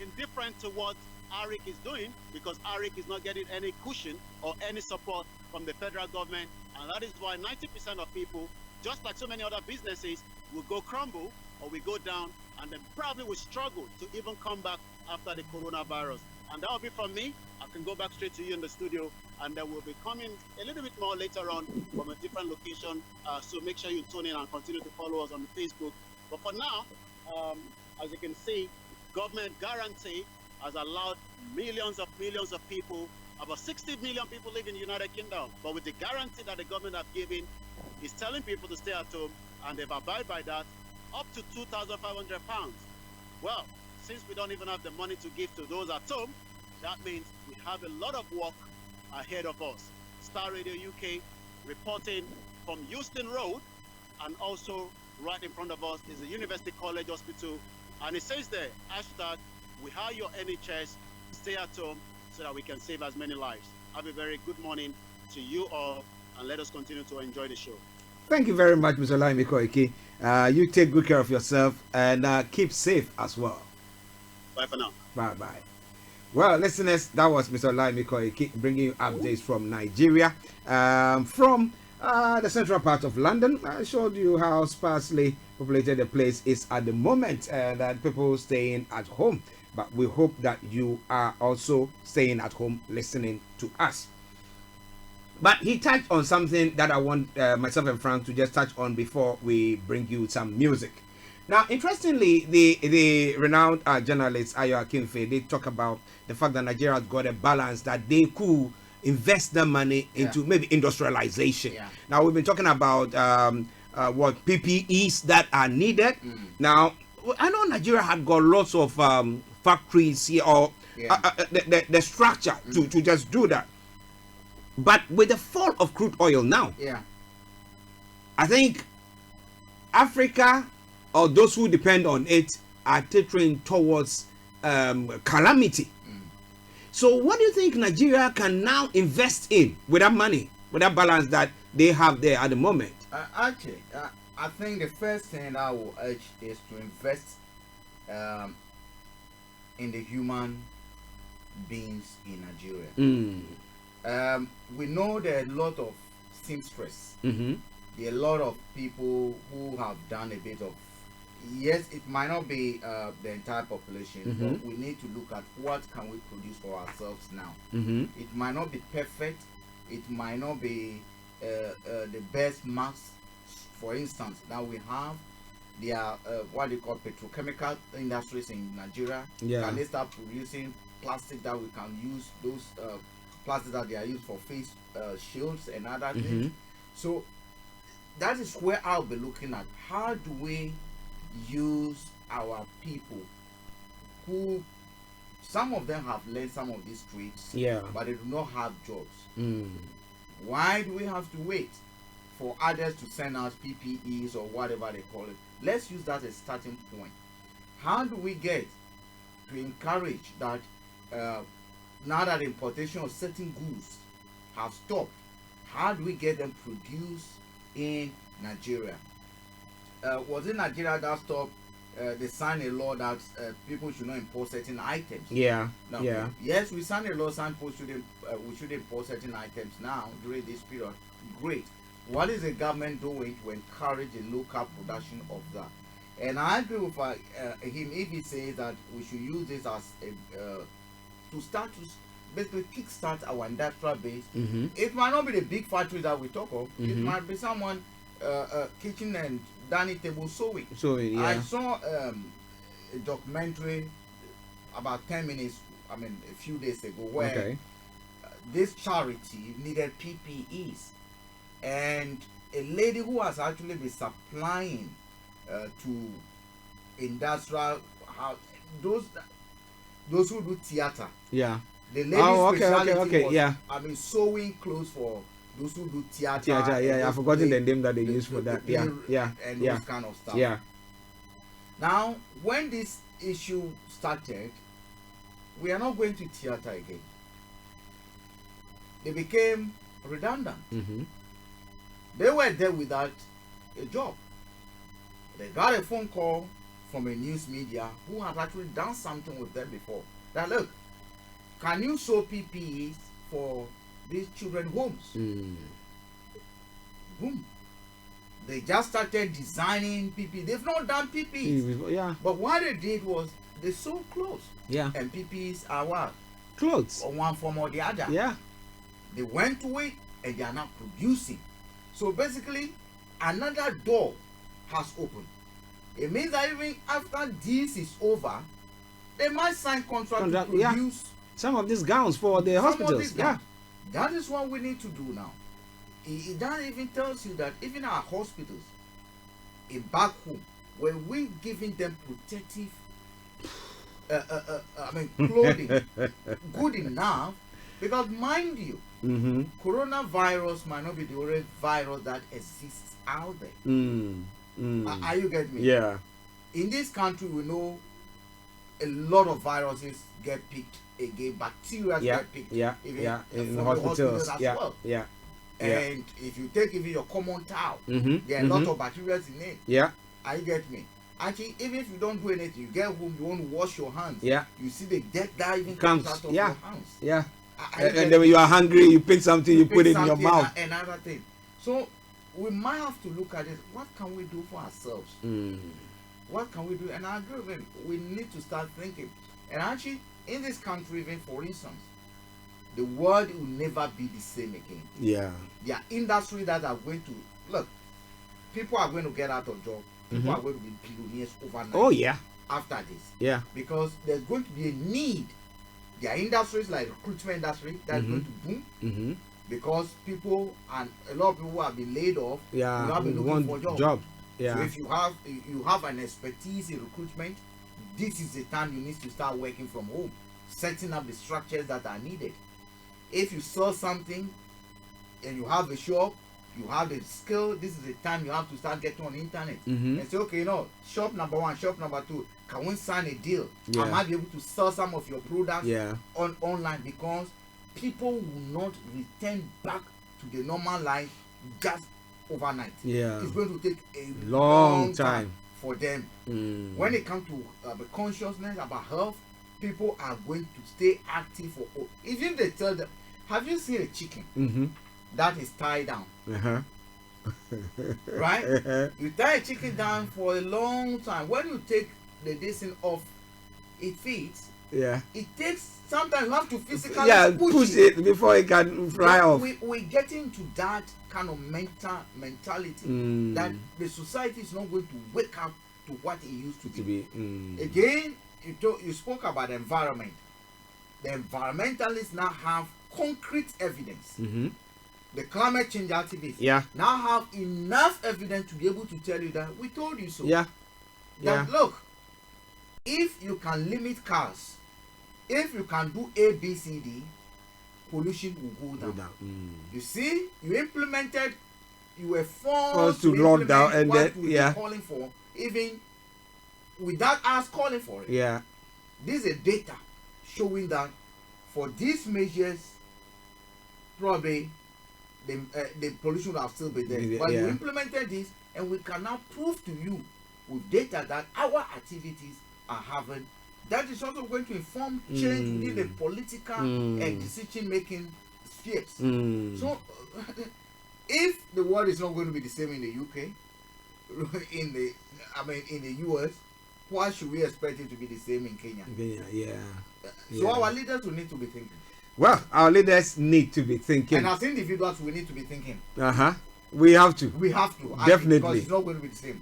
indifferent to what ARCHIE is doing, because ARCHIE is not getting any cushion or any support from the federal government. And that is why 90% of people, just like so many other businesses, will go crumble or we go down, and then probably will struggle to even come back after the coronavirus. And that will be from me. I can go back straight to you in the studio, and then we'll be coming a little bit more later on from a different location. So make sure you tune in and continue to follow us on Facebook. But for now, as you can see, government guarantee has allowed millions of people, about 60 million people live in the United Kingdom. But with the guarantee that the government have given, is telling people to stay at home, and they've abided by that, up to £2,500. Well, since we don't even have the money to give to those at home, that means we have a lot of work ahead of us. Starr Radio UK reporting from Euston Road, and also right in front of us is the University College Hospital, and it says there, hashtag, we hire your NHS, stay at home so that we can save as many lives. Have a very good morning to you all, and let us continue to enjoy the show. Thank you very much, Mr. OLAYOMI Koiki. You take good care of yourself and keep safe as well. Bye for now. Bye. Well, listeners, that was Mr. Olayomiko bringing you updates from Nigeria. From the central part of London, I showed you how sparsely populated the place is at the moment, that people staying at home. But we hope that you are also staying at home listening to us. But he touched on something that I want myself and Frank to just touch on before we bring you some music. Now, interestingly, the renowned journalist Ayo Akinfe, they talk about the fact that Nigeria has got a balance that they could invest the money into maybe industrialization. Now, we've been talking about what PPEs that are needed. Now, I know Nigeria had got lots of factories here, or the structure to just do that. But with the fall of crude oil now, I think Africa, or those who depend on it, are teetering towards calamity. So what do you think Nigeria can now invest in with that money, with that balance that they have there at the moment? Actually, I think the first thing I will urge is to invest in the human beings in Nigeria. We know there are a lot of seamstress. There are a lot of people who have done a bit of, yes, it might not be the entire population, but we need to look at what can we produce for ourselves now. It might not be perfect. It might not be the best mass. For instance, now we have what they call petrochemical industries in Nigeria. Can they start producing plastic that we can use, those plastics that they are used for face shields and other things? So that is where I'll be looking at. How do we use our people who, some of them have learned some of these trades, but they do not have jobs? Why do we have to wait for others to send out PPEs or whatever they call it? Let's use that as a starting point. How do we get to encourage that now that importation of certain goods have stopped, how do we get them produced in Nigeria? Was it Nigeria that stopped? They signed a law that people should not import certain items. Now, yes, we signed a law saying we should import certain items now during this period. Great. What is the government doing to encourage the local production of that? And I agree with him if he says that we should use this as to start to basically kickstart our industrial base. It might not be the big factories that we talk of. It might be someone kitchen and dining table sewing. I saw a documentary about 10 minutes, a few days ago, where this charity needed PPEs, and a lady who has actually been supplying to industrial those who do theater. The lady's specialty was, sewing clothes for those who do theater. I've forgotten the name that they use for that. And those kind of stuff. Now, when this issue started, we are not going to theater again. They became redundant. They were there without a job. They got a phone call from a news media who had actually done something with them before. That, look, can you sew PPEs for these children homes? Boom. They just started designing PPE. They've not done PPEs. But what they did was they sewed clothes. And PPEs are what? Clothes. Or one form or the other. They went to it and they are now producing. So basically, another door has opened. It means that even after this is over, they might sign contract to produce some of these gowns for the hospitals. That is what we need to do now. That even tells you that even our hospitals back home, when we're giving them protective clothing good enough, because mind you, coronavirus might not be the only virus that exists out there. Are you getting me? In this country, we know a lot of viruses get picked again. Bacteria get picked. In hospitals as well. And if you take even your common towel, there are a lot of bacteria in it. Are you getting me? Actually, even if you don't do anything, you get home, you want to wash your hands. Yeah. You see the death that even Comes, comes out of yeah. your hands. Yeah. And then when you are hungry, you pick something, you put it in your mouth. Another thing. So we might have to look at it. What can we do for ourselves? What can we do? And I agree with him. We need to start thinking. And actually, in this country, even for instance, the world will never be the same again. Yeah. There are industries that are going to look. People are going to get out of job. People are going to be billionaires overnight. Oh yeah. After this. Yeah. Because there's going to be a need. There are industries like recruitment industry that's going to boom. Because people and a lot of people have been laid off. Yeah. You have been looking for job. Yeah. So if you have an expertise in recruitment, this is the time you need to start working from home, setting up the structures that are needed. If you sell something and you have a shop, you have the skill, this is the time you have to start getting on the internet and say, okay, shop number 1, shop number 2, can we sign a deal? Yeah. I might be able to sell some of your products on online, because people will not return back to the normal life just overnight. Yeah. It's going to take a long time for them. When it comes to the consciousness about health, people are going to stay active for. Even they tell them, have you seen a chicken that is tied down? Right? You tie a chicken down for a long time. When you take the distance off, it feeds. Yeah. It takes sometimes you have to physically push it before it can fly off. We're getting to that kind of mentality that the society is not going to wake up to what it used to be. Again, you spoke about the environment. The environmentalists now have concrete evidence. The climate change activists now have enough evidence to be able to tell you that we told you so. That look, if you can limit cars, if you can do A, B, C, D, pollution will go down. You see, you were forced to lock down, and then calling for, even without us calling for it. Yeah. This is data showing that for these measures, probably the pollution will have still been there. But you implemented this, and we can now prove to you with data that our activities are having. That is also going to inform change within the political and decision-making spheres. So, if the world is not going to be the same in the UK, in the US, why should we expect it to be the same in Kenya? So our leaders will need to be thinking. Well, our leaders need to be thinking. And as individuals, we need to be thinking. We have to. We have to. Definitely. Because it's not going to be the same.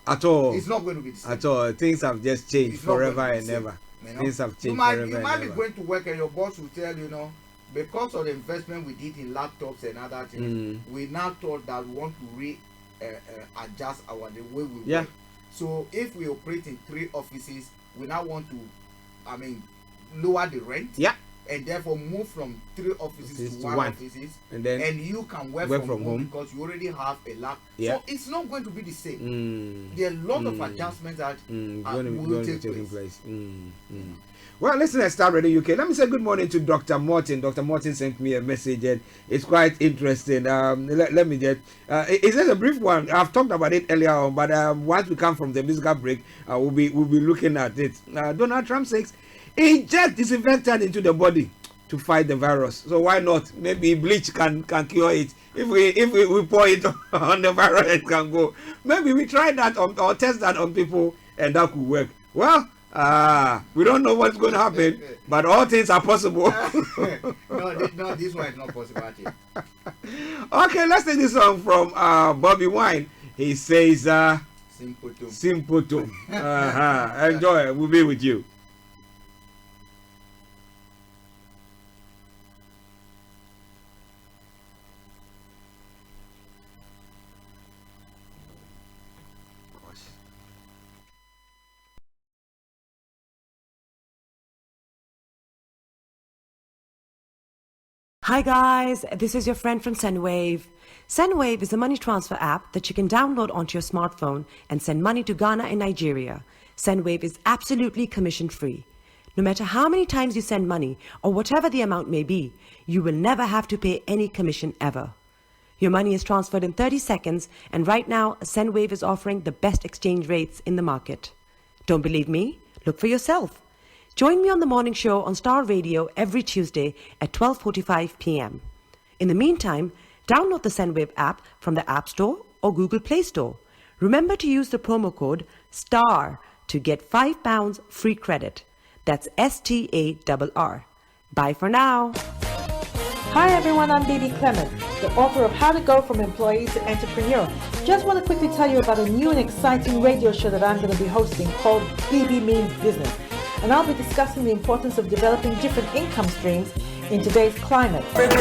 At all. It's not going to be the same. At all. Things have just changed forever and ever. Things have changed forever and ever. You might be going to work and your boss will tell you, because of the investment we did in laptops and other things, we now thought that we want to adjust the way we work. So if we operate in 3 offices, we now want to, lower the rent. And therefore move from 3 offices to 1 offices, and you can work from home because you already have a lab. So it's not going to be the same. There are a lot of adjustments that will take place. Well, listen, at Starr Radio UK, let me say good morning to Dr. Morton. Dr. Morton sent me a message, and it's quite interesting. Let me just, it's just a brief one. I've talked about it earlier on, but once we come from the musical break, we'll be looking at it. Donald Trump says, inject disinfectant into the body to fight the virus. So why not? Maybe bleach can cure it. If we pour it on the virus, it can go. Maybe we try that or test that on people, and that could work. Well, we don't know what's going to happen, but all things are possible. no, this one is not possible. Okay, let's take this song from Bobby Wine. He says, Simputum. Enjoy. We'll be with you. Hi guys, this is your friend from Sendwave. Sendwave is a money transfer app that you can download onto your smartphone and send money to Ghana and Nigeria. Sendwave is absolutely commission free. No matter how many times you send money or whatever the amount may be, you will never have to pay any commission ever. Your money is transferred in 30 seconds, and right now, Sendwave is offering the best exchange rates in the market. Don't believe me? Look for yourself. Join me on the morning show on Starr Radio every Tuesday at 12:45 p.m. In the meantime, download the Sendwave app from the App Store or Google Play Store. Remember to use the promo code STARR to get £5 free credit. That's STARR. Bye for now. Hi everyone, I'm Baby Clement, the author of How to Go from Employee to Entrepreneur. Just want to quickly tell you about a new and exciting radio show that I'm going to be hosting called BB Means Business. And I'll be discussing the importance of developing different income streams in today's climate. Make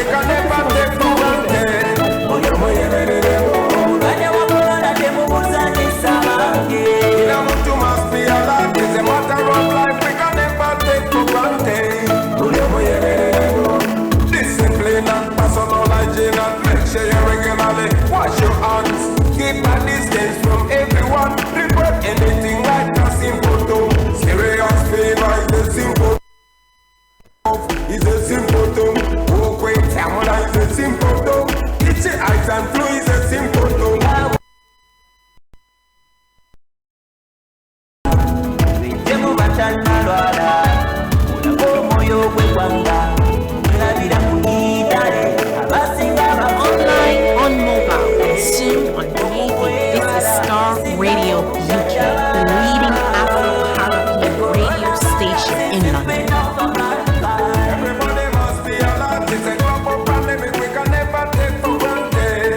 sure you regularly wash your hands. Keep a distance from everyone. Report anything like a symptom. Serious fever is a symptom. Is a symptom. Walk with stamina is a symptom. Itchy eyes and flu is a symptom. On mobile, and soon on TV. This is Starr Radio UK, the leading Afro-Caribbean radio station in London. Everybody must be alert. It's a global pandemic we can never take for granted.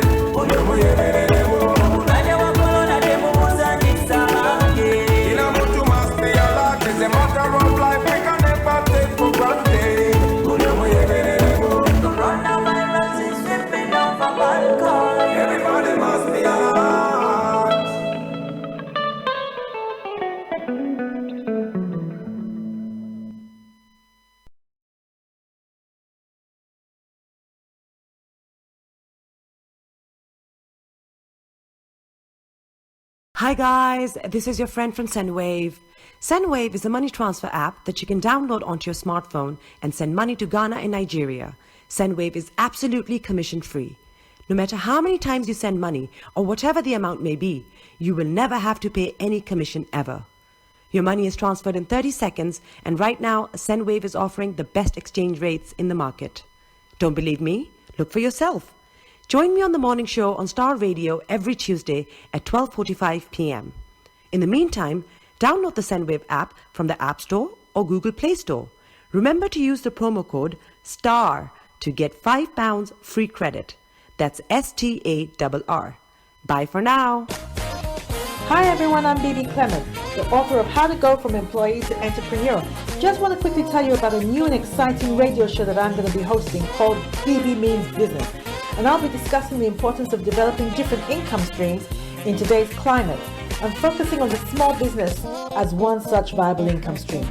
Inamutu must be alert. It's a matter of life we can never take for granted. Coronavirus is sweeping over mankind. Everybody must be alert. Hi guys, this is your friend from Sendwave. Sendwave is a money transfer app that you can download onto your smartphone and send money to Ghana and Nigeria. Sendwave is absolutely commission free. No matter how many times you send money or whatever the amount may be, you will never have to pay any commission ever. Your money is transferred in 30 seconds, and right now, Sendwave is offering the best exchange rates in the market. Don't believe me? Look for yourself. Join me on the morning show on Starr Radio every Tuesday at 12:45 p.m. In the meantime, download the Sendwave app from the App Store or Google Play Store. Remember to use the promo code STARR to get £5 free credit. That's STARR. Bye for now. Hi everyone, I'm Baby Clement, the author of How to Go from Employee to Entrepreneur. Just want to quickly tell you about a new and exciting radio show that I'm going to be hosting called BB Means Business. And I'll be discussing the importance of developing different income streams in today's climate and focusing on the small business as one such viable income stream.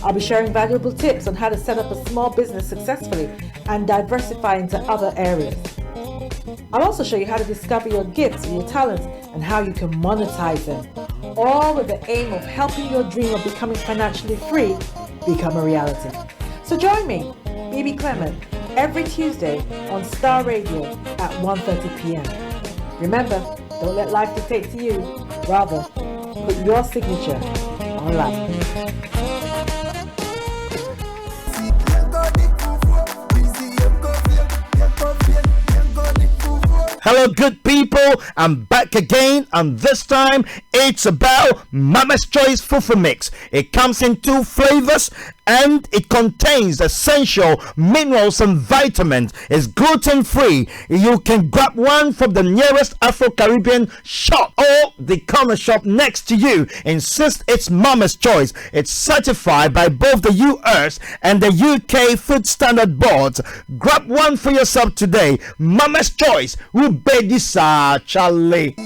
I'll be sharing valuable tips on how to set up a small business successfully and diversify into other areas. I'll also show you how to discover your gifts and your talents and how you can monetize them, all with the aim of helping your dream of becoming financially free become a reality. So join me, BB Clement, every Tuesday on Starr Radio at 1:30 p.m. Remember, don't let life dictate to you. Rather, put your signature on life. Hello, good people. I'm back again, and this time it's about Mama's Choice Fufu Mix. It comes in 2 flavors, and it contains essential minerals and vitamins. It's gluten-free. You can grab one from the nearest Afro-Caribbean shop or the corner shop next to you. Insist it's Mama's Choice. It's certified by both the US and the UK Food Standard Boards. Grab one for yourself today. Mama's Choice. Ubedisa Charlie.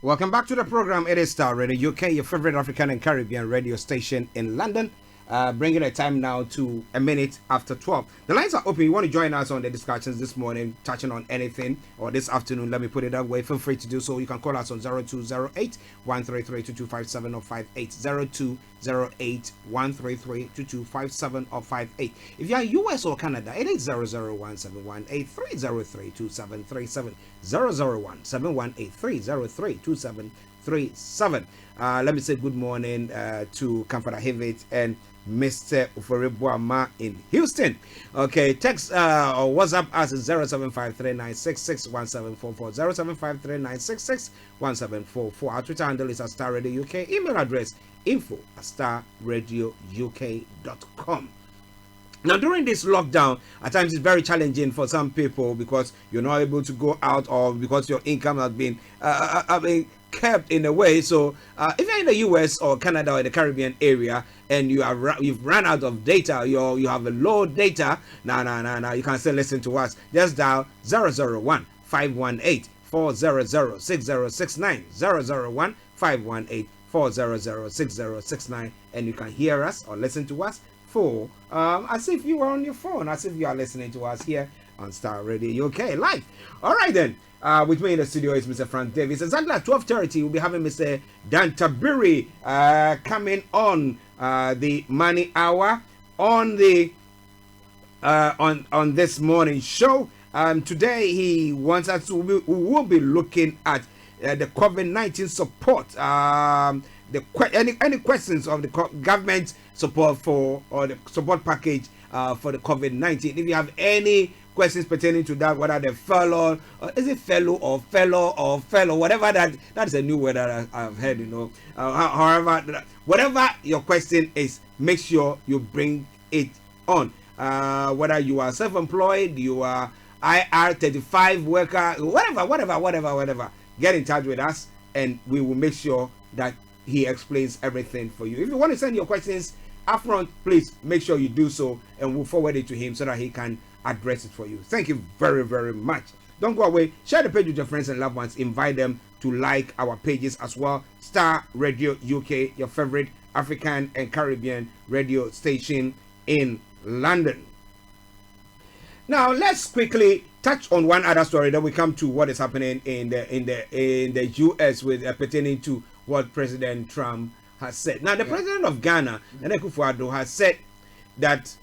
Welcome back to the program. It is Starr Radio UK, your favorite African and Caribbean radio station in London. bringing the time now to a minute after 12. The lines are open. You want to join us on the discussions this morning, touching on anything, or this afternoon, let me put it that way. Feel free to do so. You can call us on 0208 133 2257 or 58 0208 133 2257 or 58. If you are US or Canada, it is 001 718 303 2737 001 718 303 2737. Let me say good morning to Comforter Hewitt and Mr. Uforibuama in Houston. Okay, text or WhatsApp us is 0753966174 0753966174. Our Twitter handle is at Starr Radio UK. Email address info@starradiouk.com. Now, during this lockdown, at times it's very challenging for some people because you're not able to go out or because your income has been kept in a way. So if you're in the US or Canada or the Caribbean area and you've run out of data, you have a low data, no, you can still listen to us. Just dial 001 518 400 6069 001 518 400 6069, and you can hear us or listen to us for as if you were on your phone, as if you are listening to us here on Starr Radio UK live. All right then. With me in the studio is Mr. Frank Davis. Exactly at 12:30, we'll be having Mr. Dan TABIRI coming on the Money Hour on the on this morning show. Today he wants us to. We will be looking at the COVID-19 support. Any questions of the government support for or the support package for the COVID-19? If you have any questions pertaining to that, whether the fellow, is it fellow or whatever that is a new word that I've heard, however, whatever your question is, make sure you bring it on, whether you are self-employed, you are IR35 worker, whatever, get in touch with us and we will make sure that he explains everything for you. If you want to send your questions up front, please make sure you do so and we'll forward it to him so that he can address it for you. Thank you very, very much. Don't go away. Share the page with your friends and loved ones. Invite them to like our pages as well. Starr Radio UK, your favorite African and Caribbean radio station in London. Now let's quickly touch on one other story. Then we come to what is happening in the US with pertaining to what President Trump has said. Now the president of Ghana, Nana Akufo-Addo, has said that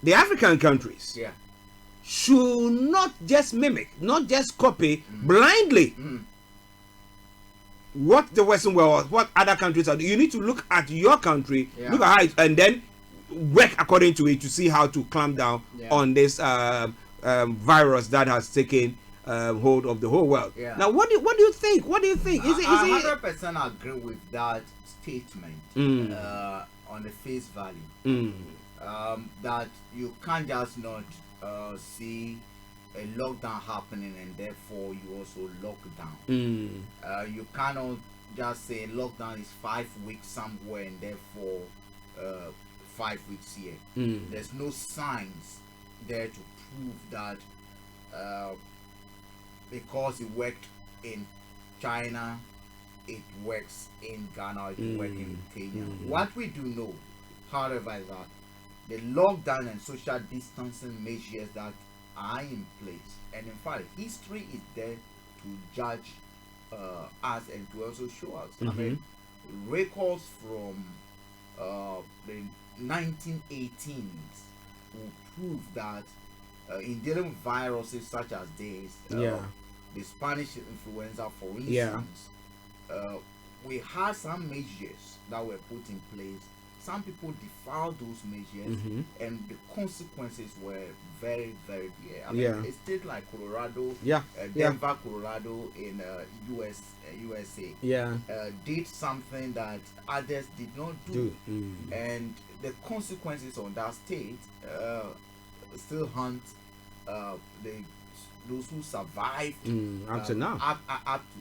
the African countries should not just mimic, not just copy blindly what the Western world, what other countries are doing. You need to look at your country, look at how it, and then work according to it to see how to clamp down on this virus that has taken hold of the whole world. Now, what do you think? What do you think? Is it? I 100% agree with that statement on the face value. That you can't just not see a lockdown happening and therefore you also lock down. You cannot just say lockdown is 5 weeks somewhere and therefore 5 weeks here. There's no signs there to prove that because it worked in China, it works in Ghana, it works in Kenya. What we do know, however, is that the lockdown and social distancing measures that are in place, and in fact history is there to judge us and to also show us. I mean, records from the 1918s will prove that in dealing with viruses such as this, the Spanish influenza for instance, we had some measures that were put in place. Some people defiled those measures, and the consequences were very, very big. I mean, a state like Colorado, Denver, Colorado in USA, did something that others did not do, and the consequences on that state still haunt those who survived up to now.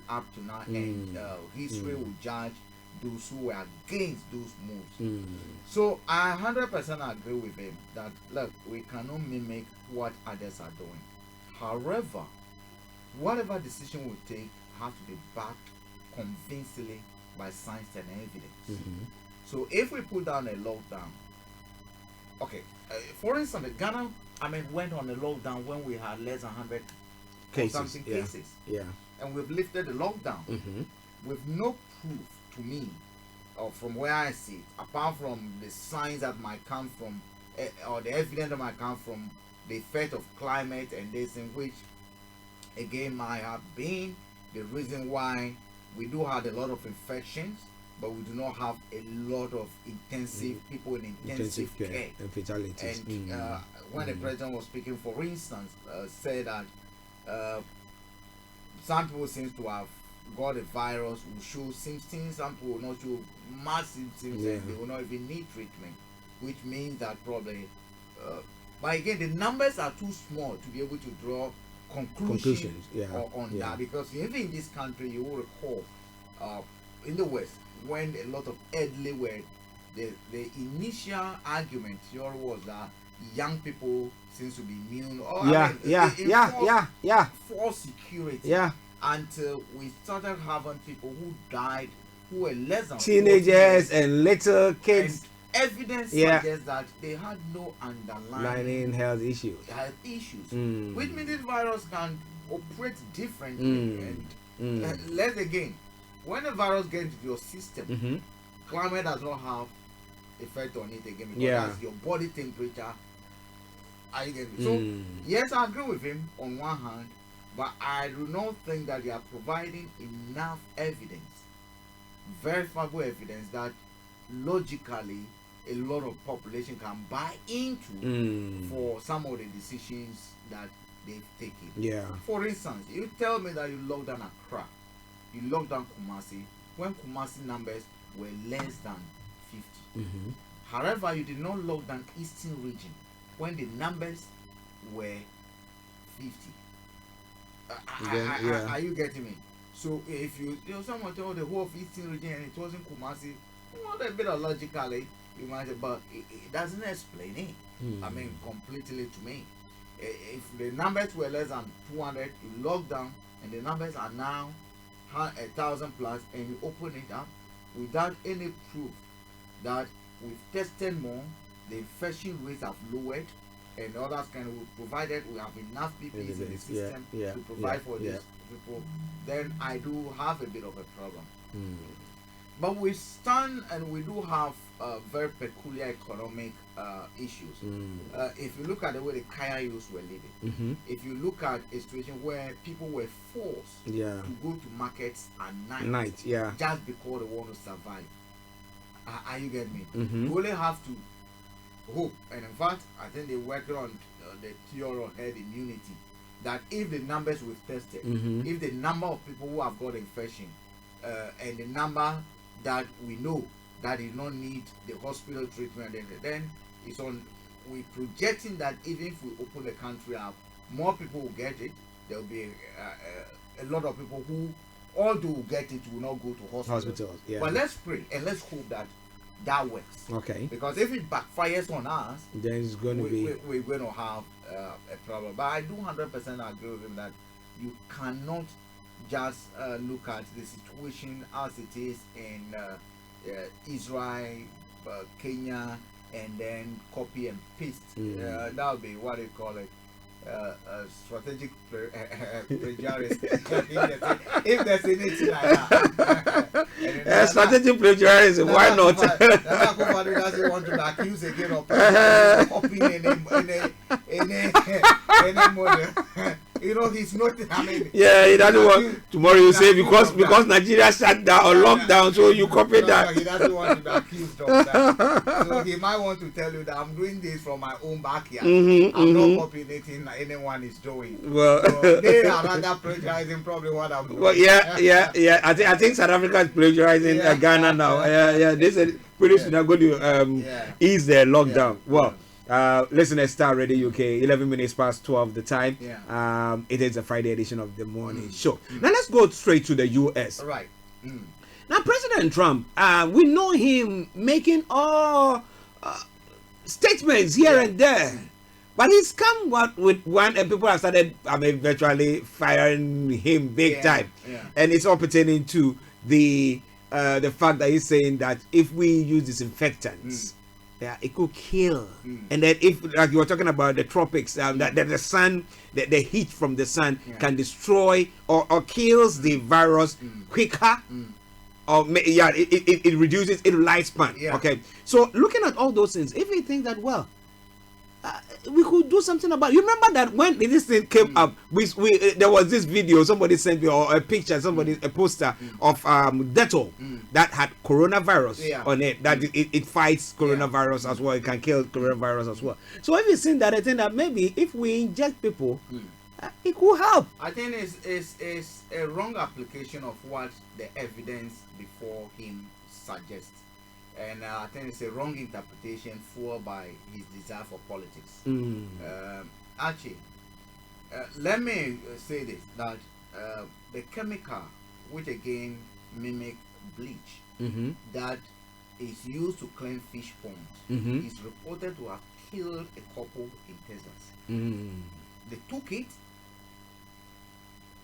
Up to now, and history will judge those who were against those moves. So I 100% agree with him that look, we cannot mimic what others are doing. However, whatever decision we take have to be backed convincingly by science and evidence. So if we put down a lockdown, okay, for instance, Ghana, went on a lockdown when we had less than 100 cases. Cases. Yeah. And we've lifted the lockdown with no proof to me, or from where I see it, apart from the signs that might come from, or the evidence that might come from the effect of climate and this, in which, again, might have been the reason why we do have a lot of infections, but we do not have a lot of intensive people in intensive care and fatalities. And when the president was speaking, for instance, said that some people seem to have got a virus, will show symptoms, some people will not show mass symptoms, and they will not even need treatment, which means that probably, but again, the numbers are too small to be able to draw conclusions on that, because even in this country, you will recall, in the West, when a lot of elderly were, the initial argument here was that young people seems to be immune. False security. Yeah. Until we started having people who died who were less than teenagers and little kids. And evidence suggests that they had no underlying health issues. Which means this virus can operate differently. And let's again, when the virus gets into your system, climate does not have effect on it again, because that's your body temperature. So yes, I agree with him on one hand, but I do not think that they are providing enough evidence, verifiable evidence, that logically a lot of population can buy into for some of the decisions that they've taken. Yeah. For instance, you tell me that you locked down Accra, you locked down Kumasi, when Kumasi numbers were less than 50. However, you did not lock down Eastern region when the numbers were 50. Are you getting me? So if you someone told the whole of Eastern region and it wasn't Kumasi, a bit of logically you might say, but it doesn't explain it. Completely to me. If the numbers were less than 200, you lock down, and the numbers are now 1,000 plus, and you open it up without any proof that we've tested more, the infection rates have lowered, and others provided we have enough PPEs in the system to provide for these people, then I do have a bit of a problem. But we stand and we do have very peculiar economic issues. If you look at the way the Kaya youths were living, if you look at a situation where people were forced to go to markets at night, just because they want to survive. Are you getting me? You only have to hope, and in fact, I think they're working on the theory of herd immunity, that if the numbers we've tested, if the number of people who have got infection, and the number that we know that did not need the hospital treatment, then it's on. We're projecting that even if we open the country up, more people will get it. There will be a lot of people who, although will get it, will not go to hospitals. But let's pray and let's hope that that works. Okay. Because if it backfires on us, then it's going to be we're going to have a problem. But I do 100% agree with him that you cannot just look at the situation as it is in Israel, Kenya, and then copy and paste. That would be what they call it. Strategic plagiarism. If there's anything like that. Strategic plagiarism, why not? Nobody doesn't want to accuse again of copying any model. He's not. He doesn't want. Tomorrow you say because Nigeria shut down or locked down, so you copy that. He doesn't want to be accused of that. So he might want to tell you that I'm doing this from my own backyard. I'm not copying anything that anyone is doing. Well, so they are rather plagiarizing probably what I'm doing. Well, I think South Africa is plagiarizing Ghana now. They said pretty soon they're going to ease their lockdown. Well. Listen at Starr Radio UK, 11 minutes past 12 the time. It is a Friday edition of the morning show. Now let's go straight to the US. Right. Now President Trump, we know him making all statements here and there, but he's come with one, and people have started virtually firing him big time, and it's all pertaining to the the fact that he's saying that if we use disinfectants, yeah, it could kill. And then if, like you were talking about the tropics, that the sun, the heat from the sun can destroy or kills the virus quicker. Or it reduces its lifespan. Okay, so looking at all those things, if we think that, well, we could do something about it. You remember that when this thing came up, there was this video somebody sent me, or a picture, a poster of Dettol that had coronavirus on it, that it fights coronavirus as well. It can kill coronavirus as well. So if you think that, I think that maybe if we inject people, it could help. I think it's a wrong application of what the evidence before him suggests. And I think it's a wrong interpretation fueled by his desire for politics. Archie, let me say this, that the chemical, which again mimic bleach, that is used to clean fish ponds, is reported to have killed a couple in Texas. They took it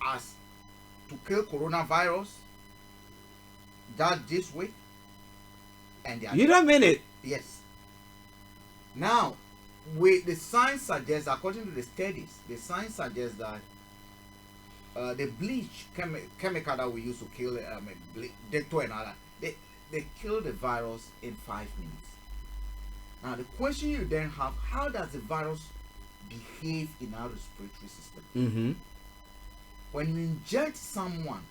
as to kill coronavirus that this way. And you don't mean it? Yes. Now, the science suggests, according to the studies, the science suggests that the bleach chemical that we use to kill Dettol and all that, they kill the virus in 5 minutes. Now, the question you then have, how does the virus behave in our respiratory system? When you inject someone,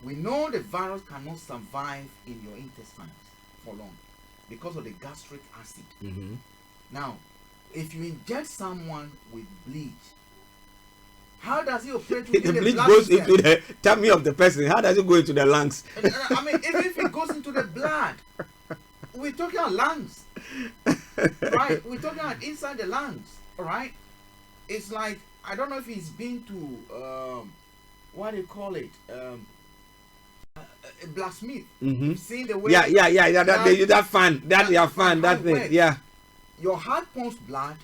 we know the virus cannot survive in your intestines for long because of the gastric acid. Now, if you inject someone with bleach, how does it operate within the bleach blood goes system? into the tummy of the person. How does it go into the lungs? I mean, even if it goes into the blood, we're talking about lungs, right? We're talking about inside the lungs, all right? It's like, I don't know if he's been to what do you call it? A blacksmith. See the way that fan, that thing, yeah. Your heart pumps blood,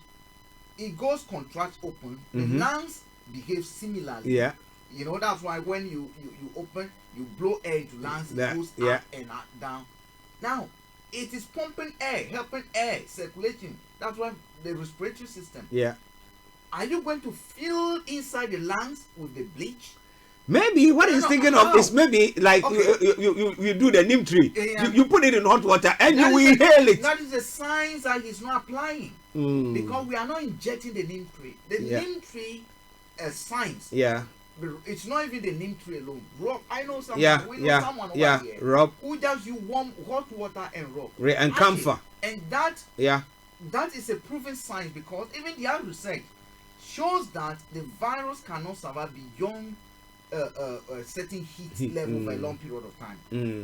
it goes contracts open, the lungs behave similarly. Yeah. You know, that's why when you open, you blow air into lungs, it goes up and up, down. Now, it is pumping air, helping air circulating. That's why the respiratory system. Yeah. Are you going to fill inside the lungs with the bleach? Maybe what he's thinking of is maybe like you do the neem tree. You put it in hot water and you will inhale it. That is a science that he's not applying. Because we are not injecting the neem tree. The neem tree science. Yeah. It's not even the neem tree alone. Rob, I know someone. We know someone over here. Rob. Who does you warm hot water and rub. And camphor. And that is a proven science, because even the other research shows that the virus cannot survive beyond a certain heat level for a long period of time.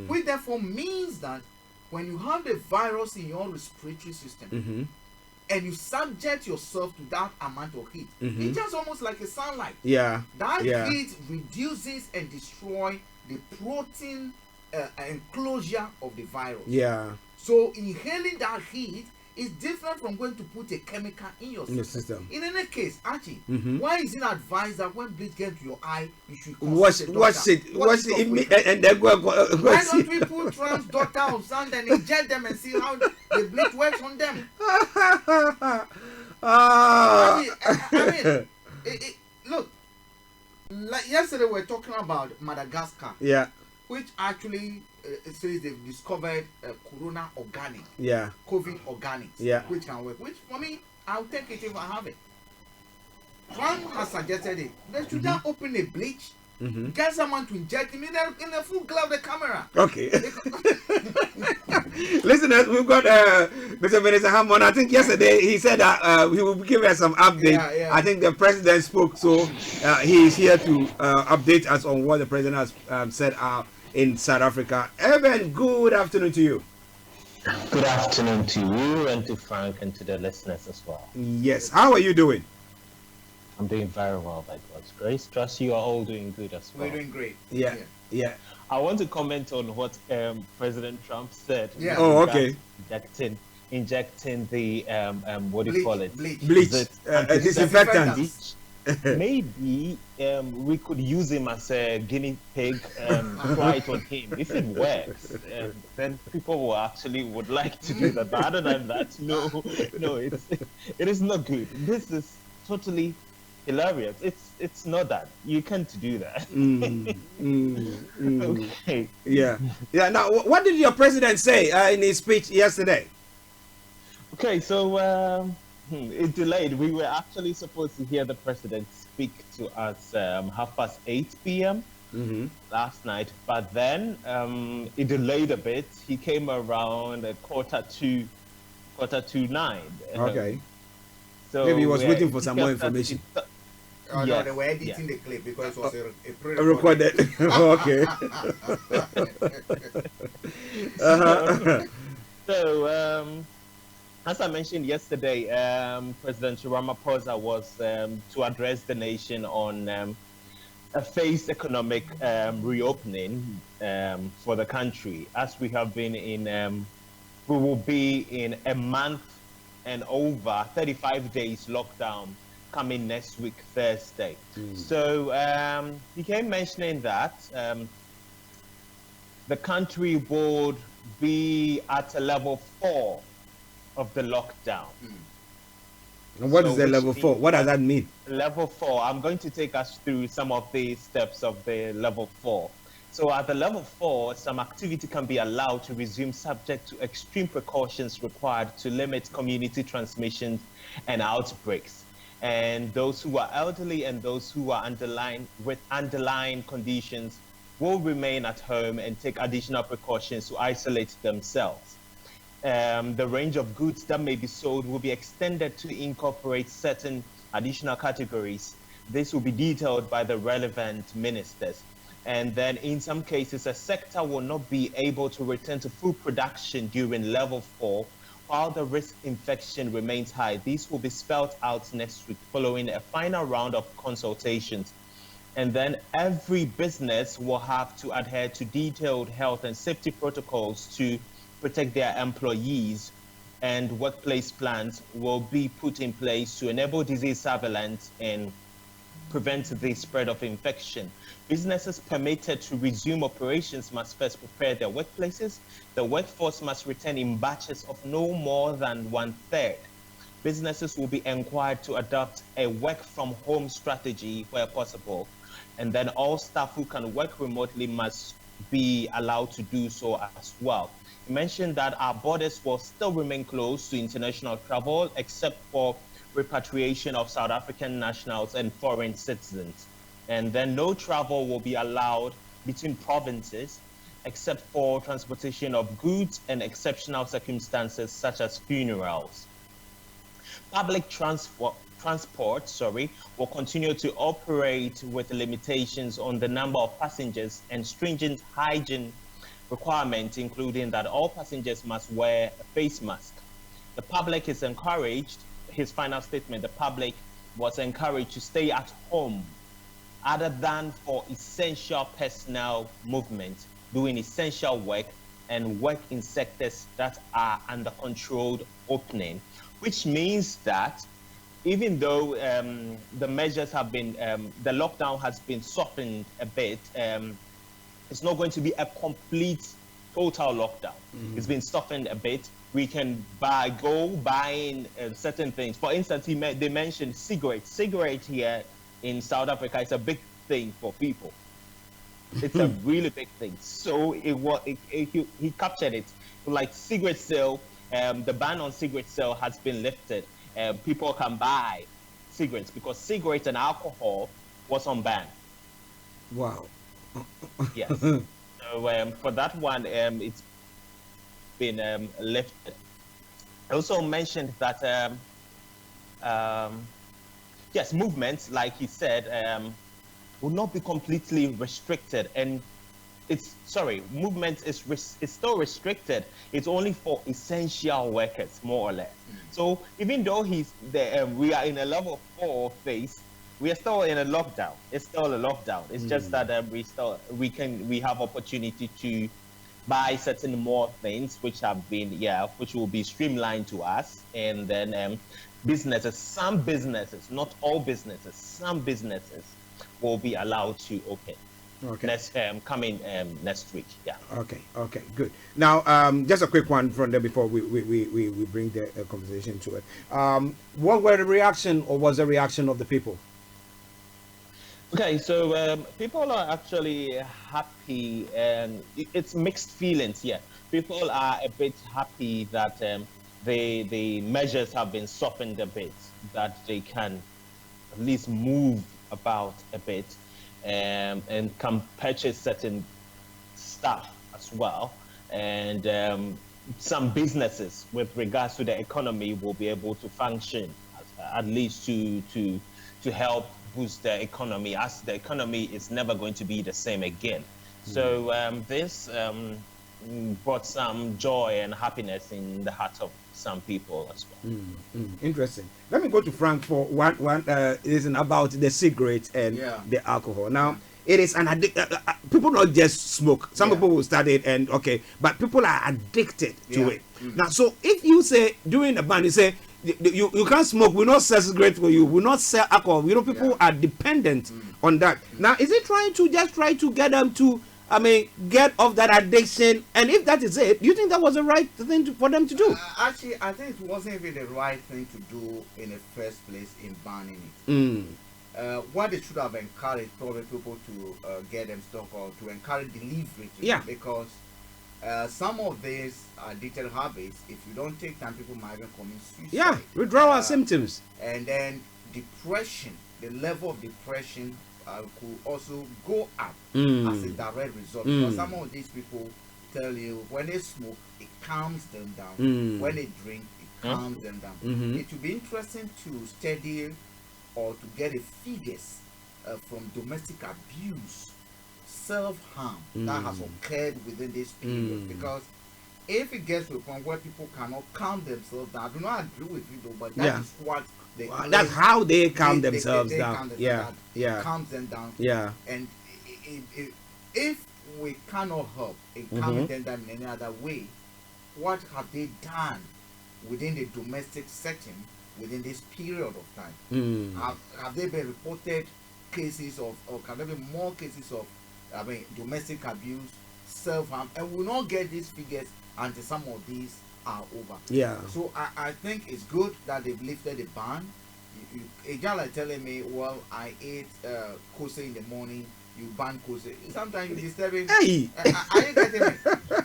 Which therefore means that when you have the virus in your respiratory system and you subject yourself to that amount of heat, it's just almost like a sunlight. That heat reduces and destroys the protein enclosure of the virus. So inhaling that heat is different from going to put a chemical in your system. In any case, Archie, why is it advised that when bleach gets to your eye, you should wash it, and then go. Why don't we put trans daughter of sand and inject them and see how the bleach works on them? I mean, look, like yesterday we were talking about Madagascar. Which actually says they've discovered corona organic. COVID organics. Which can work. Which for me, I'll take it if I have it. Trump has suggested it. They should not open a bleach. Get someone to inject him in the full glare of the camera. Okay. Listeners, we've got Mr. Vanessa Hammond. I think yesterday he said that he will give us some update. I think the president spoke, so he is here to update us on what the president has said in South Africa. Evan, good afternoon to you. Good afternoon to you and to Frank and to the listeners as well. Yes. How are you doing? I'm doing very well, by God's grace. Trust you are all doing good as well. We're doing great. Yeah. I want to comment on what President Trump said. Oh, okay. Injecting the what do you call it? Bleach. Disinfectant. maybe we could use him as a guinea pig, try it on him. If it works, then people will actually would like to do that. But other than that, no, it is not good. This is totally hilarious. It's not that. You can't do that. Okay. Yeah. Now, what did your president say in his speech yesterday? Okay, so it delayed. We were actually supposed to hear the president speak to us 8:30 p.m. Last night, but then it delayed a bit. He came around 9:45. Okay. So maybe he was waiting for some more information. Oh, no, they were editing the clip because it was a recorded. Okay. So, as I mentioned yesterday, President Ramaphosa was to address the nation on a phased economic reopening for the country. As we have been we will be in a month and over 35 days lockdown coming next week, Thursday. So he came mentioning that the country would be at a level 4 of the lockdown. And what is the level 4? What does that mean? Level 4, I'm going to take us through some of the steps of the level 4. So at the level 4, some activity can be allowed to resume subject to extreme precautions required to limit community transmission and outbreaks. And those who are elderly and those who are with underlying conditions will remain at home and take additional precautions to isolate themselves. The range of goods that may be sold will be extended to incorporate certain additional categories. This will be detailed by the relevant ministers. And then in some cases, a sector will not be able to return to full production during level 4 while the risk infection remains high. These will be spelled out next week following a final round of consultations. And then every business will have to adhere to detailed health and safety protocols to protect their employees, and workplace plans will be put in place to enable disease surveillance and prevent the spread of infection. Businesses permitted to resume operations must first prepare their workplaces. The workforce must return in batches of no more than 1/3. Businesses will be encouraged to adopt a work from home strategy where possible. And then all staff who can work remotely must be allowed to do so as well. You mentioned that our borders will still remain closed to international travel except for repatriation of South African nationals and foreign citizens. And then no travel will be allowed between provinces except for transportation of goods and exceptional circumstances such as funerals. Public transport will continue to operate with limitations on the number of passengers and stringent hygiene requirements, including that all passengers must wear a face mask. The public is encouraged, his final statement, the public was encouraged to stay at home other than for essential personnel movement, doing essential work and work in sectors that are under controlled opening, which means that even though the measures have been, the lockdown has been softened a bit, it's not going to be a complete total lockdown. It's been softened a bit. We can go buying certain things. For instance, they mentioned cigarettes. Cigarette here in South Africa is a big thing for people. It's a really big thing. So he captured it. Like cigarette sale, the ban on cigarette sale has been lifted. People can buy cigarettes because cigarettes and alcohol was on ban. Wow. Yes. So for that one, it's been lifted. I also mentioned that yes, movements, like he said, will not be completely restricted, and movement is still restricted. It's only for essential workers, more or less. So even though we are in a level 4 phase, we are still in a lockdown. It's still a lockdown. It's just that we have opportunity to buy certain more things which will be streamlined to us, and then businesses, some businesses, not all businesses, some businesses will be allowed to open. Next coming next week. Yeah. Okay, good. Now, just a quick one from there before we bring the conversation to it. What were the reaction, or was the reaction of the people? Okay, so people are actually happy, and it's mixed feelings. Yeah, people are a bit happy that the measures have been softened a bit, that they can at least move about a bit. And can purchase certain stuff as well, and some businesses with regards to the economy will be able to function, at least to help boost the economy, as the economy is never going to be the same again. So this brought some joy and happiness in the heart of some people as well. Interesting. Let me go to Frank for one isn't about the cigarette and the alcohol. Now, it is an people not just smoke. Some people will start it and but people are addicted to it. Now, so if you say during the ban, you say you can't smoke, we not sell cigarette for you, we not sell alcohol. People are dependent on that. Now, is it try to get them to get off that addiction? And if that is it, do you think that was the right thing for them to do? Actually, I think it wasn't even the right thing to do in the first place in banning it. What they should have encouraged probably people to get them stock, or to encourage delivery to them, because some of these addictive habits, if you don't take time, people might even commit suicide. Withdrawal symptoms. And then depression, the level of depression could also go up as a direct result. Because some of these people tell you when they smoke, it calms them down. When they drink, it calms them down. It would be interesting to study or to get a figures from domestic abuse, self-harm that has occurred within this period. Because if it gets to a point where people cannot calm themselves down, I do not agree with you though, but that is what that's how they calm themselves down. It calms them down. And if we cannot help in calming them down in any other way, what have they done within the domestic setting within this period of time? Have they been reported cases of, or can there be more cases of domestic abuse, self-harm? And we'll not get these figures until some of these are over. So I think it's good that they've lifted the ban. A guy like telling me, well, I ate kose in the morning, you ban kose. Sometimes you're disturbing. Hey! I ain't getting it.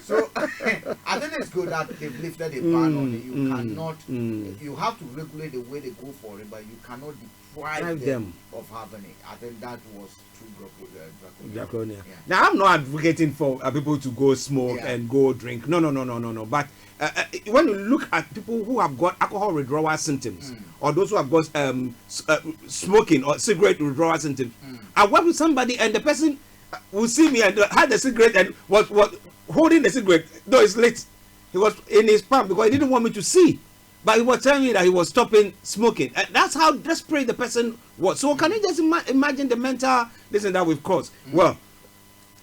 So I think it's good that they've lifted the ban on it. You cannot, you have to regulate the way they go for it, but you cannot deprive them of having it. I think that was true draconian. Now, I'm not advocating for people to go smoke and go drink. No. But when you look at people who have got alcohol withdrawal symptoms, or those who have got smoking or cigarette withdrawal symptoms, I work with somebody and the person will see me and had the cigarette and was holding the cigarette. No, it's late. He was in his palm because he didn't want me to see. But he was telling me that he was stopping smoking. And that's how desperate the person was. So can you just imagine the mental this and that we've caused? Well,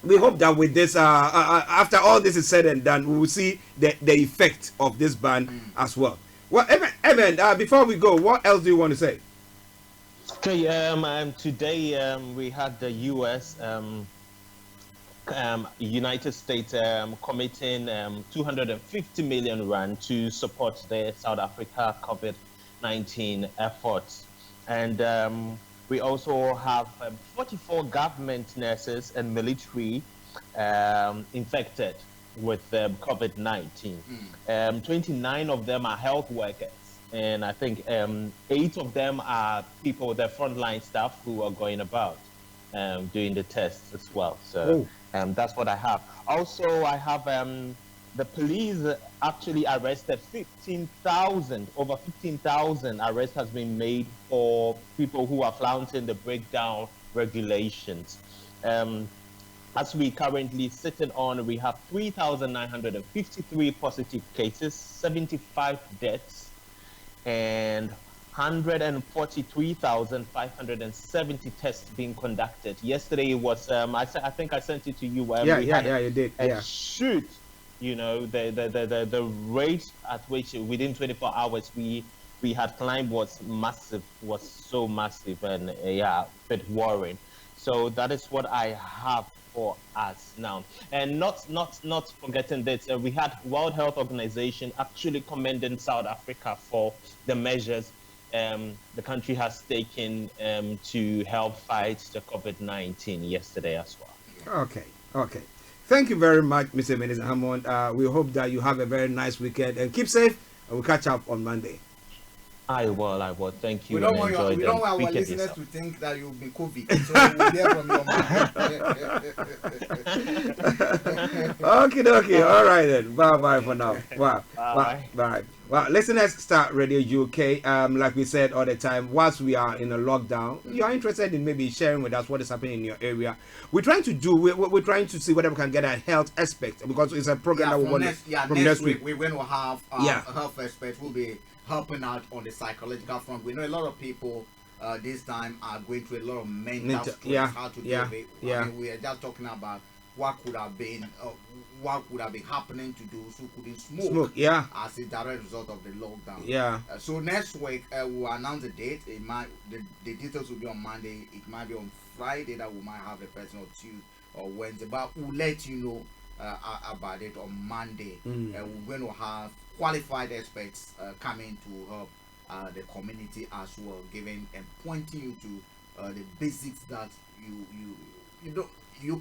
we hope that with this, after all this is said and done, we will see the effect of this ban as well. Well, Evan, before we go, what else do you want to say? Okay, today we had the U.S. United States committing 250 million rand to support the South Africa COVID-19 efforts. And we also have 44 government nurses and military infected with COVID-19. 29 of them are health workers. And I think 8 of them are people, the frontline staff who are going about doing the tests as well. So that's what I have. Also, I have the police actually arrested over 15,000 arrests has been made for people who are flouting the breakdown regulations. As we currently sitting on, we have 3,953 positive cases, 75 deaths, and 143,570 tests being conducted. Yesterday was I think I sent it to you. You did. Shoot, the rate at which within 24 hours we we had climbed was massive, was so massive, and yeah, a bit worrying. So that is what I have for us now. And not forgetting that we had World Health Organization actually commending South Africa for the measures the country has taken to help fight the COVID-19 yesterday as well. Okay. Thank you very much, Mr. Minister Hammond. We hope that you have a very nice weekend and keep safe, and we'll catch up on Monday. I will. Thank you. We don't want our listeners to think that you'll be COVID, so we'll hear from your mind. Okay. All right then. Bye for now. Bye. Well, listeners, Star Radio UK. Like we said all the time, whilst we are in a lockdown, you are interested in maybe sharing with us what is happening in your area. We're trying to see whether we can get a health aspect, because it's a program that we want from next week. We're going to have a health expert who will be helping out on the psychological front. We know a lot of people this time are going through a lot of mental stress, how to deal with it. I mean, we are just talking about what could have been happening to those who couldn't smoke as a direct result of the lockdown. So next week we'll announce the date. The details will be on Monday. It might be on Friday that we might have the person, or Tuesday or Wednesday, but we'll let you know about it on Monday. We're going to have qualified experts coming to help the community as well, giving and pointing you to the basics that you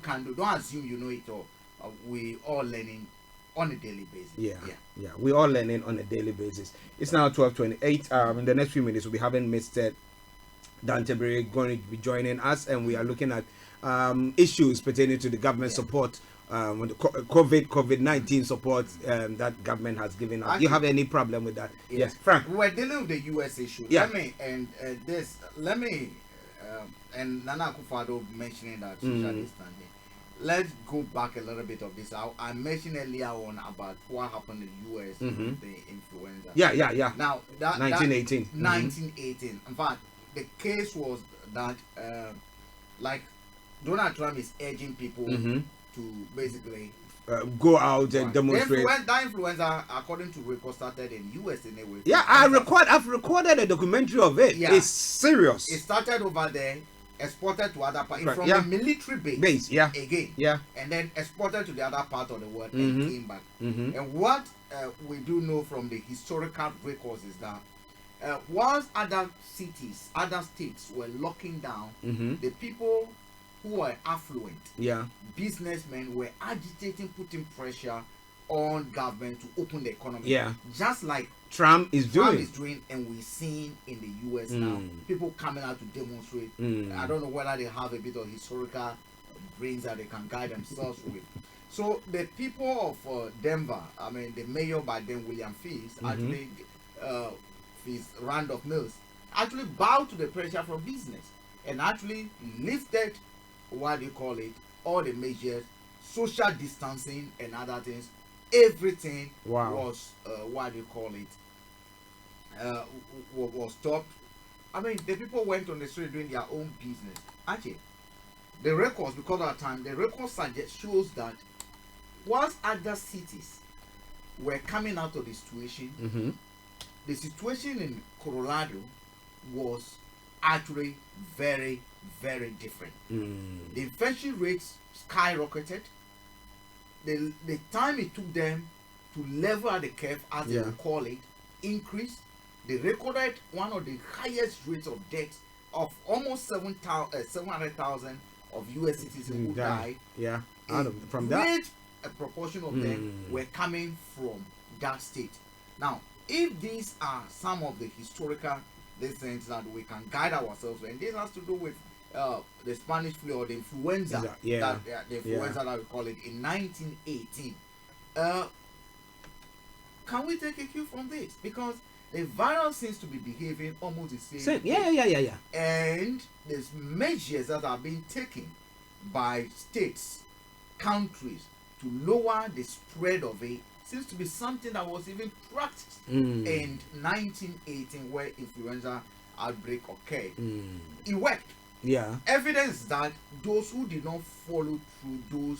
can do. Don't assume you know it all. We all learning on a daily basis. Yeah. We all learning on a daily basis. It's now 12:28. In the next few minutes, we'll be having Mr. Dan TABIRI going to be joining us, and we are looking at issues pertaining to the government support. The COVID-19 support that government has given us. Do you have any problem with that? Yes, Frank. We're dealing with the U.S. issue. Let me and Nana Akufo-Addo mentioning that social distancing. Let's go back a little bit of this. I mentioned earlier on about what happened in the U.S. with the influenza. Yeah. Now, 1918. 1918. In fact, the case was that like Donald Trump is urging people to basically go out and demonstrate. That influenza, according to record, started in U.S. anyway. Yeah, I've recorded a documentary of it. Yeah. It's serious. It started over there, exported to other parts from a military base. Again. And then exported to the other part of the world and came back. And what we do know from the historical records is that once other cities, other states were locking down, the people who were affluent, businessmen were agitating, putting pressure on government to open the economy. Just like Trump is doing, and we're seeing in the US now, people coming out to demonstrate. I don't know whether they have a bit of historical brains that they can guide themselves with. So the people of Denver, I mean the mayor by then, William Feast, actually Randolph Mills, actually bowed to the pressure from business and actually lifted all the measures, social distancing and other things. Everything was was stopped. I mean, the people went on the street doing their own business. Actually, the records, because of time, the records shows that whilst other cities were coming out of the situation, the situation in Colorado was actually very, very different. The infection rates skyrocketed. The time it took them to level at the curve, as they would call it, increased. They recorded one of the highest rates of deaths of almost 700,000 of U.S. citizens who died. From that, a proportion of them were coming from that state. Now, if these are some of the historical things that we can guide ourselves, and this has to do with the Spanish flu or the influenza, the influenza that we call it in 1918. Can we take a cue from this? Because the virus seems to be behaving almost the same. Yeah. And there's measures that are being taken by states, countries to lower the spread of it. Seems to be something that was even practiced in 1918, where influenza outbreak occurred. It worked. Evidence that those who did not follow through those,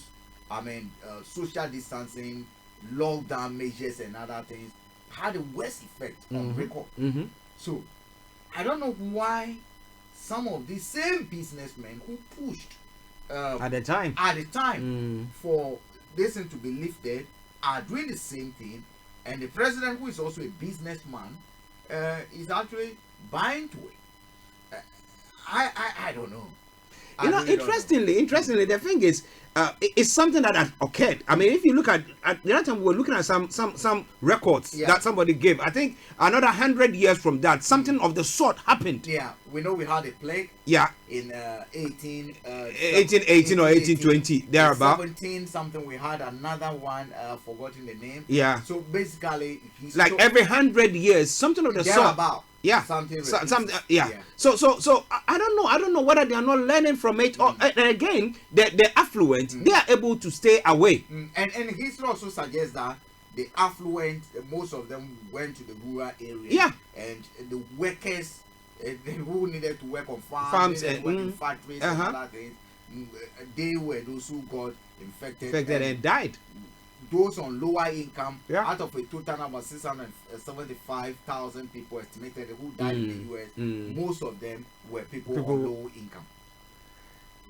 social distancing, lockdown measures and other things had a worse effect on record. So I don't know why some of these same businessmen who pushed at the time for this thing to be lifted are doing the same thing, and the president, who is also a businessman, is actually buying to it. I don't know. You know, interestingly, the thing is, it's something that has occurred. I mean, if you look at the other time, we were looking at some records that somebody gave. I think another 100 years from that, something of the sort happened. Yeah, we know we had a plague. Yeah. In 1818 or 1820, thereabout. 17 something. We had another one. Forgotten the name. Yeah. So basically, like every 100 years, something of the sort. Yeah, something. Yeah. So I don't know whether they are not learning from it, or and again, the affluent, they are able to stay away. And history also suggests that the affluent, most of them went to the rural area. Yeah. And the workers, who needed to work on farms and work in factories and other things, they were those who got infected and died. Those on lower income, out of a total number 675,000 people estimated who died in the US, most of them were people on low income.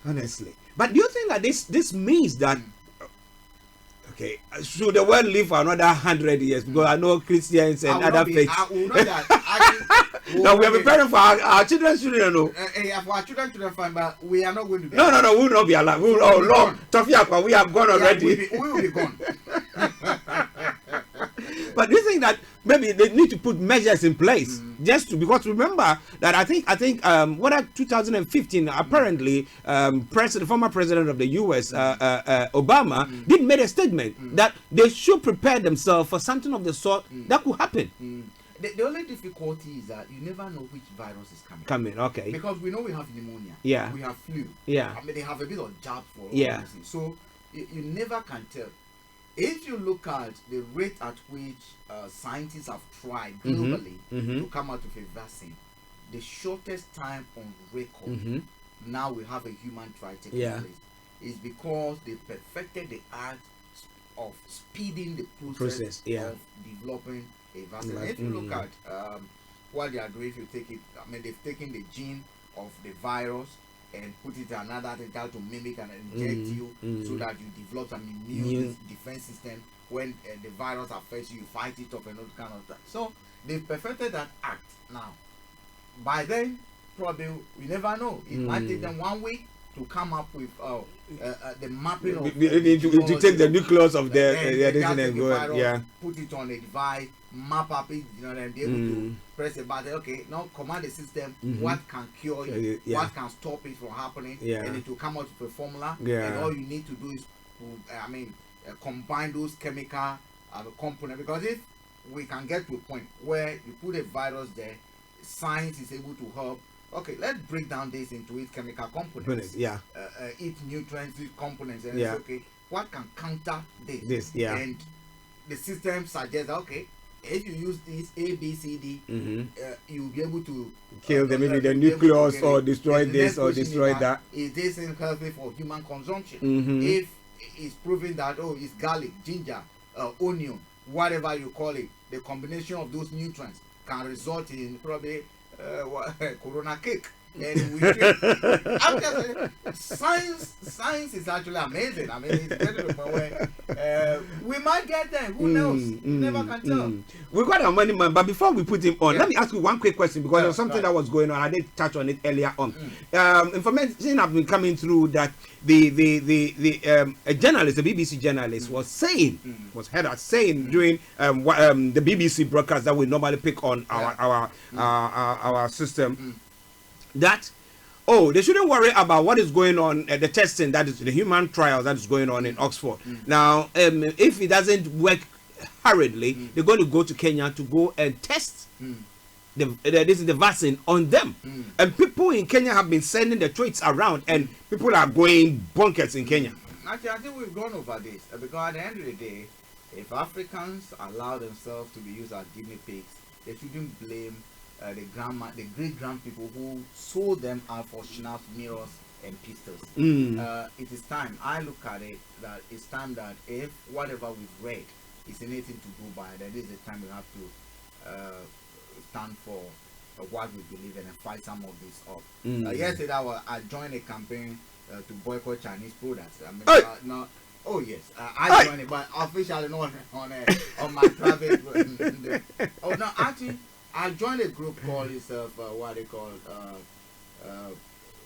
Honestly, but do you think that this means that okay, should the world live for another 100 years? Because I know Christians and other faiths. No, we are preparing for our children's children. No, for our children fine, but we are not going to be. No, we will not be alive. We will, oh Lord, Tofiakwa, we have gone already. We will be gone. But do you think that maybe they need to put measures in place just to, because remember that I think what 2015 apparently former president of the US Obama did make a statement that they should prepare themselves for something of the sort that could happen. The only difficulty is that you never know which virus is coming. Okay. Because we know we have pneumonia. Yeah. We have flu. Yeah. I mean, they have a bit of jab for all yeah. this. So you never can tell. If you look at the rate at which scientists have tried globally to come out with a vaccine, the shortest time on record, now we have a human trial taking place, is because they perfected the art of speeding the process of developing a vaccine. If you look at what they are doing, if you take it, I mean, they've taken the gene of the virus and put it in another thing to mimic and inject you so that you develop an immune defense system. When the virus affects you, you fight it off and all kind of stuff. So they've perfected that act now. By then, probably we never know. It might take them 1 week to come up with the mapping of to take the nucleus of the and go virus, put it on a device, map up it, and be able to press a button. Okay, now command the system what can cure you, what can stop it from happening, and it will come out with a formula. And all you need to do is combine those chemical components, because if we can get to a point where you put a virus there, science is able to help. Okay, let's break down this into its chemical components. Its nutrients, its components, and it's okay, what can counter this? And the system suggests, okay, if you use this A, B, C, D, you'll be able to kill the maybe the nucleus or destroy this or destroy that. Is this healthy for human consumption? If it's proven that it's garlic, ginger, onion, whatever you call it, the combination of those nutrients can result in probably corona cake. And we science is actually amazing. I mean, it's getting to the point where we might get there. Who knows? You never can tell. We got our money, man. But before we put him on, let me ask you one quick question, because there's something that was going on. I did touch on it earlier on. Information have been coming through that a journalist, a BBC journalist, was saying, was heard as saying during the BBC broadcast that we normally pick on our system, that they shouldn't worry about what is going on at the testing, that is the human trial that is going on in Oxford. Now, if it doesn't work hurriedly, they're going to go to Kenya to go and test this is the vaccine on them. And people in Kenya have been sending the tweets around, and people are going bonkers in Kenya. Actually, I think we've gone over this, because at the end of the day, if Africans allow themselves to be used as guinea pigs, they shouldn't blame the great grand people who sold them out for schnaps, mirrors, and pistols. It is time. I look at it that it's time that if whatever we've read is anything to go by, then this is the time we have to stand for what we believe in and fight some of this up. Yesterday I joined a campaign to boycott Chinese products. I mean, no. Oh yes, I joined it, but officially not on my private. Oh no, actually, I joined a group called itself what they call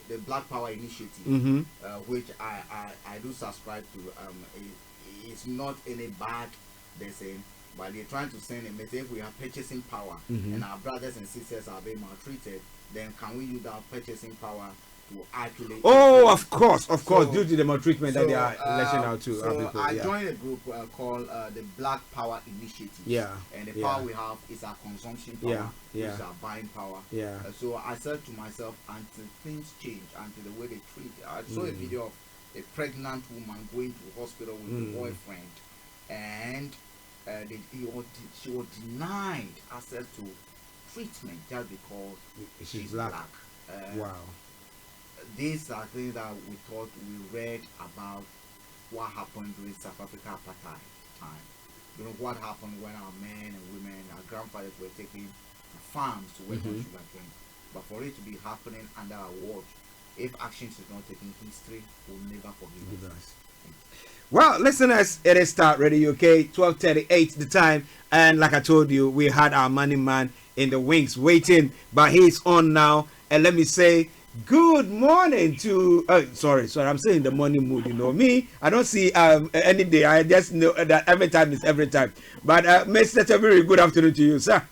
the Black Power Initiative, which I do subscribe to. It's not any bad, they're saying, but they're trying to send a message. If we have purchasing power and our brothers and sisters are being maltreated, then can we use our purchasing power to actually? Oh, of course, due to the maltreatment that they are lashing out to our people. I joined a group called the Black Power Initiative. And the power we have is our consumption power, is our buying power. So I said to myself, until things change, until the way they treat. I saw a video of a pregnant woman going to hospital with a boyfriend, and she was denied access to treatment just because she's black. Wow. These are things that we thought we read about what happened during South Africa apartheid time. You know what happened when our men and women, our grandfathers were taken to farms to work on sugarcane. But for it to be happening under our watch, if actions is not taken, history will never forgive us. Well, listeners, it is Starr Radio UK, 12:38 the time, and like I told you, we had our money man in the wings waiting, but he's on now. And let me say good morning to sorry, I'm saying the morning mood, you know me. I don't see any day. I just know that every time is every time. But Mr. Tabiri, good afternoon to you, sir.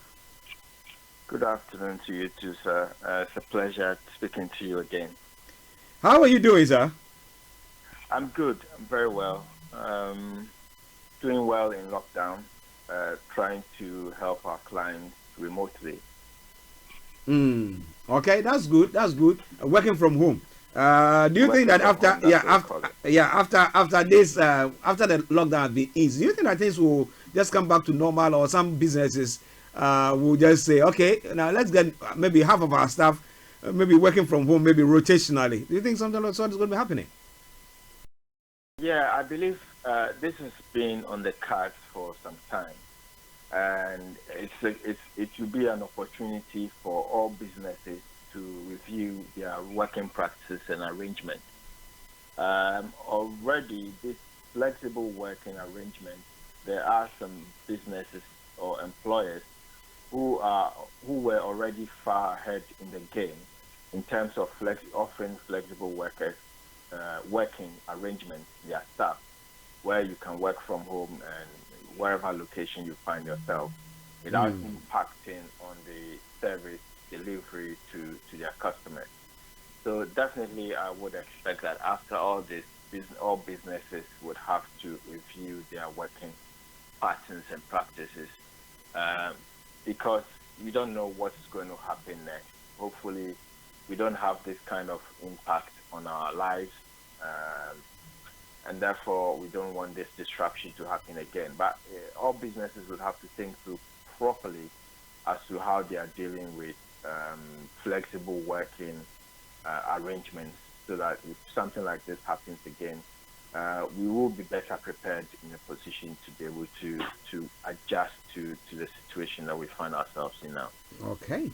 Good afternoon to you too, sir. It's a pleasure speaking to you again. How are you doing, sir? I'm good. I'm very well. Doing well in lockdown, trying to help our clients remotely. Okay, that's good. That's good. Working from home. Do you think that after this after the lockdown has been eased, do you think that things will just come back to normal, or some businesses will just say, okay, now let's get maybe half of our staff maybe working from home, maybe rotationally? Do you think something like that is going to be happening? Yeah, I believe this has been on the cards for some time, and it will be an opportunity for all businesses to review their working practices and arrangements. Already, this flexible working arrangement, there are some businesses or employers who were already far ahead in the game in terms of offering flexible working arrangements to their staff, where you can work from home and wherever location you find yourself without impacting on the service delivery to their customers. So definitely I would expect that after all this, all businesses would have to review their working patterns and practices, because we don't know what's going to happen next. Hopefully we don't have this kind of impact on our lives, and therefore we don't want this disruption to happen again. But all businesses would have to think through properly as to how they are dealing with flexible working arrangements, so that if something like this happens again, we will be better prepared in a position to be able to adjust to the situation that we find ourselves in now. Okay,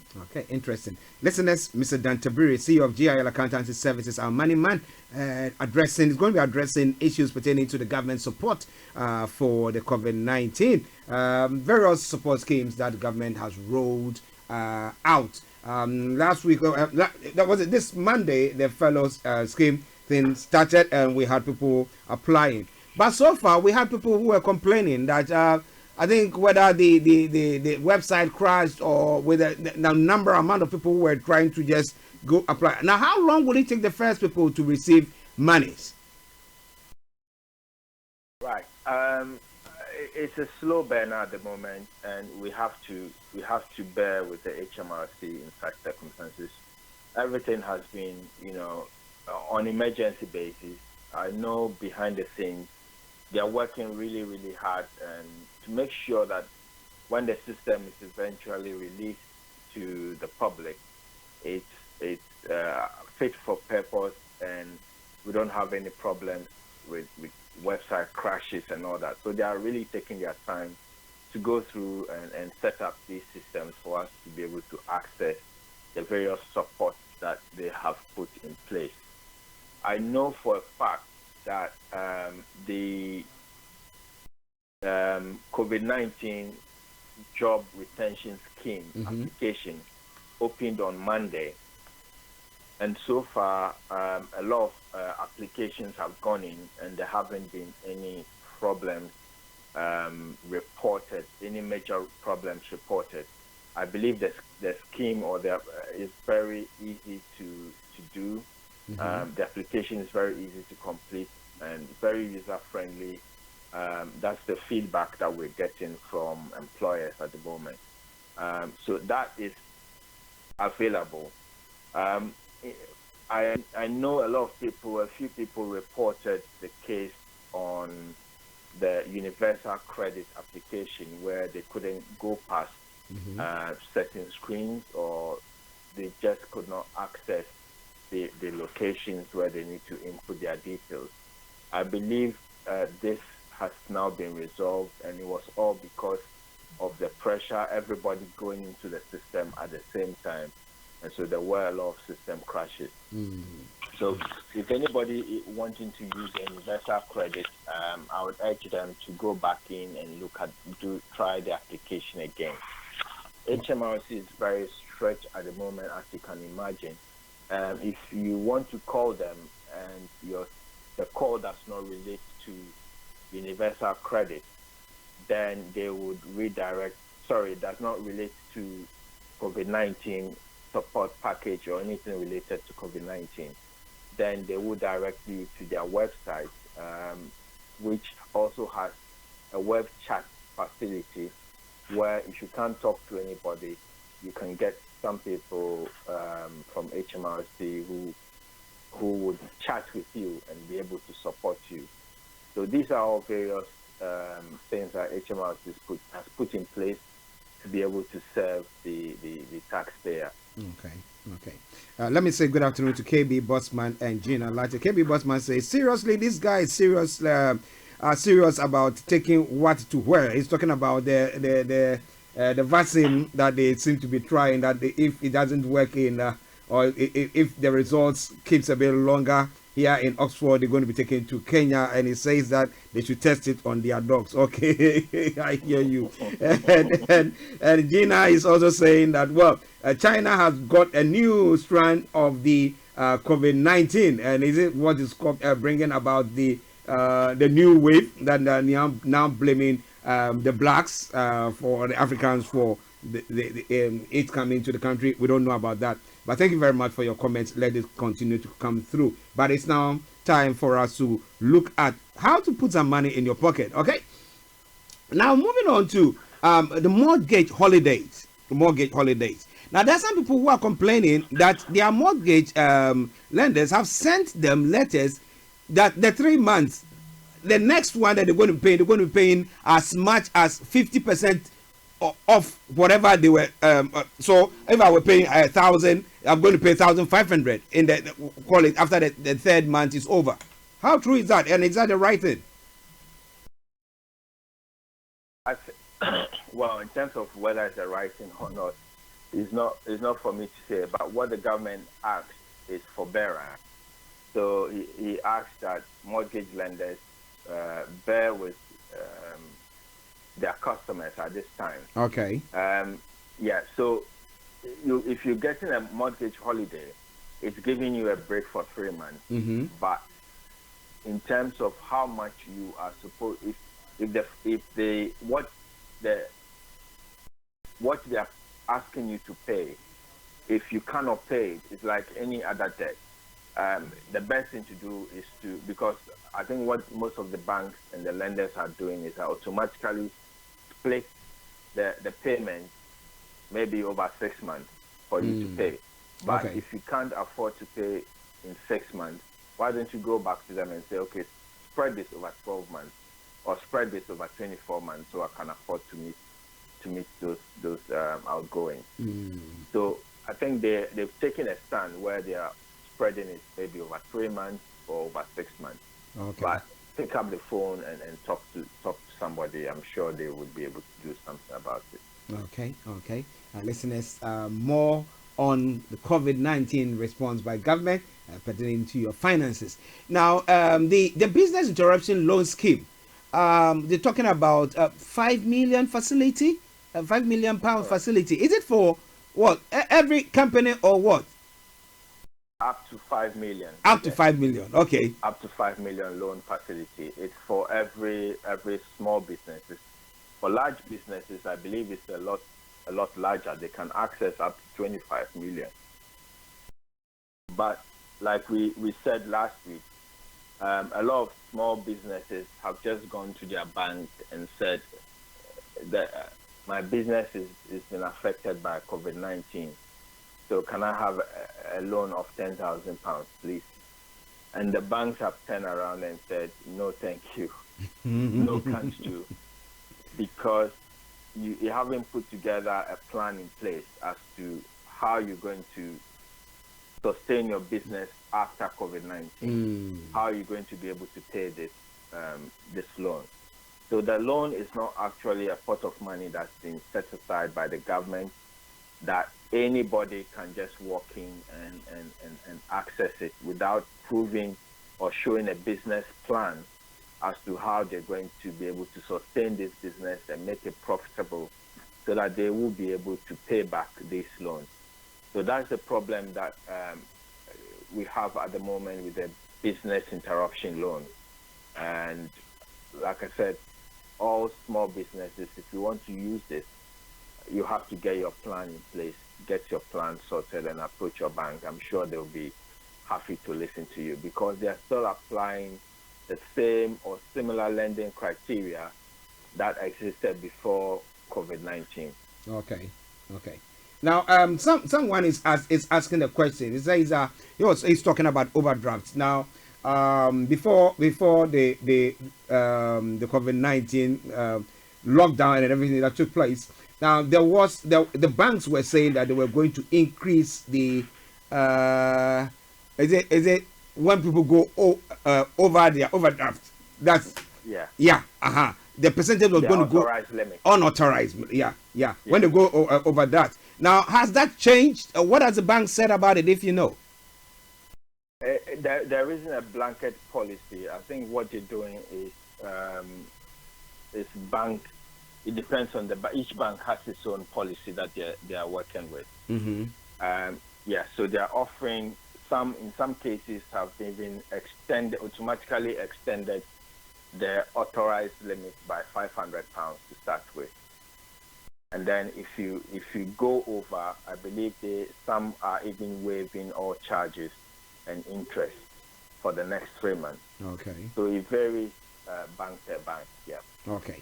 interesting. Listeners, Mr. Dan Tabiri, CEO of GIL Accountancy Services, our money man, is going to be addressing issues pertaining to the government support for the COVID-19, various support schemes that the government has rolled out. Last week, that was it. This Monday, the fellows scheme thing started, and we had people applying. But so far, we had people who were complaining that I think whether the website crashed, or whether the amount of people who were trying to just go apply. Now, how long will it take the first people to receive monies? Right. It's a slow burn at the moment, and we have to bear with the HMRC in such circumstances. Everything has been, on emergency basis. I know behind the scenes they are working really, really hard, and to make sure that when the system is eventually released to the public, it's fit for purpose, and we don't have any problems with website crashes and all that. So they are really taking their time to go through and set up these systems for us to be able to access the various supports that they have put in place. I know for a fact that the COVID-19 job retention scheme application opened on Monday, and so far a lot of applications have gone in, and there haven't been any problems reported, any major problems reported. I believe the scheme is very easy to do. The application is very easy to complete and very user-friendly. That's the feedback that we're getting from employers at the moment. So that is available. I know a few people reported the case on the universal credit application where they couldn't go past certain screens, or they just could not access the locations where they need to input their details. I believe this has now been resolved, and it was all because of the pressure, everybody going into the system at the same time, and so there were a lot of system crashes. So if anybody wanting to use the universal credit, I would urge them to go back in and try the application again. HMRC is very stretched at the moment, as you can imagine. If you want to call them and the call does not relate to universal credit, then they would does not relate to COVID-19 support package or anything related to COVID-19, then they will direct you to their website, which also has a web chat facility where if you can't talk to anybody, you can get some people from HMRC who would chat with you and be able to support you. So these are all various things that HMRC has put in place to be able to serve the taxpayer. Okay. Let me say good afternoon to KB Bossman and Gina Latte. KB Bossman says, seriously, this guy is serious about taking what to wear. He's talking about the vaccine that they seem to be trying, that if it doesn't work or if the results keeps a bit longer here in Oxford, they're going to be taken to Kenya, and he says that they should test it on their dogs. Okay, I hear you. And Gina is also saying that, well, China has got a new strand of the COVID-19, and is it what is bringing about the new wave that are now blaming the blacks for the Africans for it coming to the country? We don't know about that. But thank you very much for your comments. Let it continue to come through. But it's now time for us to look at how to put some money in your pocket. Okay. Now moving on to the mortgage holidays. Now there are some people who are complaining that their mortgage lenders have sent them letters that the 3 months, the next one that they're going to be paying as much as 50% of whatever they were. So if I were paying 1,000, I'm going to pay 1,500 in the call it after the third month is over. How true is that? And is that the right thing? Well, in terms of whether it's the right thing or not, it's not for me to say. But what the government asks is forbearance. So he asked that mortgage lenders bear with their customers at this time. Okay. Yeah. So if you're getting a mortgage holiday, it's giving you a break for 3 months. But in terms of how much you are supposed, what they are asking you to pay, if you cannot pay it, it's like any other debt. The best thing to do is because I think what most of the banks and the lenders are doing is automatically split the payment maybe over 6 months for you to pay. But if you can't afford to pay in 6 months, why don't you go back to them and say, okay, spread this over 12 months or spread this over 24 months so I can afford to meet those outgoings. So I think they've taken a stand where they are spreading it maybe over 3 months or over 6 months. But pick up the phone and talk to somebody. I'm sure they would be able to do something about it. Okay. Listeners, more on the COVID-19 response by government pertaining to your finances. Now, the business interruption loan scheme, they're talking about 5 million facility, a £5 million facility. Is it for what? Every company or what? Up to 5 million. Up to 5 million. Okay. Up to 5 million loan facility. It's for every small businesses. For large businesses, I believe it's a lot larger. They can access up to 25 million. But like we said last week, a lot of small businesses have just gone to their bank and said that my business is been affected by COVID-19. So can I have a loan of £10,000, please? And the banks have turned around and said, no, thank you. No, can't do. Because you haven't put together a plan in place as to how you're going to sustain your business after COVID-19. How are you going to be able to pay this loan? So the loan is not actually a pot of money that's been set aside by the government that anybody can just walk in and access it without proving or showing a business plan as to how they're going to be able to sustain this business and make it profitable so that they will be able to pay back these loans. So that's the problem that we have at the moment with the business interruption loan. And like I said, all small businesses, if you want to use this, you have to get your plan in place, get your plan sorted and approach your bank. I'm sure they'll be happy to listen to you because they're still applying the same or similar lending criteria that existed before COVID-19. Okay. Now, someone is asking a question. He says he's talking about overdrafts. Now, before the COVID-19 lockdown and everything that took place, now the banks were saying that they were going to increase the is it when people go over their overdraft? That's the percentage was going to go limit. Unauthorized. Yeah. When they go over that. Now, has that changed? What has the bank said about it, if you know? There isn't a blanket policy. I think what you're doing is bank. It depends on each bank has its own policy that they are working with. So they are offering some. In some cases, have even automatically extended the authorized limit by £500 to start with. And then if you go over, I believe some are even waiving all charges and interest for the next 3 months. Okay. So it varies bank per bank. Yeah. Okay.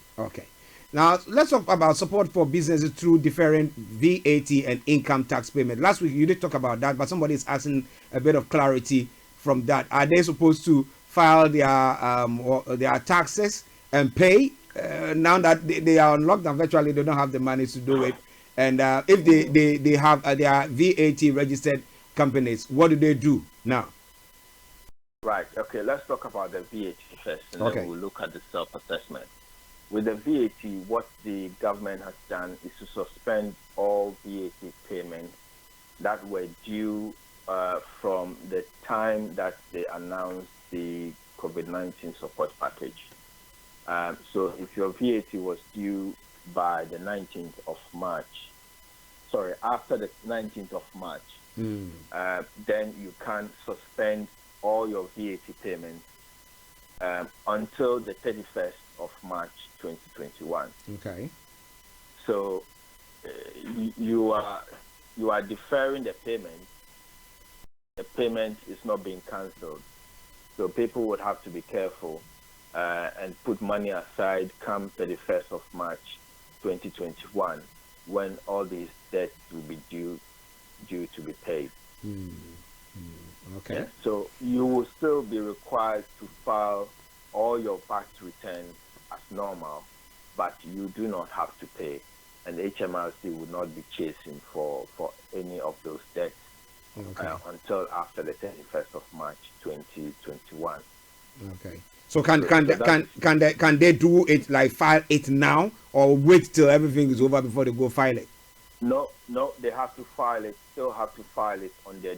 Now let's talk about support for businesses through different VAT and income tax payment. Last week you did talk about that, but somebody is asking a bit of clarity from that. Are they supposed to file their taxes and pay? Now that they are on lockdown, virtually they don't have the money to do it. And if they have their VAT registered companies, what do they do now? Right. Okay. Let's talk about the VAT first, and then we'll look at the self-assessment. With the VAT, what the government has done is to suspend all VAT payments that were due from the time that they announced the COVID-19 support package. So if your VAT was due by the 19th of March, after the 19th of March, then you can suspend all your VAT payments until the 31st of March 2021. Okay. So you are deferring the payment. The payment is not being cancelled. So people would have to be careful and put money aside come 31st of March 2021 when all these debts will be due to be paid. Okay. Yeah, so you will still be required to file all your VAT returns as normal, but you do not have to pay, and HMRC will not be chasing for any of those debts until after the 31st of March 2021. Okay. So can they do it, like file it now, or wait till everything is over before they go file it? No, they have to file it. Still have to file it on their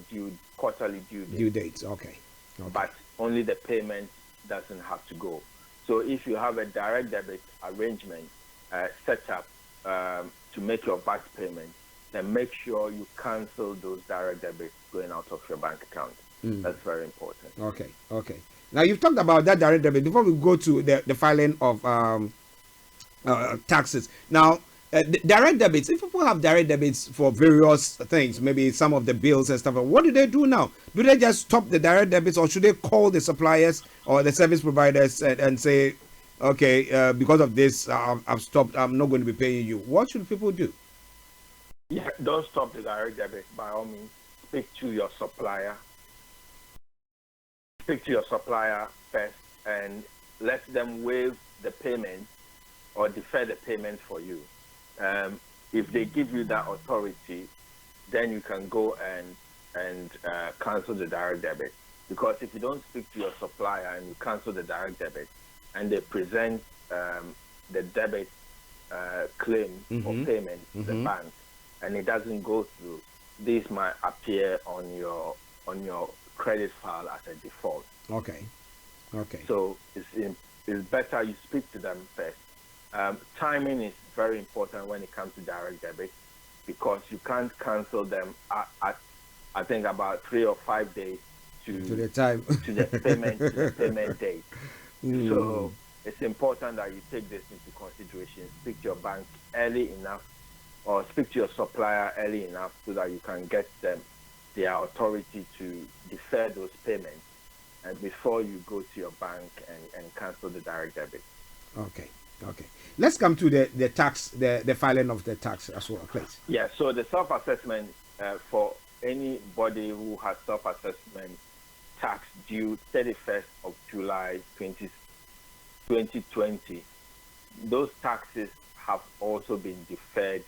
quarterly due date. Due dates, okay. But only the payment doesn't have to go. So if you have a direct debit arrangement set up to make your VAT payment, then make sure you cancel those direct debits going out of your bank account. That's very important. Okay. Now you've talked about that direct debit. Before we go to the filing of taxes. Now, direct debits. If people have direct debits for various things, maybe some of the bills and stuff, what do they do now? Do they just stop the direct debits, or should they call the suppliers or the service providers and say, okay, because of this, I've stopped. I'm not going to be paying you. What should people do? Yeah, don't stop the direct debit. By all means, speak to your supplier. Speak to your supplier first and let them waive the payment or defer the payment for you. If they give you that authority, then you can go and cancel the direct debit. Because if you don't speak to your supplier and you cancel the direct debit, and they present the debit claim or payment to the bank, and it doesn't go through, this might appear on your credit file as a default. Okay. So it's better you speak to them first. Timing is very important when it comes to direct debit, because you can't cancel them at I think about 3 or 5 days to the time to the payment date. So it's important that you take this into consideration. Speak to your bank early enough, or speak to your supplier early enough, so that you can get them their authority to defer those payments, and before you go to your bank and cancel the direct debit. Okay. Let's come to the tax, the filing of the tax as well, please. Yeah, so the self-assessment for anybody who has self-assessment tax due 31st of July 2020, those taxes have also been deferred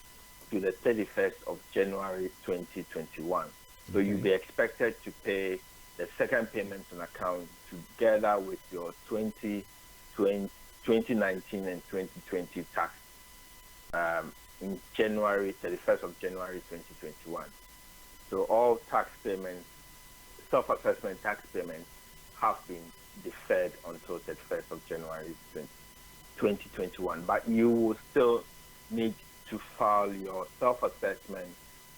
to the 31st of January 2021. So you'll be expected to pay the second payment on account together with your 2019 and 2020 tax in January, 31st of January 2021. So all tax payments, self-assessment tax payments, have been deferred until 31st of January 2021. But you will still need to file your self-assessment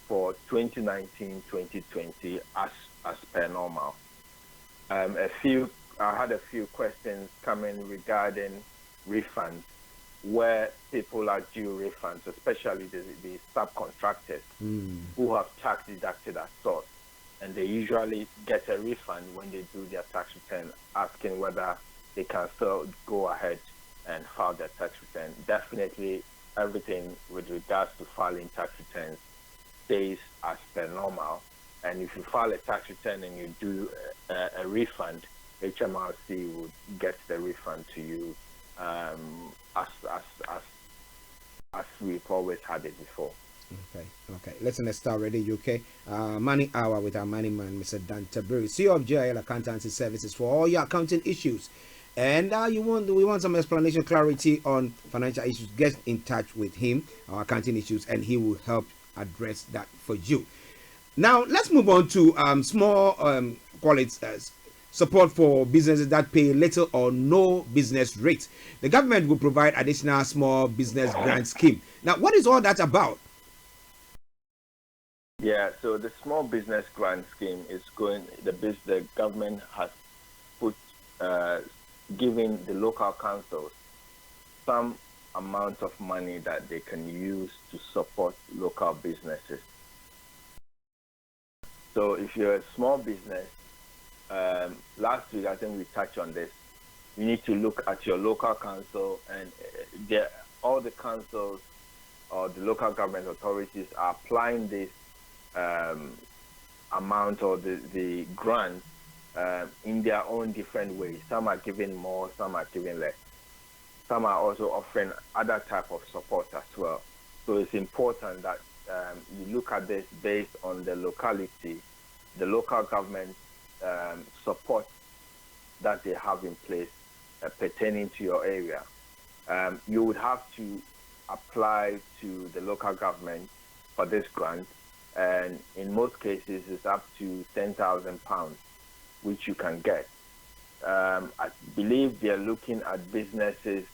for 2019-2020 as per normal. I had a few questions coming regarding refunds, where people are due refunds, especially the subcontractors who have tax deducted at source, and they usually get a refund when they do their tax return, asking whether they can still go ahead and file their tax return. Definitely everything with regards to filing tax returns stays as per normal, and if you file a tax return and you do a refund, HMRC would get the refund to you as we've always had it before. Okay. Listen to Starr Radio UK Money Hour with our money man, Mr. Dan TABIRI, CEO of JL Accountancy Services, for all your accounting issues. And we want some explanation, clarity on financial issues. Get in touch with him, our accounting issues, and he will help address that for you. Now let's move on to small support for businesses that pay little or no business rates. The government will provide additional small business grant scheme. Now, what is all that about? Yeah, so the small business grant scheme is the government has put giving the local councils some amount of money that they can use to support local businesses. So if you're a small business, last week I think we touched on this, you need to look at your local council, and all the councils or the local government authorities are applying this amount or the grant in their own different ways. Some are giving more, some are giving less. Some are also offering other type of support as well. So it's important that you look at this based on the locality, the local government support that they have in place pertaining to your area. You would have to apply to the local government for this grant, and in most cases it's up to £10,000, which you can get. I believe they're looking at businesses,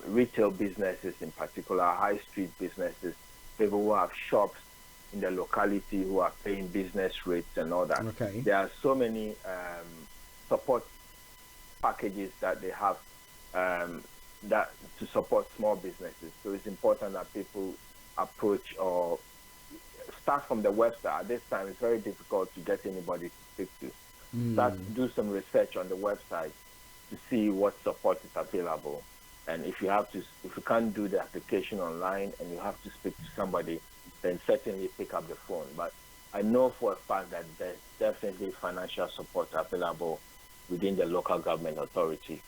retail businesses in particular, high street businesses, people who have shops in the locality who are paying business rates and all that. Okay. There are so many support packages that they have that to support small businesses. So it's important that people approach or start from the website. At this time, it's very difficult to get anybody to speak to. Do some research on the website to see what support is available. And if you can't do the application online and you have to speak to somebody, then certainly pick up the phone. But I know for a fact that there's definitely financial support available within the local government authority,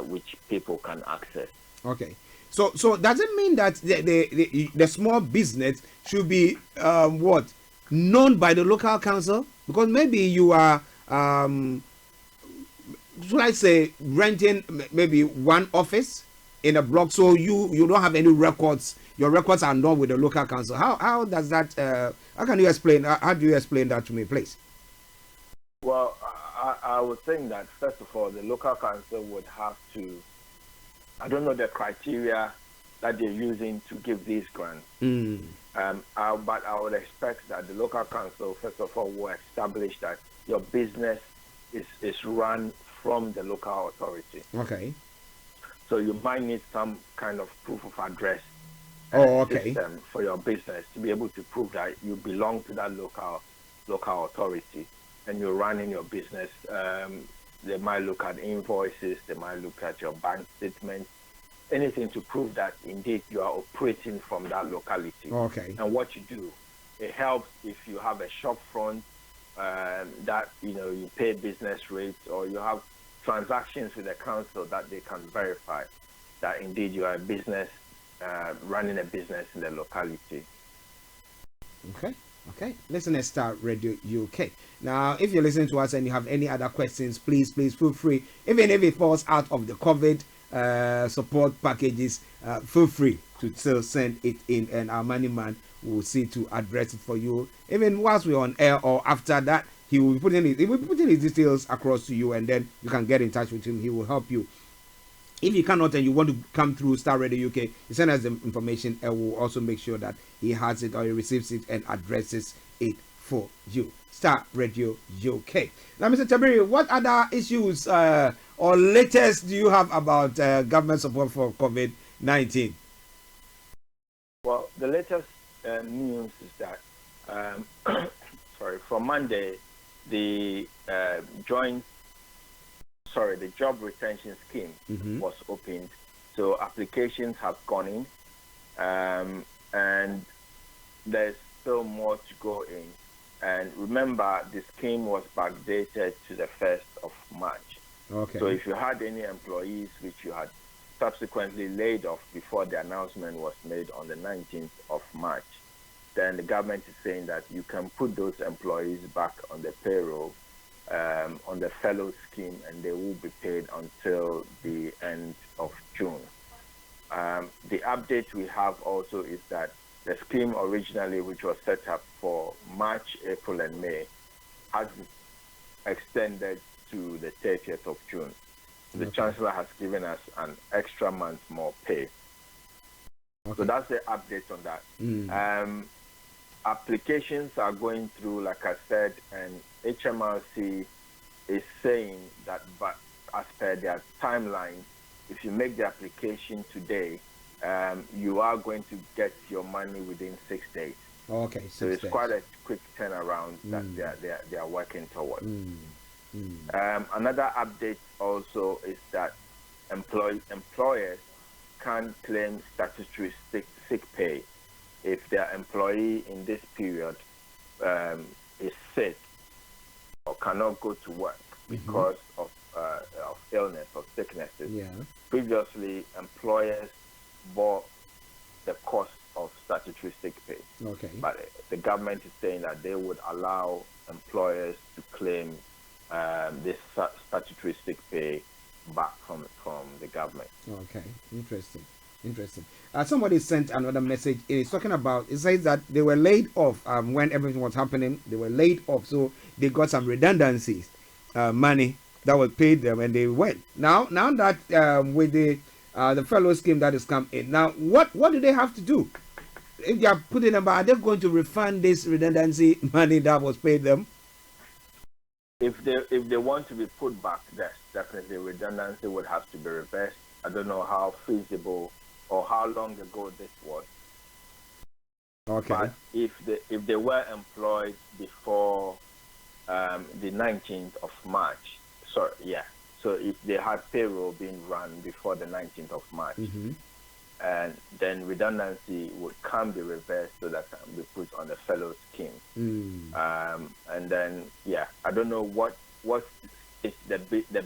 which people can access. Okay. So does it mean that the small business should be known by the local council? Because maybe you are should I say renting maybe one office in a block, so you don't have any records. Your records are not with the local council. How does that? How can you explain? How do you explain that to me, please? Well, I was saying that first of all, the local council would have to. I don't know the criteria that they're using to give these grants. But I would expect that the local council, first of all, will establish that your business is run from the local authority. Okay. So you might need some kind of proof of address system for your business to be able to prove that you belong to that local authority and you're running your business. They might look at invoices, they might look at your bank statements, anything to prove that indeed you are operating from that locality. Okay. And what you do, it helps if you have a shop front that you pay business rates, or you have transactions with the council that they can verify that indeed you are a business running a business in the locality. Okay. Listen to Starr Radio UK. Now, if you're listening to us and you have any other questions, please feel free. Even if it falls out of the COVID support packages, feel free to still send it in, and our money man will see to address it for you. Even whilst we're on air or after that, he will be putting his details across to you, and then you can get in touch with him. He will help you. If you cannot and you want to come through Starr Radio UK, you send us the information, and we'll also make sure that he has it or he receives it and addresses it for you. Starr Radio UK. Now, Mr. Tabiri, what other issues or latest do you have about government support for COVID-19? Well, the latest news is that from Monday, the job retention scheme was opened. So applications have gone in, and there's still more to go in. And remember, the scheme was backdated to the 1st of March. Okay. So if you had any employees which you had subsequently laid off before the announcement was made on the 19th of March, then the government is saying that you can put those employees back on the payroll on the fellow scheme, and they will be paid until the end of June. The update we have also is that the scheme originally, which was set up for March, April, and May, has extended to the 30th of June. The Chancellor has given us an extra month more pay. So that's the update on that. Applications are going through, like I said, and HMRC is saying that, but as per their timeline, if you make the application today, you are going to get your money within 6 days. Okay, so it's quite a quick turnaround that they are working towards. Another update also is that employers can claim statutory sick pay if their employee in this period is sick or cannot go to work because of illness or sicknesses. Previously, employers bore the cost of statutory sick pay. But the government is saying that they would allow employers to claim this statutory sick pay back from the government. Okay, interesting. Interesting. Somebody sent another message. It's talking about. It says that they were laid off when everything was happening. They were laid off, so they got some redundancies, money that was paid them, and they went. Now that with the fellow scheme that has come in, now what do they have to do? If they are putting them, are they going to refund this redundancy money that was paid them? If they want to be put back, yes, definitely redundancy would have to be reversed. I don't know how feasible or how long ago this was. Okay. But if they were employed before the 19th of March, so if they had payroll being run before the 19th of March, and then redundancy can be reversed so that can be put on the fellow scheme. And then I don't know what the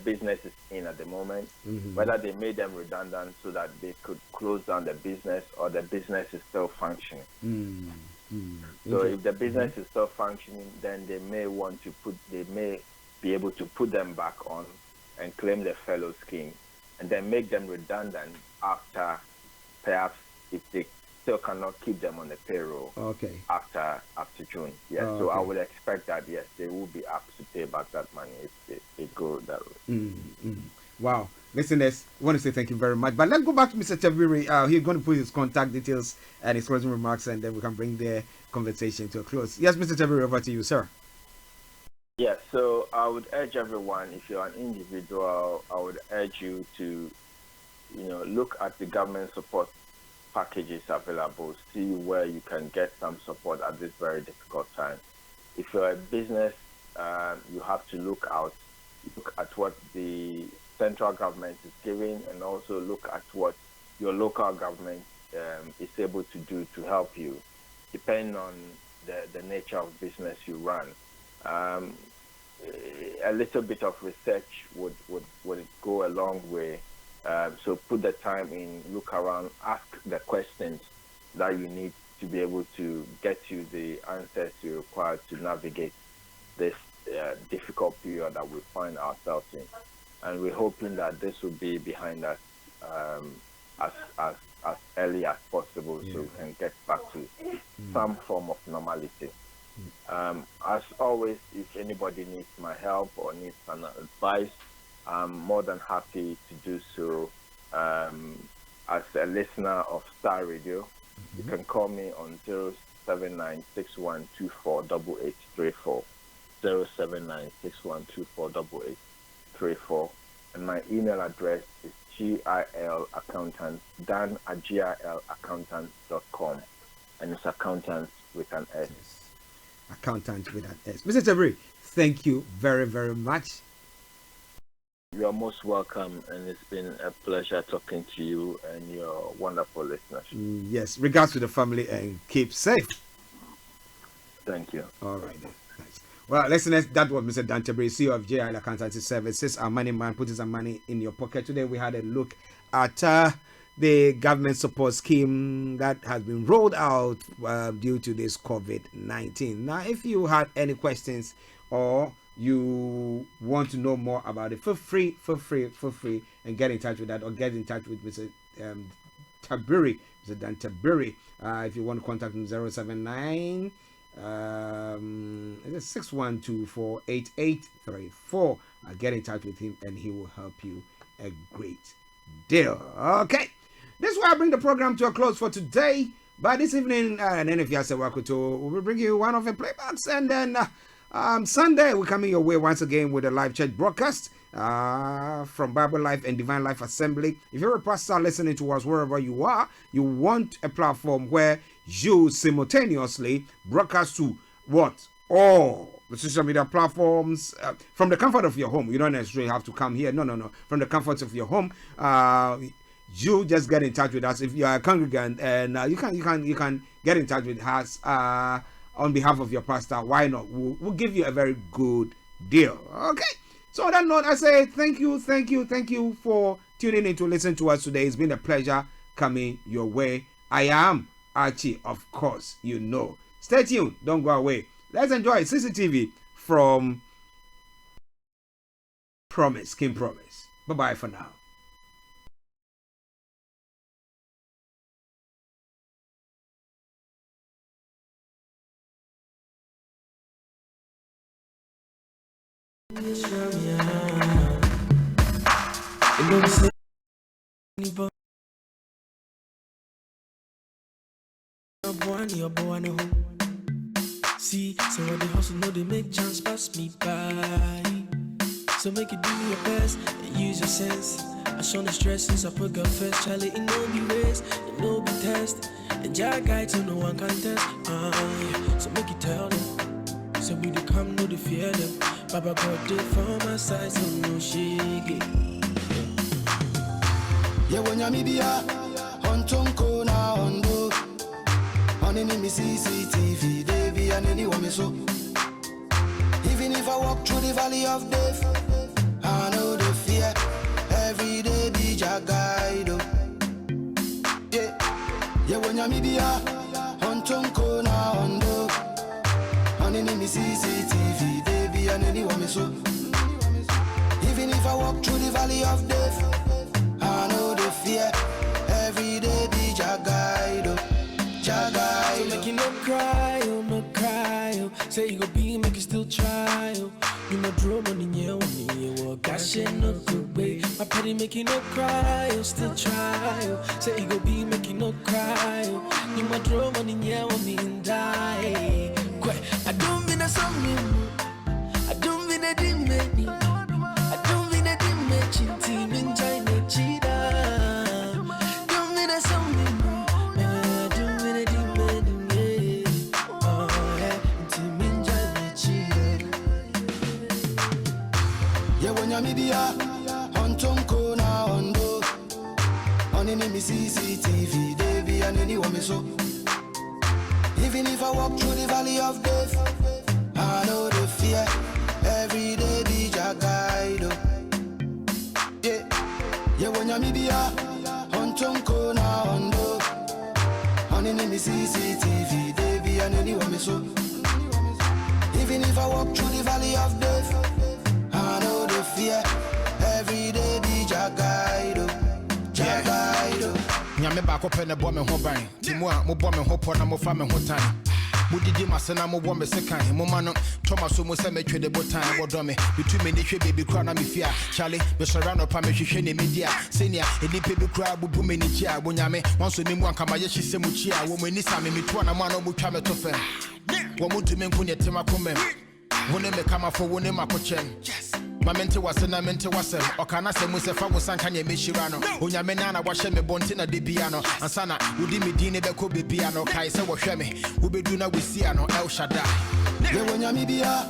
business is in at the moment, whether they made them redundant so that they could close down the business, or the business is still functioning. So if the business is still functioning, then they may be able to put them back on and claim the fellow scheme, and then make them redundant after, perhaps if they still cannot keep them on the payroll after June. So I would expect that they will be apt to pay back that money if they go that way. Wow. Listeners, I want to say thank you very much. But let's go back to Mr. Tabiri. He's going to put his contact details and his closing remarks, and then we can bring the conversation to a close. Yes, Mr. Tabiri, over to you, sir. Yeah, so I would urge everyone, if you're an individual, I would urge you to, look at the government support packages available, see where you can get some support at this very difficult time. If you're a business, you have to look at what the central government is giving, and also look at what your local government is able to do to help you, depending on the nature of business you run. A little bit of research would go a long way. So put the time in, look around, ask the questions that you need to be able to get you the answers you require to navigate this difficult period that we find ourselves in. And we're hoping that this will be behind us as early as possible, so we can get back to some form of normality. As always, if anybody needs my help or needs some advice, I'm more than happy to do so. As a listener of Starr Radio, you can call me on 07961248834, 07961248834, and my email address is gilaccountant@gilaccountant.com, and it's accountant with an S. Accountant with an S. Mr. Tabiri, thank you very, very much. You're most welcome, and it's been a pleasure talking to you and your wonderful listeners. Yes, regards to the family and keep safe. Thank you. All right then. Nice. Well, listeners, that was Mr. Dan Tabiri, CEO of JIL Accountancy Services. Our money man, put some money in your pocket. Today we had a look at the government support scheme that has been rolled out due to this COVID-19. Now, if you had any questions or you want to know more about it, feel free and get in touch with that, or get in touch with Mr. Tabiri, Mr. Dan Tabiri. If you want to contact him, 079 61248834. Get in touch with him and he will help you a great deal. Okay, this is where I bring the program to a close for today. But this evening, and then if you have Wakuto, we will bring you one of the playbacks, and then Sunday we're coming your way once again with a live church broadcast from Bible Life and Divine Life Assembly. If you're a pastor listening to us wherever you are, you want a platform where you simultaneously broadcast to all the social media platforms from the comfort of your home. You don't necessarily have to come here. No. From the comfort of your home, you just get in touch with us. If you are a congregant, and you can get in touch with us on behalf of your pastor. Why not? We'll give you a very good deal. Okay. So on that note, I say thank you for tuning in to listen to us today. It's been a pleasure coming your way. I am Archie, of course, you know. Stay tuned. Don't go away. Let's enjoy CCTV from King Promise. Bye-bye for now. See, so when they hustle, know they make chance pass me by. So make it do your best and use your sense. I show the stresses, I put God first. Charlie, it no be race, it no be test. And Jah guide so no one can test. Yeah. So make it tell them. So we do come, no they fear them. Baba God did for my side, so no shake. Yeah, when you're media, on Tonko na Hondo. On any CCTV, they be and anyone me so. Even if I walk through the valley of death, I know the fear. Every day be Jah guide. Yeah, yeah, when you're media, on Tonko na Hondo. On any CCTV, they be and anyone me so. Even if I walk through the valley of death, I know the fear. Every day be Jah guide. Jah guide. So make you no cry, oh no cry, oh. Say you go be, make you still try, oh. You no draw money, yeah, gosh, no good way. My petty make you no cry, oh, still try, oh. Say you go be, make you no cry, oh. You no draw money, yeah, and die. I don't mean a song, I don't mean a dimmy, I don't mean a dimmy, team in China, cheetah. Don't mean a song, I don't mean a dimmy, oh yeah, team in China, cheetah. Yeah, when you're media, on Tonko na Hondo. On any CCTV, they be and anyone me so. Even if I walk through the valley of death, I know the fear. Every day be Jah guide. Yeah, yeah, when you're media, on Tonko na Hondo. On any CCTV, they be and anyone me so. Even if I walk through the valley of death, I know the fear. Every day be Jah guide. Jah guide. Nyame back up and a bomb and hobby. Timwa, mo bomb and hop on a farm and hot time. Mudidi Masana, mo bomb a second. Momano, Thomas, who must have made the botan, what dummy. Between me, baby, crown, me fear. Charlie, the Serrano Pamishin media. Senior, a deep baby crowd, boom in the chair. Bunyame, once with me, one Kamayashi Semuchia, woman is a me, one a man of Muchama Tofen. One more to me, Punya Timakume. One name come for one name, yes. My mentor was an mentor was or can I say Musafa was San Kanye Mishirano, Unyamena, wash me bontina de piano, and Sana, Udimi Dini Beko be piano, Kaisa was Shemi, who be doing with Siano, El Shaddai. Yeah, when you're media,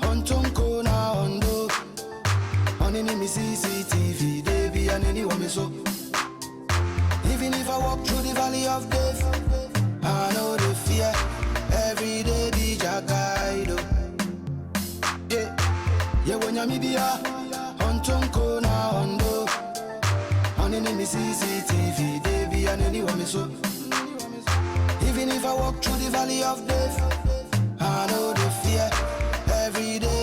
on Tonko na Hondo. On any CCTV, they be and anyone me so. Even if I walk through the valley of death, I know the fear. Every day be Jah guide. Yeah. Yeah, when you're media, on Tonko na Hondo. On any CCTV, they be and anyone me so. Even if I walk through the valley of death, I know the fear. Every day